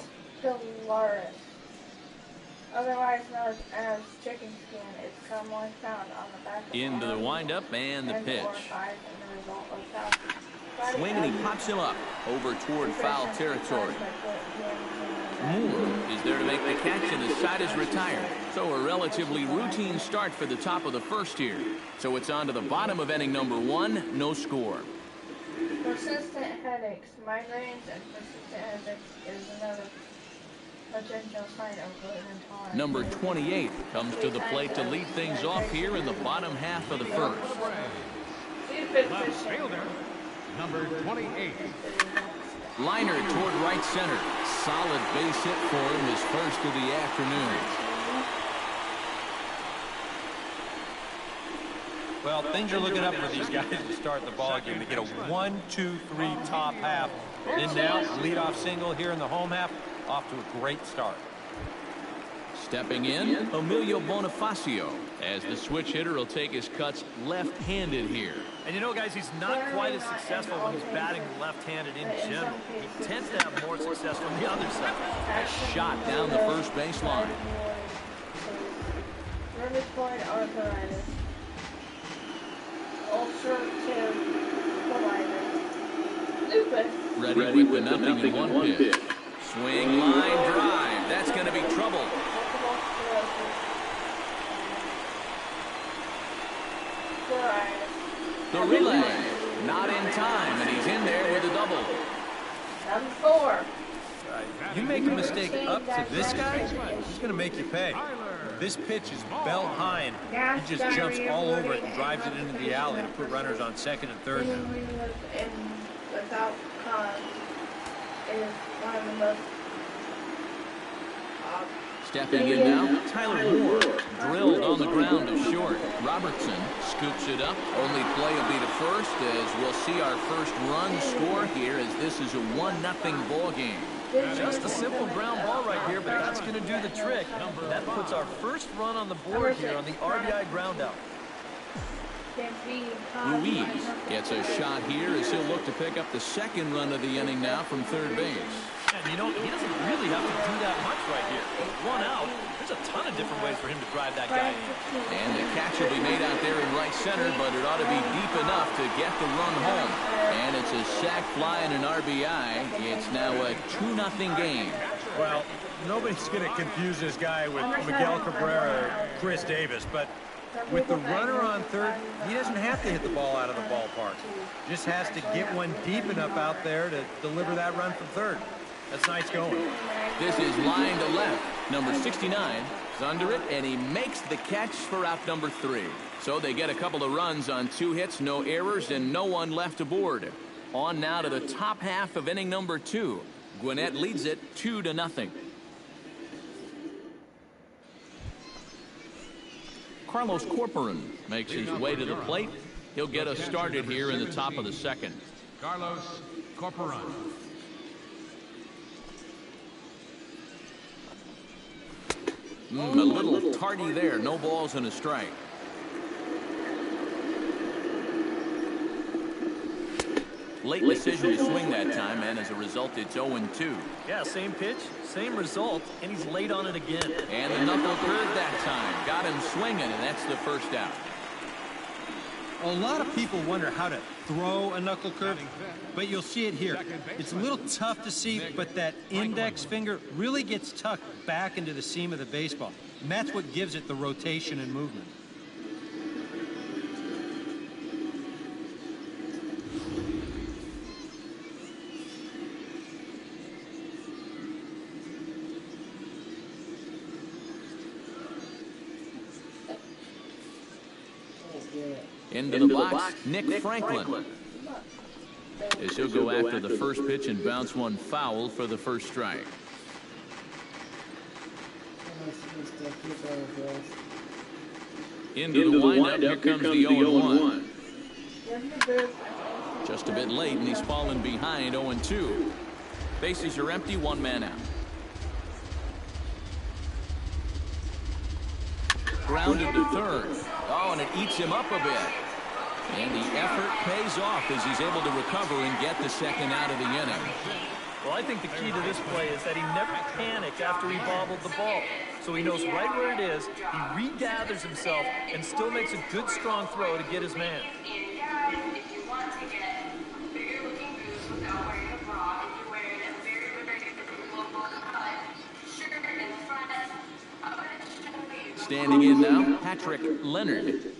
Otherwise known as chicken skin, is commonly found on the back of Into the windup and the pitch. Swing and he pops him up over toward foul territory. Moore is there to make the catch, and the side is retired. So a relatively routine start for the top of the first here. So it's on to the bottom of inning number 1, no score. Persistent headaches, migraines, and persistent headaches is another potential sign of gluten intolerance. Number 28 comes to the plate to lead things off here in the bottom half of the first. Left fielder, number 28. Liner toward right center. Solid base hit for him, his first of the afternoon. Well, things are looking up for these guys to start the ball game. They get a 1-2-3 top half. And now, leadoff single here in the home half, off to a great start. Stepping in, Emilio Bonifacio, as the switch hitter will take his cuts left-handed here. And you know, guys, he's not quite as successful when he's batting left-handed in general. He tends to have more success from the other side. Shot down the first baseline. Rheumatoid arthritis, ulcerative colitis, lupus. Ready with the nothing in one pitch. Swing, line, drive. That's going to be trouble. The relay, not in time, and he's in there with a double. Number 4. You make a mistake up to this guy, he's going to make you pay. This pitch is belt high, and he just jumps all over it and drives it into the alley to put runners on second and third. Without cause is one of the most Stepping in now, Tyler Moore, drilled on the ground to short. Robertson scoops it up. Only play will be to first, as we'll see our first run score here, as this is a 1-0 ball game. Just a simple ground ball right here, but that's going to do the trick. That puts our first run on the board here on the RBI ground out. Ruiz gets a shot here as he'll look to pick up the second run of the inning now from third base. And you know, he doesn't really have to do that much right here. With 1 out, there's a ton of different ways for him to drive that guy in. And the catch will be made out there in right center, but it ought to be deep enough to get the run home. And it's a sac fly and an RBI. It's now a 2-0 game. Well, nobody's going to confuse this guy with Miguel Cabrera or Chris Davis, but with the runner on third, he doesn't have to hit the ball out of the ballpark. Just has to get one deep enough out there to deliver that run from third. That's nice going. This is line to left. Number 69 is under it, and he makes the catch for out number 3. So they get a couple of runs on 2 hits, no errors, and no one left aboard. On now to the top half of inning number 2. Gwinnett leads it 2-0. Carlos Corporan makes his way to the plate. He'll get us started here in the top of the second. Carlos Corporan. A little tardy there. No balls and a strike. Late decision to swing that time, and as a result, it's 0-2. Yeah, same pitch, same result, and he's late on it again. And the knuckle curve that time. Got him swinging, and that's the first out. A lot of people wonder how to throw a knuckle curve, but you'll see it here. It's a little tough to see, but that index finger really gets tucked back into the seam of the baseball. And that's what gives it the rotation and movement. Into the box, Nick Franklin. As he'll go after the first pitch and bounce one foul for the first strike. Into the windup, here comes the 0-1. Just a bit late, and he's fallen behind 0-2. Bases are empty, 1 man out. Grounded to third. Oh, and it eats him up a bit. And the effort pays off as he's able to recover and get the second out of the inning. Well, I think the key to this play is that he never panicked after he bobbled the ball. So he knows right where it is, he regathers himself, and still makes a good, strong throw to get his man. Standing in now, Patrick Leonard.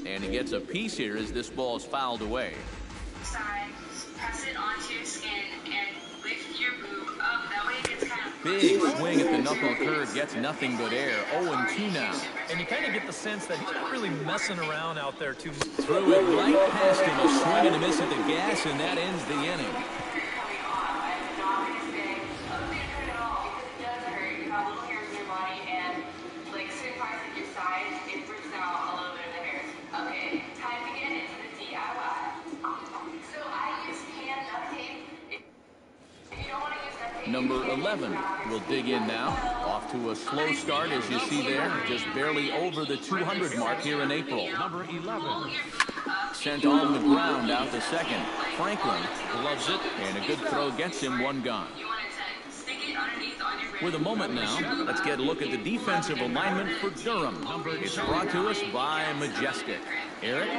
And he gets a piece here as this ball is fouled away. Side, press it onto your skin and lift your boob up. That way it gets kind of big swing at the knuckle curve, gets nothing but air. 0-2 now. And you kind of get the sense that he's not really messing around out there too much. Threw it right past him, a swing and a miss at the gas, and that ends the inning. Number 11 will dig in now. Off to a slow start, as you see there. Just barely over the 200 mark here in April. Number 11. Sent on the ground out to second. Franklin loves it, and a good throw gets him 1 gone. With a moment now, let's get a look at the defensive alignment for Durham. It's brought to us by Majestic. Eric?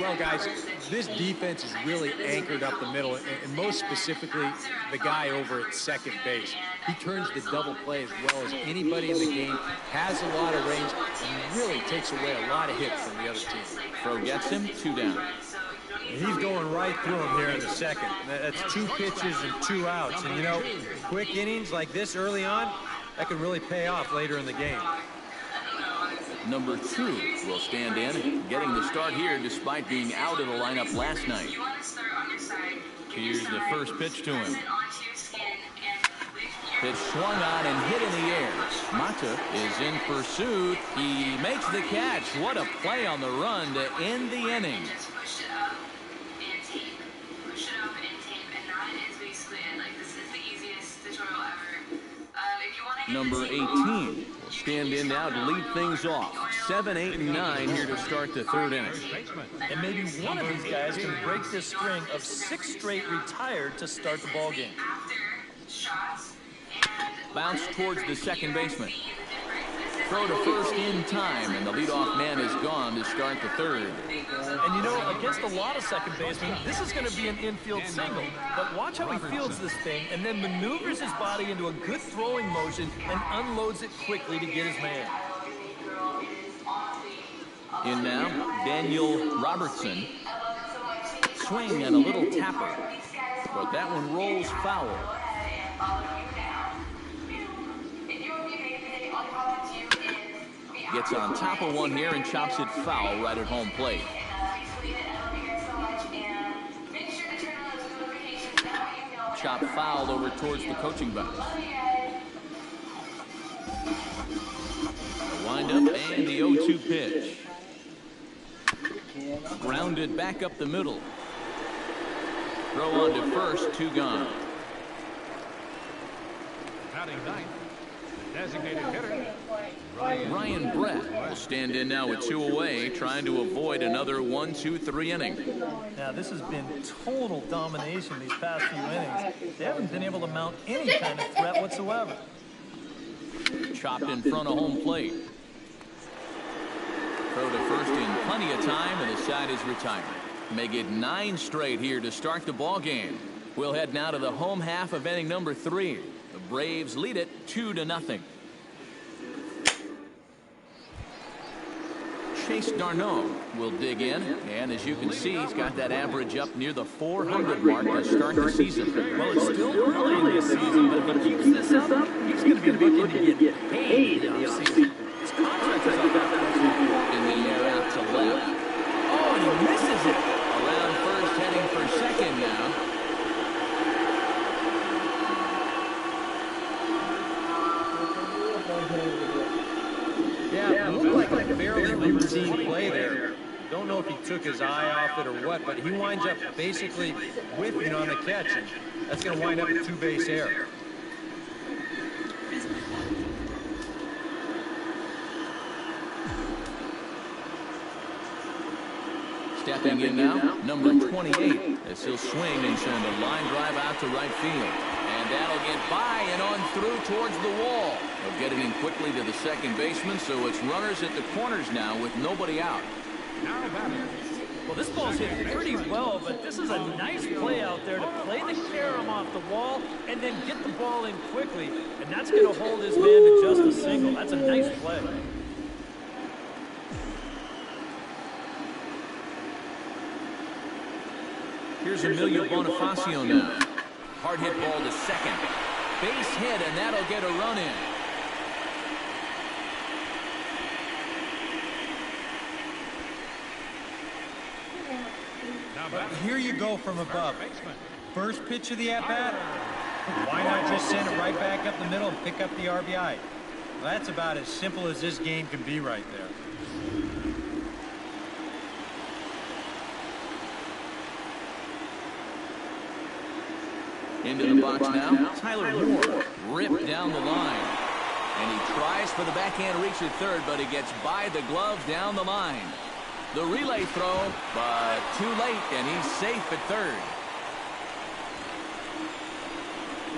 Well, guys, this defense is really anchored up the middle, and most specifically, the guy over at second base. He turns the double play as well as anybody in the game, has a lot of range, and really takes away a lot of hits from the other team. Throw gets him, 2 down. He's going right through him here in the second. That's 2 pitches and 2 outs. And, you know, quick innings like this early on, that can really pay off later in the game. Number 2 will stand in, getting the start here despite being out of the lineup last night. Here's the first pitch to him. Pitch swung on and hit in the air. Mata is in pursuit. He makes the catch. What a play on the run to end the inning. Number 18 will stand in now to lead things off. 7, 8, and 9 here to start the third inning. And maybe one of these guys can break this string of 6 straight retired to start the ball game. Bounce towards the second baseman. Throw to first in time, and the leadoff man is gone to start the third. And you know, against a lot of second basemen, this is going to be an infield single. But watch how he fields this thing and then maneuvers his body into a good throwing motion and unloads it quickly to get his man. In now, Daniel Robertson. Swing and a little tapper. But that one rolls foul. Gets on top of one here and chops it foul right at home plate. Chop fouled over towards the coaching box. The windup and the 0-2 pitch. Grounded back up the middle. Throw on to first, 2 gone. Batting ninth, the designated hitter, Ryan Brett will stand in now with 2 away, trying to avoid another 1-2-3 inning. Now, this has been total domination these past few innings. They haven't been able to mount any kind of threat whatsoever. Chopped in front of home plate. Throw to first in plenty of time, and the side is retired. Make it 9 straight here to start the ball game. We'll head now to the home half of inning number 3. The Braves lead it 2-0. Chase Darno will dig in, and as you can see, he's got that average up near the 400 mark to start the season. Well, it's still early in this season, but if he keeps this up, he's going to be looking to get paid in the offseason. His contract is up after this year. In the air out to left. Oh, and he misses it. Around first, heading for second now. Yeah, it looked like a fairly routine play there. Don't know if he took his eye off it or what, but he winds up basically whiffing on the catch, and that's going to wind up a 2-base error. Stepping in now, number 28, as he'll swing and send a line drive out to right field. And that'll get by and on through towards the wall. They'll get it in quickly to the second baseman, so it's runners at the corners now with nobody out. Well, this ball's hit pretty well, but this is a nice play out there to play the carom off the wall and then get the ball in quickly. And that's going to hold his man to just a single. That's a nice play. Here's Emilio Bonifacio now. Hard hit ball to second. Base hit, and that'll get a run in. Here you go from above. First pitch of the at-bat. Why not just send it right back up the middle and pick up the RBI? Well, that's about as simple as this game can be right there. Into the box now, Tyler Moore ripped down the line. And he tries for the backhand reach at third, but he gets by the glove down the line. The relay throw, but too late, and he's safe at third.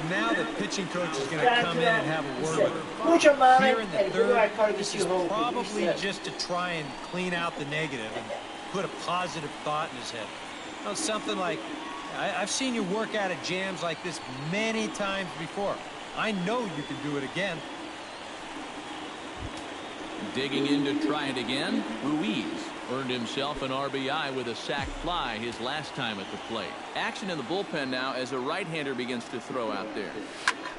Now the pitching coach is going to come in and have a word with him. Here in the third, this is probably just to try and clean out the negative and put a positive thought in his head. You know, something like, I've seen you work out of jams like this many times before. I know you can do it again. Digging in to try it again, Ruiz earned himself an RBI with a sac fly his last time at the plate. Action in the bullpen now as a right-hander begins to throw out there.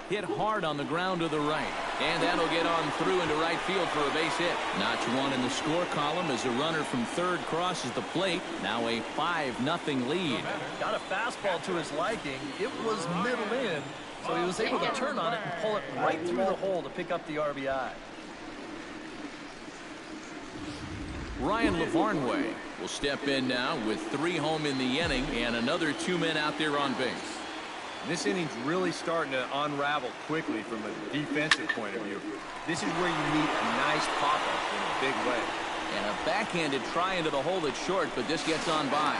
Hit hard on the ground to the right, and that'll get on through into right field for a base hit. Notch one in the score column as a runner from third crosses the plate. Now a 5-0 lead. Got a fastball to his liking. It was middle in, so he was able to turn on it and pull it right through the hole to pick up the RBI. Ryan Lavarnway will step in now with 3 home in the inning and another 2 men out there on base. This inning's really starting to unravel quickly from a defensive point of view. This is where you need a nice pop-up in a big way. And a backhanded try into the hole that's short, but this gets on by.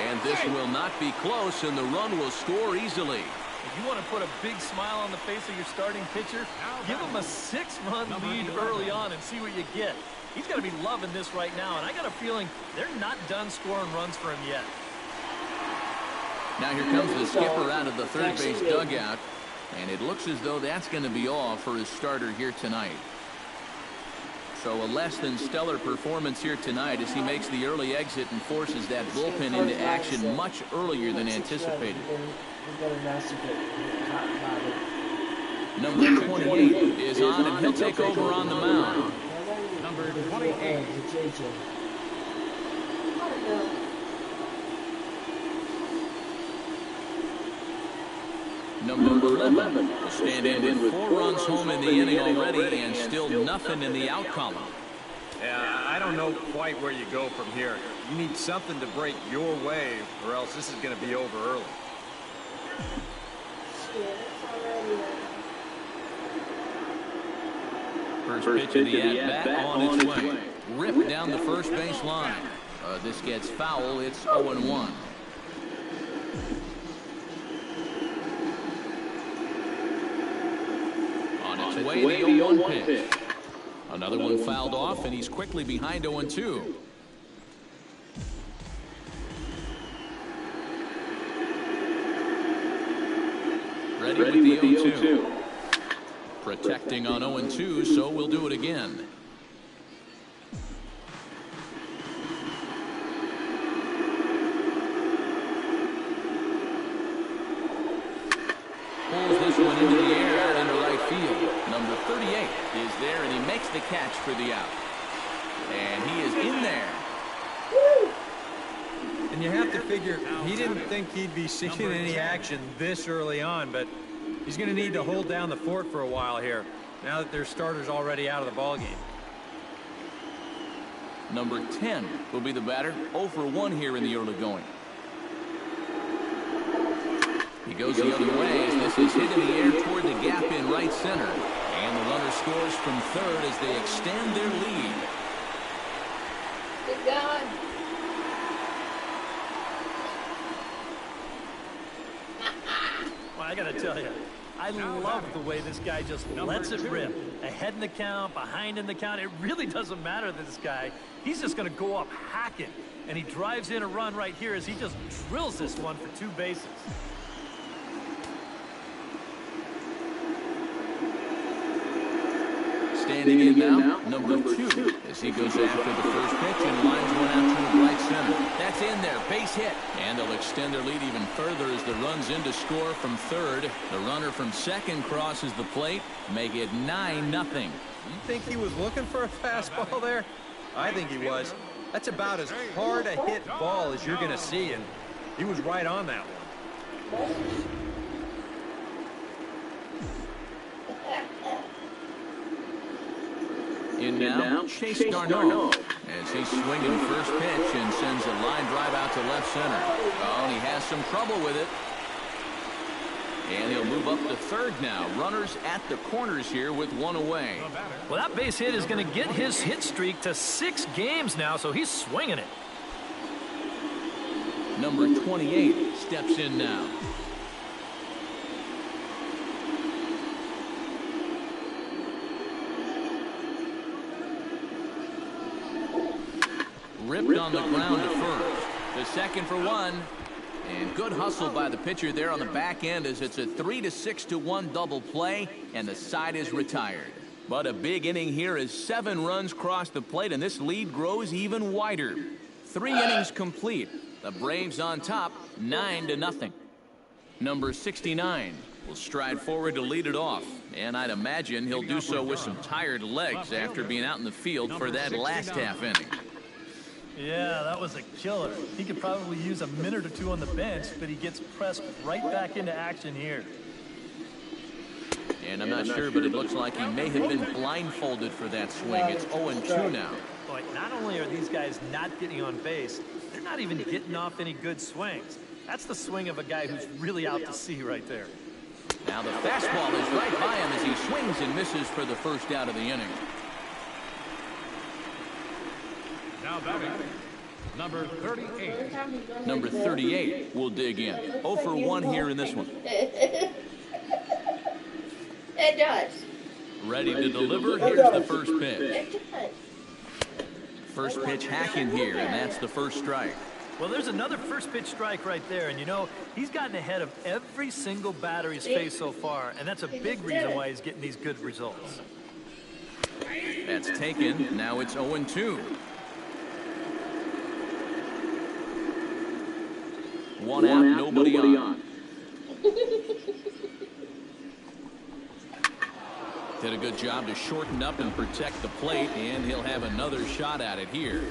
And this will not be close, and the run will score easily. If you want to put a big smile on the face of your starting pitcher, give him a 6-run lead early on and see what you get. He's got to be loving this right now, and I got a feeling they're not done scoring runs for him yet. Now here comes the skipper out of the third base dugout, and it looks as though that's going to be all for his starter here tonight. So a less than stellar performance here tonight as he makes the early exit and forces that bullpen into action much earlier than anticipated. Number 28 is on, and he'll take over on the mound. number Oh, 28. the JJ. Number 11 will stand in with 4 runs home in the inning already and still nothing in the out column. Yeah, I don't know quite where you go from here. You need something to break your way, or else this is going to be over early. First pitch of the at-bat on its way. Ripped down the first base line. This gets foul. It's 0-1. On its way, the 0-1 pitch. Another one fouled off, and he's quickly behind 0-2. Ready with the 0-2. Protecting on 0-2, so we'll do it again. Pulls this one into the air out into right field. Number 38 is there, and he makes the catch for the out. And he is in there. And you have to figure he didn't think he'd be seeing any action this early on, but he's going to need to hold down the fort for a while here, now that their starter's already out of the ballgame. Number 10 will be the batter. 0 for 1 here in the early going. He goes the other way as this is hit in the air toward the gap in right center. And the runner scores from third as they extend their lead. Good God. Well, I got to tell you, I love the way this guy just lets it rip. Ahead in the count, behind in the count. It really doesn't matter to this guy. He's just going to go up hacking. And he drives in a run right here as he just drills this one for 2 bases. Standing in now, number 2, as he goes after the first pitch and lines one out to the right center. That's in there, base hit. And they'll extend their lead even further as the run's in to score from third. The runner from second crosses the plate, make it 9-0. You think he was looking for a fastball there? I think he was. That's about as hard a hit ball as you're going to see, and he was right on that one. In now, Chase Darno, as he's swinging first pitch and sends a line drive out to left center. Oh, and he has some trouble with it. And he'll move up to third now. Runners at the corners here with 1 away. Well, that base hit is going to get his hit streak to 6 games now, so he's swinging it. Number 28 steps in now. Ripped on the ground to first. The second for 1. And good hustle by the pitcher there on the back end as it's a 3-6-1 double play, and the side is retired. But a big inning here as 7 runs cross the plate, and this lead grows even wider. 3 innings complete. The Braves on top, 9-0. Number 69 will stride forward to lead it off, and I'd imagine he'll do so with some tired legs after being out in the field for that last half inning. Yeah, that was a killer. He could probably use a minute or 2 on the bench, but he gets pressed right back into action here. And I'm not sure, but it looks like he may have been blindfolded for that swing. It's 0-2 now. Boy, not only are these guys not getting on base, they're not even getting off any good swings. That's the swing of a guy who's really out to sea right there. Now the fastball is right by him as he swings and misses for the first out of the inning. Now batting, number 38. Number 38 will dig in. 0 for 1 here in this one. It does. Ready to deliver. Here's the first pitch. It does. First pitch hacking here, and that's the first strike. Well, there's another first pitch strike right there, and you know, he's gotten ahead of every single batter he's faced so far, and that's a big reason why he's getting these good results. That's taken. Now it's 0-2. 1 out, nobody on. Did a good job to shorten up and protect the plate, and he'll have another shot at it here.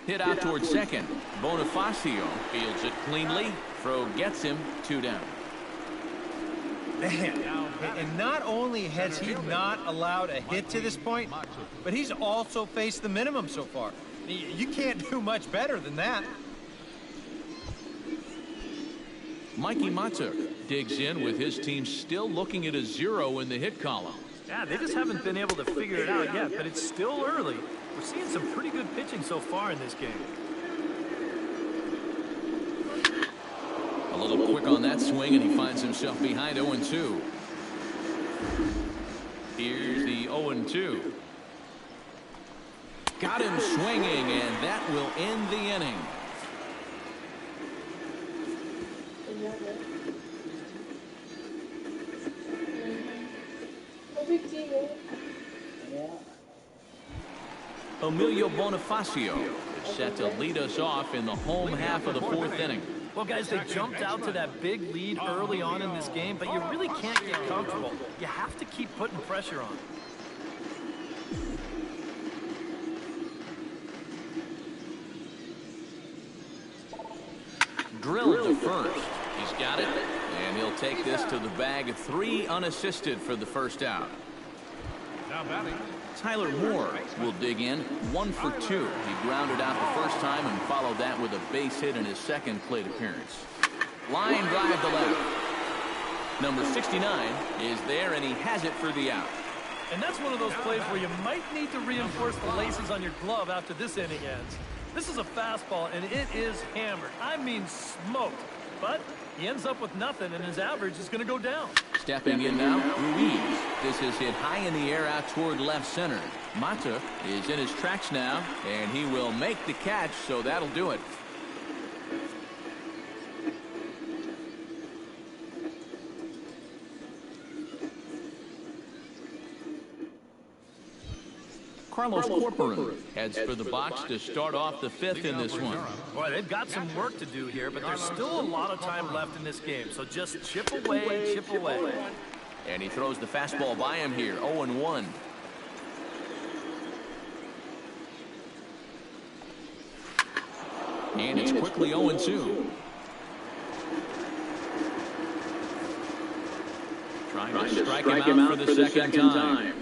Hit out towards second. Bonifacio fields it cleanly. Throw gets him 2 down. Man, and not only has he not allowed a hit to this point, but he's also faced the minimum so far. You can't do much better than that. Mikey Matuk digs in with his team still looking at a 0 in the hit column. Yeah, they just haven't been able to figure it out yet, but it's still early. We're seeing some pretty good pitching so far in this game. A little quick on that swing, and he finds himself behind 0-2. Here's the 0-2. Got him swinging, and that will end the inning. Emilio Bonifacio is set to lead us off in the home half of the 4th inning. Well, guys, they jumped out to that big lead early on in this game, but you really can't get comfortable. You have to keep putting pressure on. Drilled to first. He's got it, and he'll take this to the bag. 3 unassisted for the first out. Now batting, Tyler Moore will dig in. 1 for 2. He grounded out the first time and followed that with a base hit in his second plate appearance. Line drive to left. Number 69 is there, and he has it for the out. And that's one of those plays where you might need to reinforce the laces on your glove after this inning ends. This is a fastball, and it is hammered. I mean smoked. But he ends up with nothing, and his average is going to go down. Stepping in now, Ruiz. This is hit high in the air out toward left center. Mata is in his tracks now, and he will make the catch, so that'll do it. Carlos Corporan heads for the box to start off the 5th in this one. Boy, they've got some work to do here, but there's still a lot of time left in this game. So just chip away, chip away. And he throws the fastball by him here, 0-1. And it's quickly 0-2. Trying to strike him out for the second time.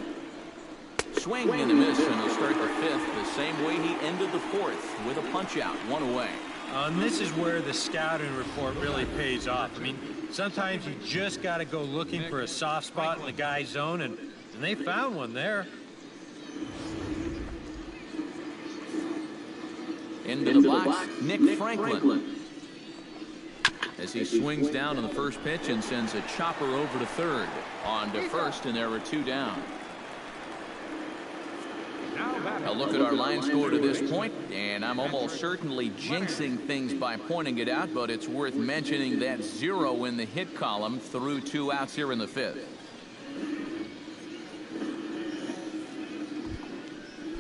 Swing and a miss, and he'll start the 5th the same way he ended the 4th with a punch out, 1 away. And this is where the scouting report really pays off. I mean, sometimes you just got to go looking for a soft spot in the guy's zone, and they found one there. Into the box, Nick Franklin. As he swings down on the first pitch and sends a chopper over to third. On to first, and there are 2 down. A look at our line score to this point, and I'm almost certainly jinxing things by pointing it out, but it's worth mentioning that 0 in the hit column through 2 outs here in the 5th.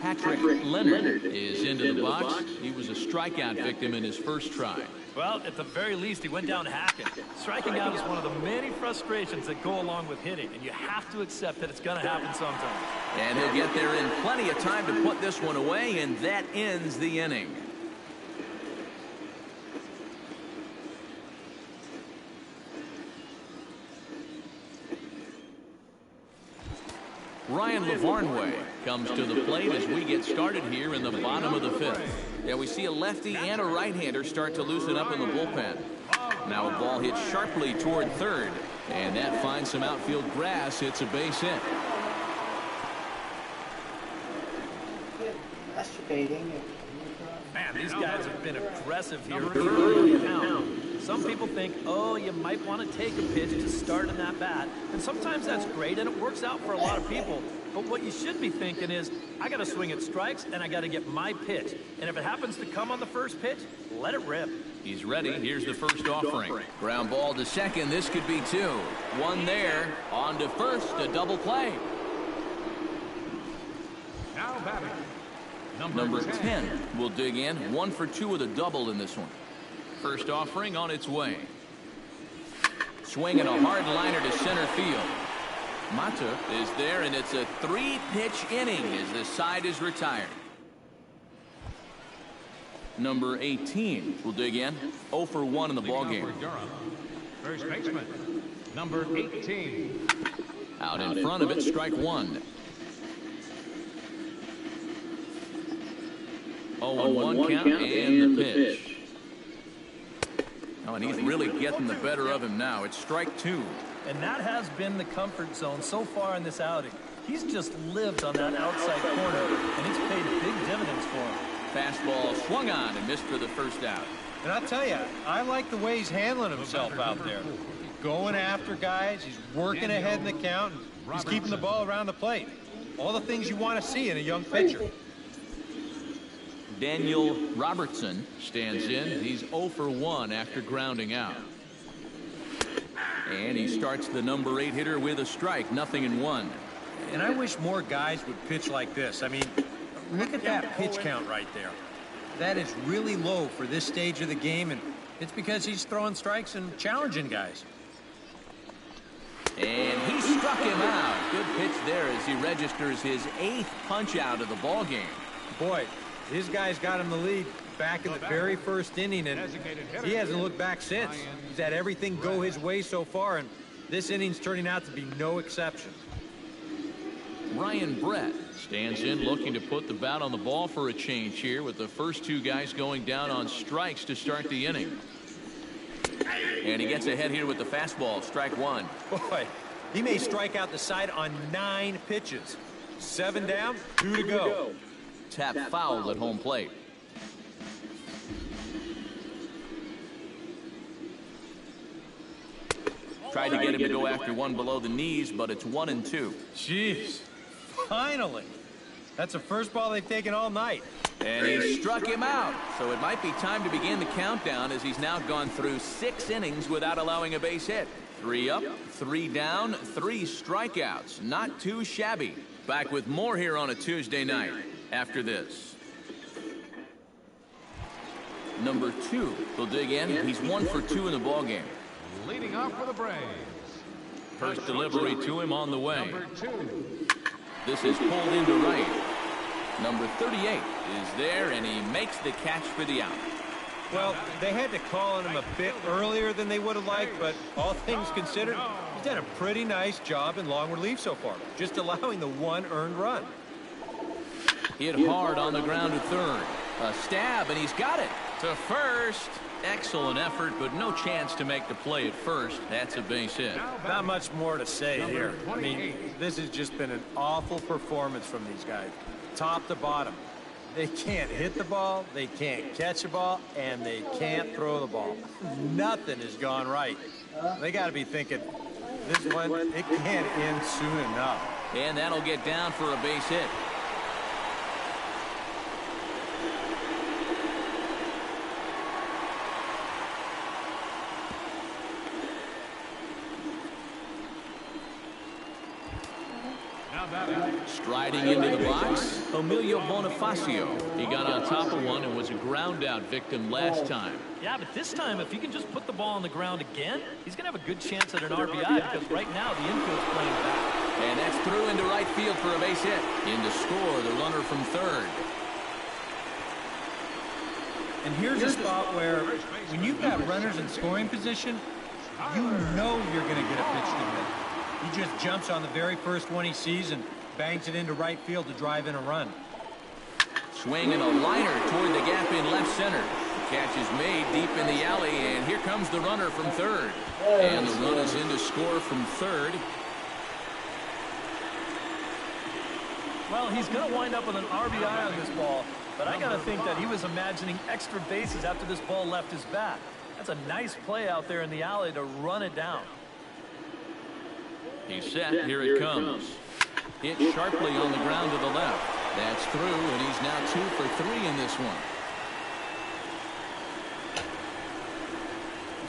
Patrick Leonard is into the box. He was a strikeout victim in his first try. Well, at the very least, he went down hacking. Striking out is one of the many frustrations that go along with hitting, and you have to accept that it's going to happen sometime. And he'll get there in plenty of time to put this one away, and that ends the inning. Ryan Lavarnway comes to the plate as we get started here in the bottom of the 5th. Yeah, we see a lefty and a right-hander start to loosen up in the bullpen. Now a ball hits sharply toward third, and that finds some outfield grass. It's a base hit. Man, these guys have been aggressive here early in the count. Some people think, oh, you might want to take a pitch to start in that bat. And sometimes that's great, and it works out for a lot of people. But what you should be thinking is, I got to swing at strikes, and I got to get my pitch. And if it happens to come on the first pitch, let it rip. He's ready. Here's the first offering. Ground ball to second. This could be 2. 1 there. On to first. A double play. now batting, Number 10 will dig in. 1 for 2 with a double in this one. First offering on its way. Swinging a hard liner to center field. Mata is there, and it's a 3-pitch inning as the side is retired. Number 18 will dig in. 0 for 1 in the ballgame. First baseman, number 18. Out in front of it, strike 1. 0-1 count and the pitch. Oh, and he's really getting the better of him now. It's strike 2. And that has been the comfort zone so far in this outing. He's just lived on that outside corner, and it's paid big dividends for him. Fastball swung on and missed for the first out. And I'll tell you, I like the way he's handling himself out there. Going after guys, he's working ahead in the count, and he's keeping the ball around the plate. All the things you want to see in a young pitcher. Daniel Robertson stands in. He's 0 for 1 after grounding out. And he starts the number 8 hitter with a strike, 0-1. And I wish more guys would pitch like this. I mean, look at that pitch count right there. That is really low for this stage of the game, and it's because he's throwing strikes and challenging guys. And he struck him out. Good pitch there as he registers his 8th punch out of the ball game. Boy, his guys got him the lead back in the very first inning, and he hasn't looked back since. He's had everything go his way so far, and this inning's turning out to be no exception. Ryan Brett stands in, looking to put the bat on the ball for a change here, with the first 2 guys going down on strikes to start the inning. And he gets ahead here with the fastball, strike 1. Boy, he may strike out the side on 9 pitches. 7 down, 2 to go. Tap foul at home plate. Tried to get him to go after one below the knees, but it's 1-2. Jeez, finally. That's the first ball they've taken all night. And he struck him out. So it might be time to begin the countdown, as he's now gone through 6 innings without allowing a base hit. 3 up, 3 down, 3 strikeouts. Not too shabby. Back with more here on a Tuesday night after this. Number 2 will dig in. He's 1 for 2 in the ballgame. Leading off for the Braves. First delivery to him on the way. Number 2. This is pulled into right. Number 38 is there, and he makes the catch for the out. Well, they had to call on him a bit earlier than they would have liked, but all things considered, he's done a pretty nice job in long relief so far, just allowing the 1 earned run. Hit hard on the ground to third. A stab, and he's got it to first. Excellent effort, but no chance to make the play at first. That's a base hit. Not much more to say here. I mean, this has just been an awful performance from these guys, top to bottom. They can't hit the ball, they can't catch the ball, and they can't throw the ball. Nothing has gone right. They got to be thinking, this one, it can't end soon enough. And that'll get down for a base hit. Striding into the box, Emilio Bonifacio. He got on top of one and was a ground out victim last time. Yeah, but this time, if he can just put the ball on the ground again, he's going to have a good chance at an RBI, because right now the infield's playing back. And that's through into right field for a base hit. In to score, the runner from third. And here's a spot where, when you've got runners in scoring position, you know you're going to get a pitch to him. He just jumps on the very first one he sees and bangs it into right field to drive in a run. Swinging a liner toward the gap in left center. The catch is made deep in the alley, and here comes the runner from third. And the run is in to score from third. Well, he's going to wind up with an RBI on this ball, but I got to think that he was imagining extra bases after this ball left his bat. That's a nice play out there in the alley to run it down. He's set. Here it comes. Hit sharply on the ground to the left. That's through, and he's now 2 for 3 in this one.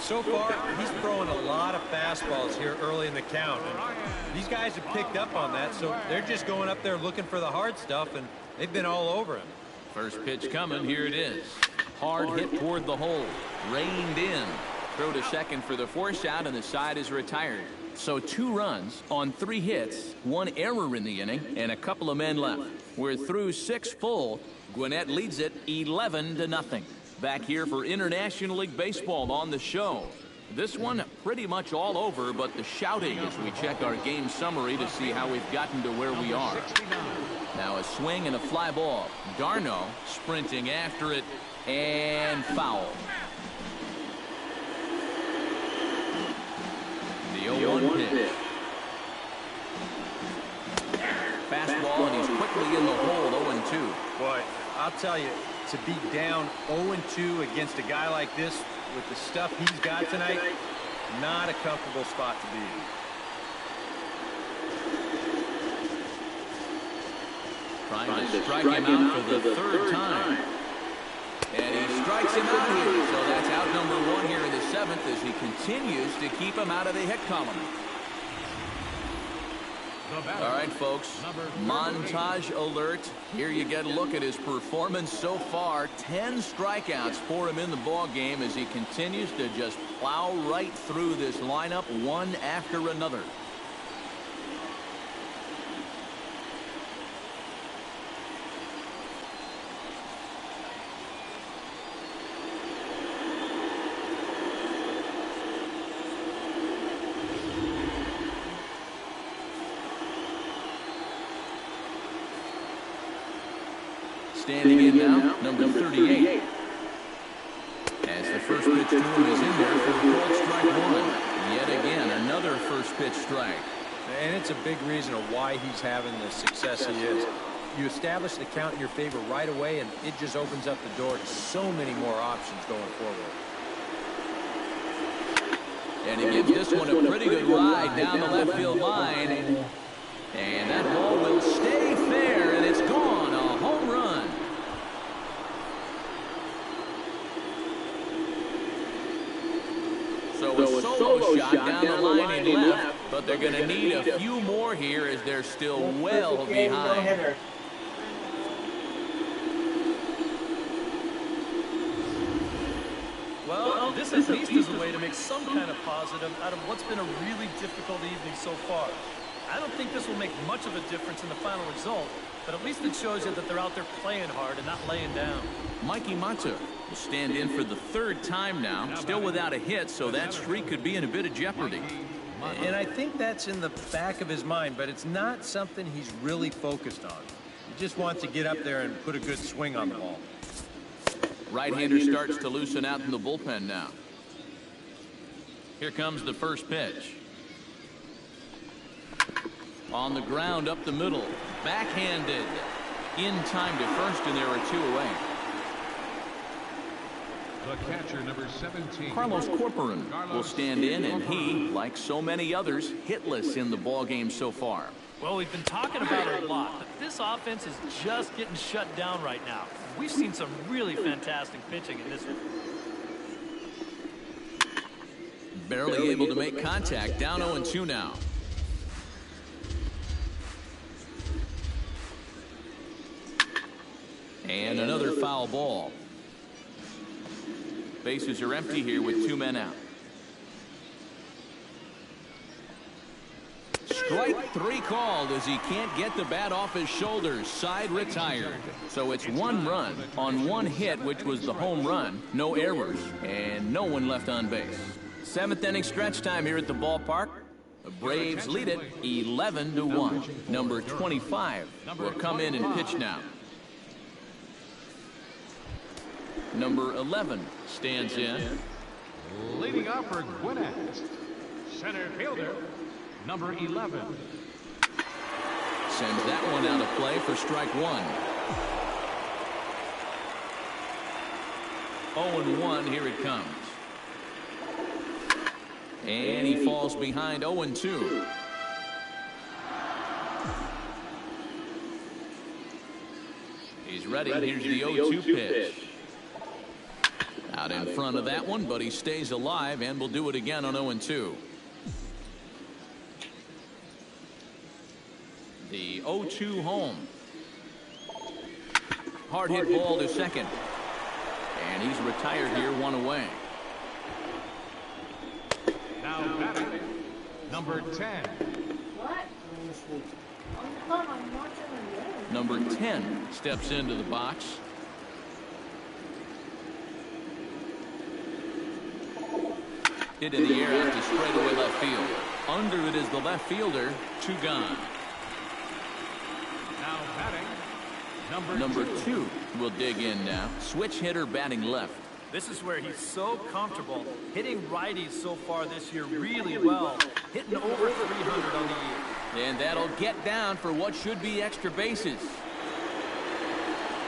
So far, he's throwing a lot of fastballs here early in the count. And these guys have picked up on that, so they're just going up there looking for the hard stuff, and they've been all over him. First pitch coming. Here it is. Hard hit toward the hole. Reined in. Throw to second for the force out, and the side is retired. So 2 runs on 3 hits, 1 error in the inning, and a couple of men left. We're through 6 full. Gwinnett leads it 11-0. Back here for International League Baseball on the show. This one pretty much all over, but the shouting as we check our game summary to see how we've gotten to where we are. Now a swing and a fly ball. Darno sprinting after it, and foul. The 0-1 pitch. Fastball, and he's quickly in the hole, 0-2. Boy, I'll tell you, to be down 0-2 against a guy like this with the stuff he's got tonight, not a comfortable spot to be in. Trying to strike him out for the 3rd time. And he strikes him out here. So that's out number 1 here in the 7th as he continues to keep him out of the hit column. All right, folks, montage alert. Here you get a look at his performance so far. 10 strikeouts for him in the ball game as he continues to just plow right through this lineup one after another. Standing in now, number 38. As the first pitch to him is in there for a called strike 1. Yet again, another first pitch strike. And it's a big reason of why he's having the success he is. You establish the count in your favor right away, and it just opens up the door to so many more options going forward. And he gives this one a pretty good ride down the left field line. And that ball will stay fair, and it's gone. A home run. So a solo shot down the line and left, but they're going to need a few more here as they're still well behind. Well, this at least is a way to make some kind of positive out of what's been a really difficult evening so far. I don't think this will make much of a difference in the final result, but at least it shows you that they're out there playing hard and not laying down. Mikey Mata will stand in for the 3rd time now, still without a hit, so that streak could be in a bit of jeopardy. And I think that's in the back of his mind, but it's not something he's really focused on. He just wants to get up there and put a good swing on the ball. Right-hander starts to loosen out in the bullpen now. Here comes the first pitch. On the ground up the middle. Backhanded. In time to first, and there are 2 away. The catcher, number 17. Carlos Corcoran will stand in, and he, like so many others, hitless in the ball game so far. Well, we've been talking about it a lot, but this offense is just getting shut down right now. We've seen some really fantastic pitching in this one. Barely able to make contact. Down 0-2 now. And another foul ball. Bases are empty here with 2 men out. Strike 3 called as he can't get the bat off his shoulders. Side retired. So it's 1 run on 1 hit, which was the home run. No errors and no one left on base. 7th inning stretch time here at the ballpark. The Braves lead it 11-1. Number 25 will come in and pitch now. Number 11 stands in. Leading off for Gwinnett, center fielder, number 11. Sends that one out of play for strike 1. 0-1, here it comes. And he falls behind 0-2. He's ready. Here's the 0-2 pitch. Out in front of that one, but he stays alive and will do it again on 0-2. The 0-2 home. Hard hit ball to second. And he's retired here, 1 away. number 10. What? I'm watching the game. Number 10 steps into the box. Hit in the air out to straightaway left field. Under it is the left fielder, 2 gone. Now batting, Number 2 will dig in now. Switch hitter batting left. This is where he's so comfortable hitting righties so far this year really well, hitting over 300 on the year. And that'll get down for what should be extra bases.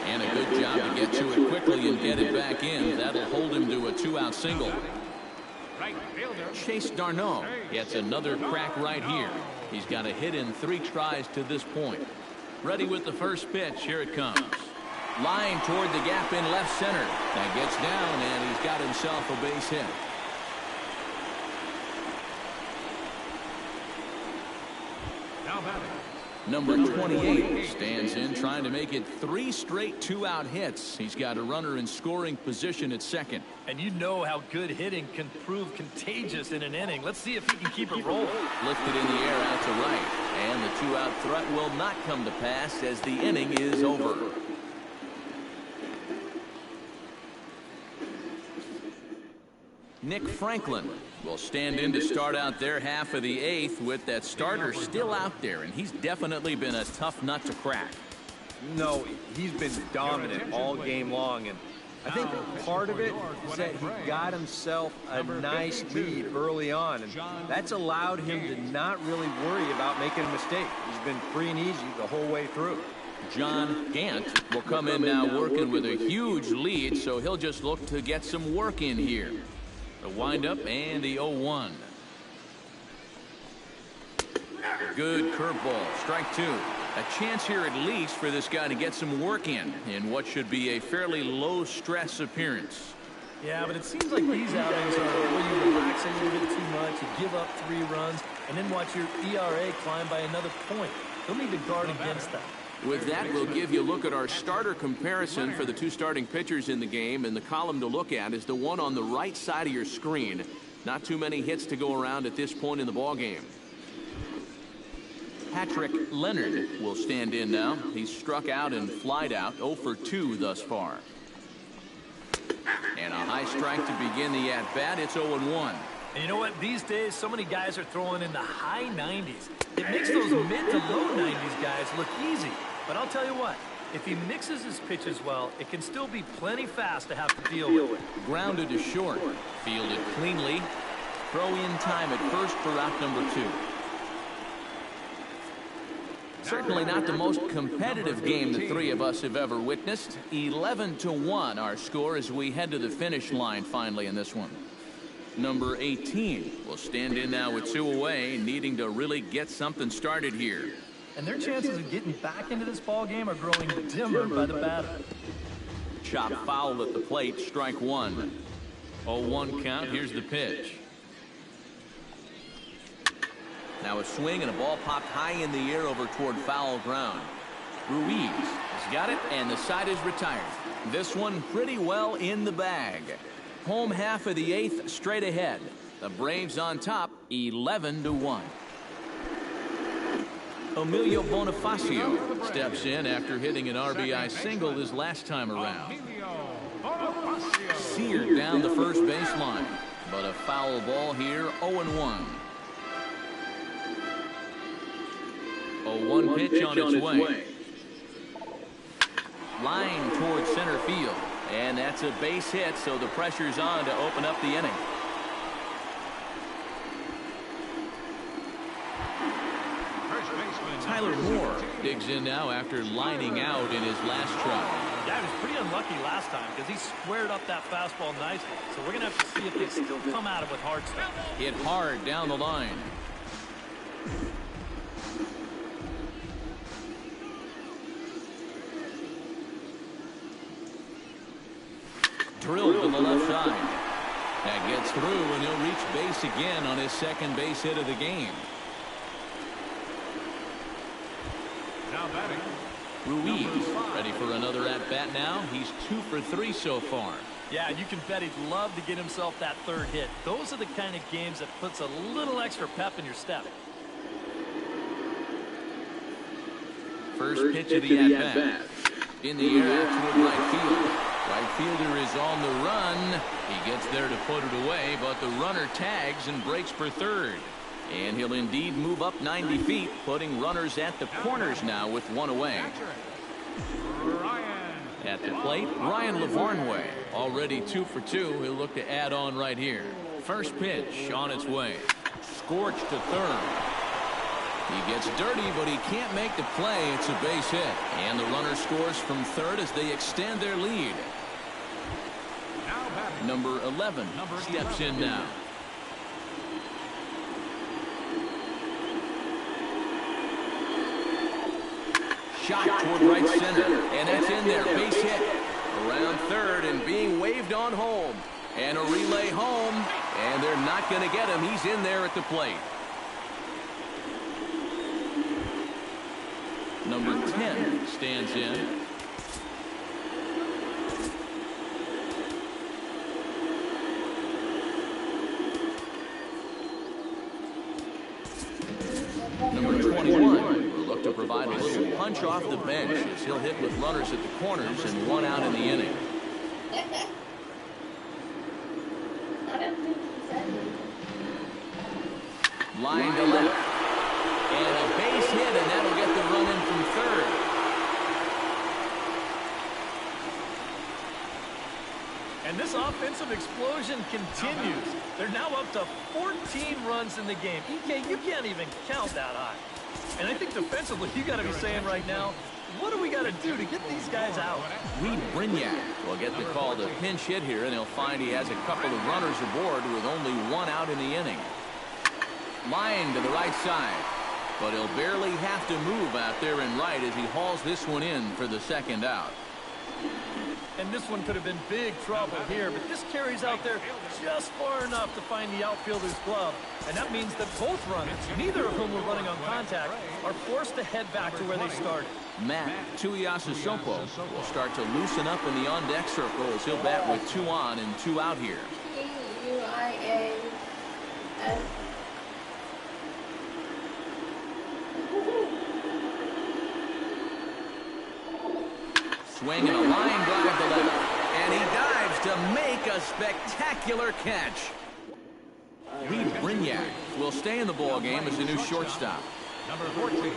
And a good job to get to it quickly and get it back in. That'll hold him to a 2-out single. right fielder. Chase Darno gets another crack right here. He's got a hit in 3 tries to this point. Ready with the first pitch. Here it comes. Line toward the gap in left center. That gets down, and he's got himself a base hit. Now batting, Number 28 stands in, trying to make it 3 straight 2-out hits. He's got a runner in scoring position at second. And you know how good hitting can prove contagious in an inning. Let's see if he can keep it rolling. Lifted in the air out to right. And the 2-out threat will not come to pass as the inning is over. Nick Franklin will stand in to start out their half of the 8th with that starter still out there, and he's definitely been a tough nut to crack. No, he's been dominant all game long, and I think part of it is that he got himself a nice lead early on, and that's allowed him to not really worry about making a mistake. He's been free and easy the whole way through. John Gant will come in now working with a huge lead, so he'll just look to get some work in here. The windup and the 0-1. Good curveball, strike 2. A chance here at least for this guy to get some work in what should be a fairly low-stress appearance. Yeah, but it seems like these outings are where you relax a little bit too much, you give up 3 runs, and then watch your ERA climb by another point. He'll need to guard against that. With that, we'll give you a look at our starter comparison for the 2 starting pitchers in the game, and the column to look at is the one on the right side of your screen. Not too many hits to go around at this point in the ballgame. Patrick Leonard will stand in now. He's struck out and flied out, 0 for 2 thus far. And a high strike to begin the at-bat. It's 0-1. And you know what? These days, so many guys are throwing in the high 90s. It makes those mid to low 90s guys look easy. But I'll tell you what, if he mixes his pitches well, it can still be plenty fast to have to deal with. Grounded to short. Fielded cleanly. Throw in time at first for out number 2. Certainly not the most competitive game the 3 of us have ever witnessed. 11-1 our score as we head to the finish line finally in this one. Number 18 will stand in now with 2 away, needing to really get something started here. And their chances of getting back into this ball game are growing dimmer by the batter. Chop foul at the plate, strike 1. 0-1 count. Here's the pitch. Now a swing and a ball popped high in the air over toward foul ground. Ruiz has got it, and the side is retired. This one pretty well in the bag. Home half of the 8th straight ahead. The Braves on top, 11-1. Emilio Bonifacio steps in after hitting an RBI single his last time around. Seared down the first baseline, but a foul ball here, 0-1. 0-1 pitch on its way. Line towards center field. And that's a base hit, so the pressure's on to open up the inning. Tyler Moore digs in now after lining out in his last try. Yeah, he was pretty unlucky last time because he squared up that fastball nicely. So we're going to have to see if they still come at it with hard stuff. Hit hard down the line. Drilled to the left side. That gets through, and he'll reach base again on his second base hit of the game. Now batting, Ruiz ready for another at-bat now. He's 2 for 3 so far. Yeah, you can bet he'd love to get himself that third hit. Those are the kind of games that puts a little extra pep in your step. First pitch of the at-bat. In the air out toward right field. Right fielder is on the run. He gets there to put it away, but the runner tags and breaks for third. And he'll indeed move up 90 feet, putting runners at the corners now with one away. At the plate, Ryan Lavarnway. Already 2 for 2. He'll look to add on right here. First pitch on its way. Scorched to third. He gets dirty, but he can't make the play. It's a base hit. And the runner scores from third as they extend their lead. Number 11 steps in now. Shot toward right center, and that's in there. Base hit around third and being waved on home. And a relay home, and they're not going to get him. He's in there at the plate. Number 10 stands in. Number 21 will look to provide a little punch off the bench as he'll hit with runners at the corners and one out in the inning. Line to left. And a base hit, and that'll get the run in from third. And this offensive explosion continues. They're now up to 14 runs in the game. EK, you can't even count that high. And I think defensively, you got to be saying right now, what do we got to do to get these guys out? Reed Brignac will get the call to pinch hit here, and he'll find he has a couple of runners aboard with only one out in the inning. Line to the right side, but he'll barely have to move out there in right as he hauls this one in for the second out. And this one could have been big trouble here, but this carries out there just far enough to find the outfielder's glove. And that means that both runners, neither of whom were running on contact, are forced to head back to where they started. Matt Tuiasosopo will start to loosen up in the on-deck circle as he'll bat with 2 on and 2 out here. T-U-I-A-S. Swing and a line drive to left. And he dives to make a spectacular catch. Reed Brignac will stay in the ball game as the new shortstop. Number 14,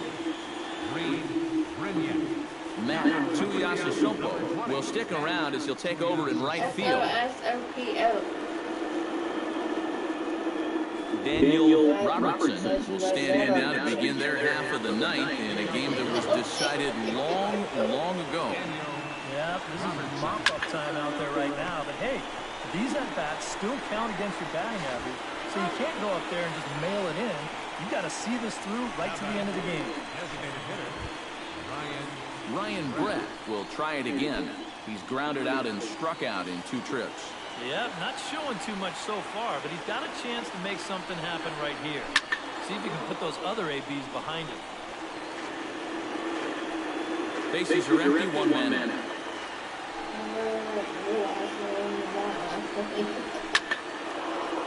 Reed Brignac. Matt Tuiasosopo will stick around as he'll take over in right field. S-O-S-O-P-O. Daniel Robertson will stand in now to begin their half of the ninth in a game that was decided long, long ago. Yeah, this is mop-up time out there right now. But hey, these at-bats still count against your batting average, so you can't go up there and just mail it in. You got to see this through right to the end of the game. Ryan Brett will try it again. He's grounded out and struck out in 2 trips. Yeah, not showing too much so far, but he's got a chance to make something happen right here. See if he can put those other ABs behind him. Bases are empty, 1 man.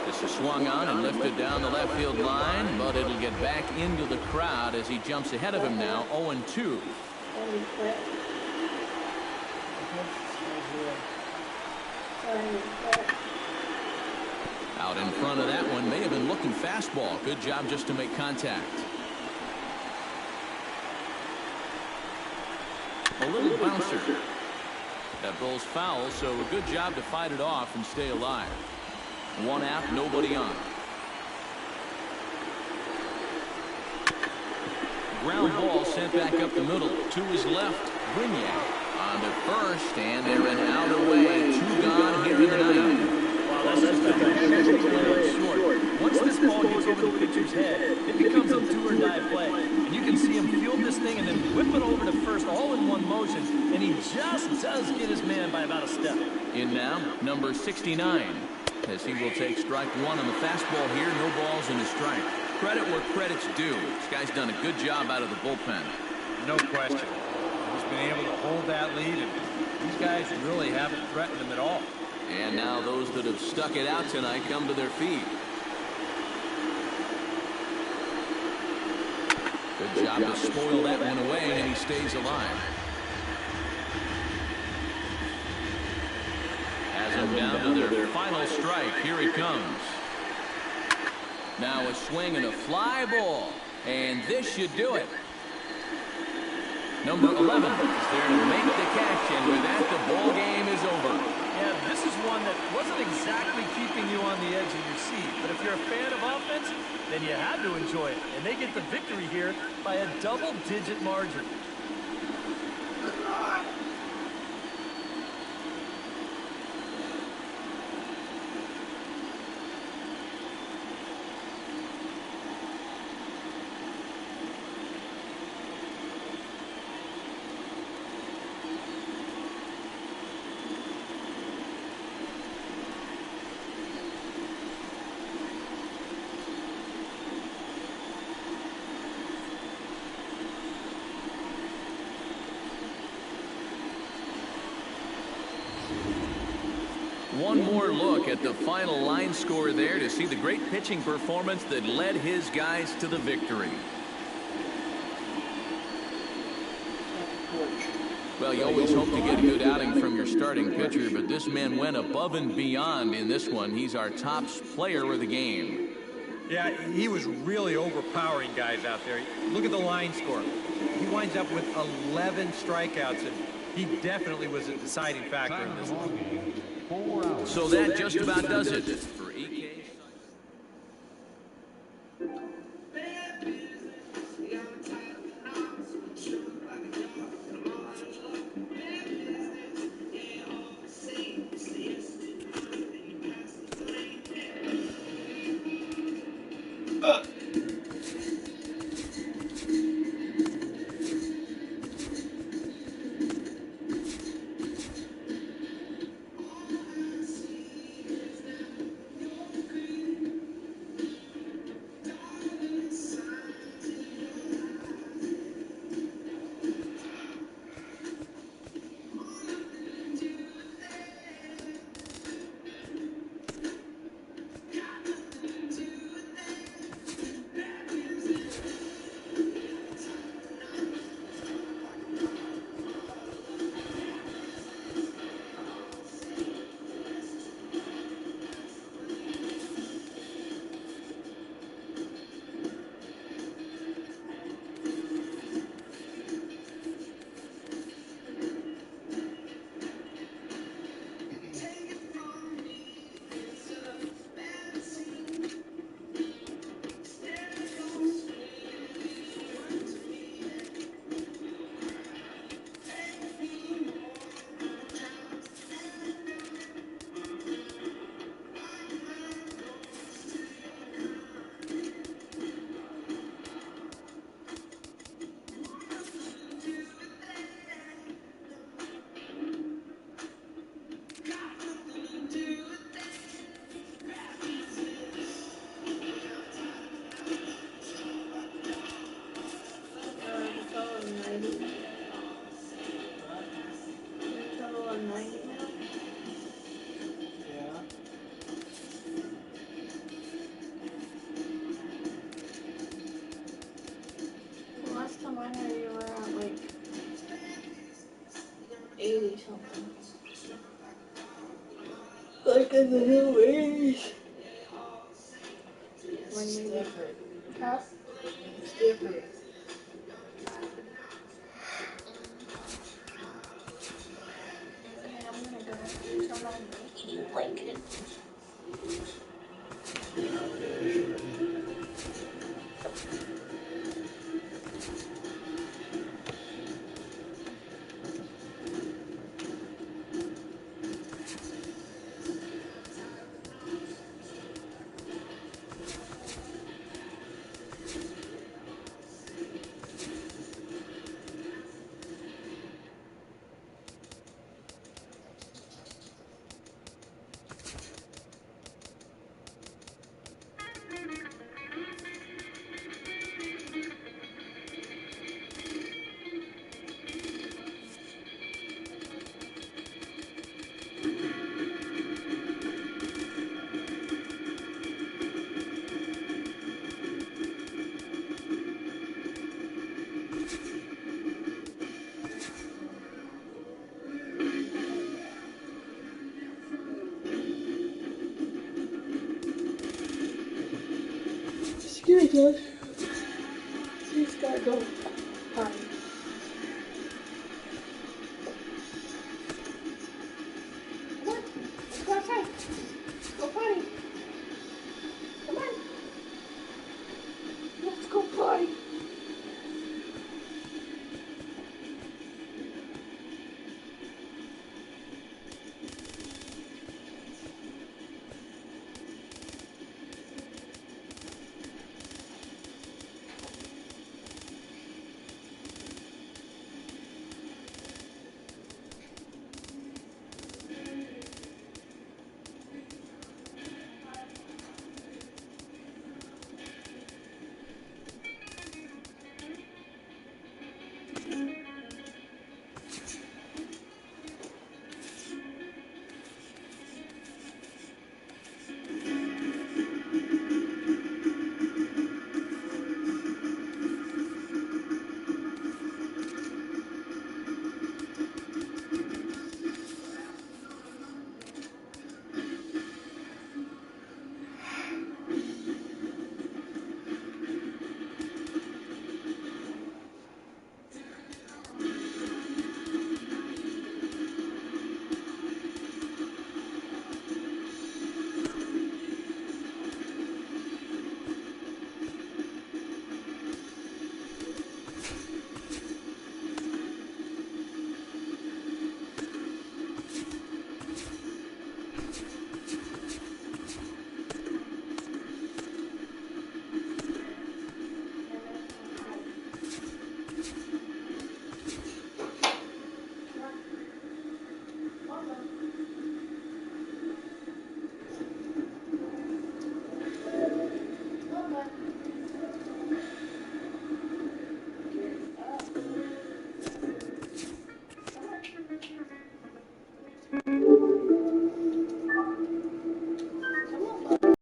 This is swung on and lifted down the left field line, but it'll get back into the crowd as he jumps ahead of him now, 0-2. Out in front of that one, may have been looking fastball. Good job just to make contact. A little bouncer. That ball's foul, so a good job to fight it off and stay alive. 1 out, nobody on. Ground ball sent back up the middle. To his left, Brignac on to first, and they're an out away. 2 gone here in the 9th. Wow, that's just a heavy play short. Once this ball gets over the pitcher's head, it becomes a do-or-die play. And you can see him field this thing and then whip it over to first all in one motion, and he just does get his man by about a step. In now, number 69, as he will take strike 1 on the fastball here. No balls in the strike. Credit where credit's due. This guy's done a good job out of the bullpen. No question. He's been able to hold that lead, and these guys really haven't threatened him at all. And now those that have stuck it out tonight come to their feet. Good job to spoil that one away, and he stays alive. Has them down to their final strike. Here it comes. Now a swing and a fly ball. And this should do it. Number 11 is there to make the catch, and with that, the ball game is over. Yeah, this is one that wasn't exactly keeping you on the edge of your seat. But if you're a fan of offense, then you had to enjoy it. And they get the victory here by a double-digit margin. One more look at the final line score there to see the great pitching performance that led his guys to the victory. Well, you always hope to get a good outing from your starting pitcher, but this man went above and beyond in this one. He's our top player of the game. Yeah, he was really overpowering guys out there. Look at the line score. He winds up with 11 strikeouts, and he definitely was a deciding factor in this one. So that just about does it for EK. You were at like 80 something. Like in the new 80s. It's different. Huh? It's different. Okay, I'm gonna go turn on the heat blanket. Do it, Josh. You just gotta go.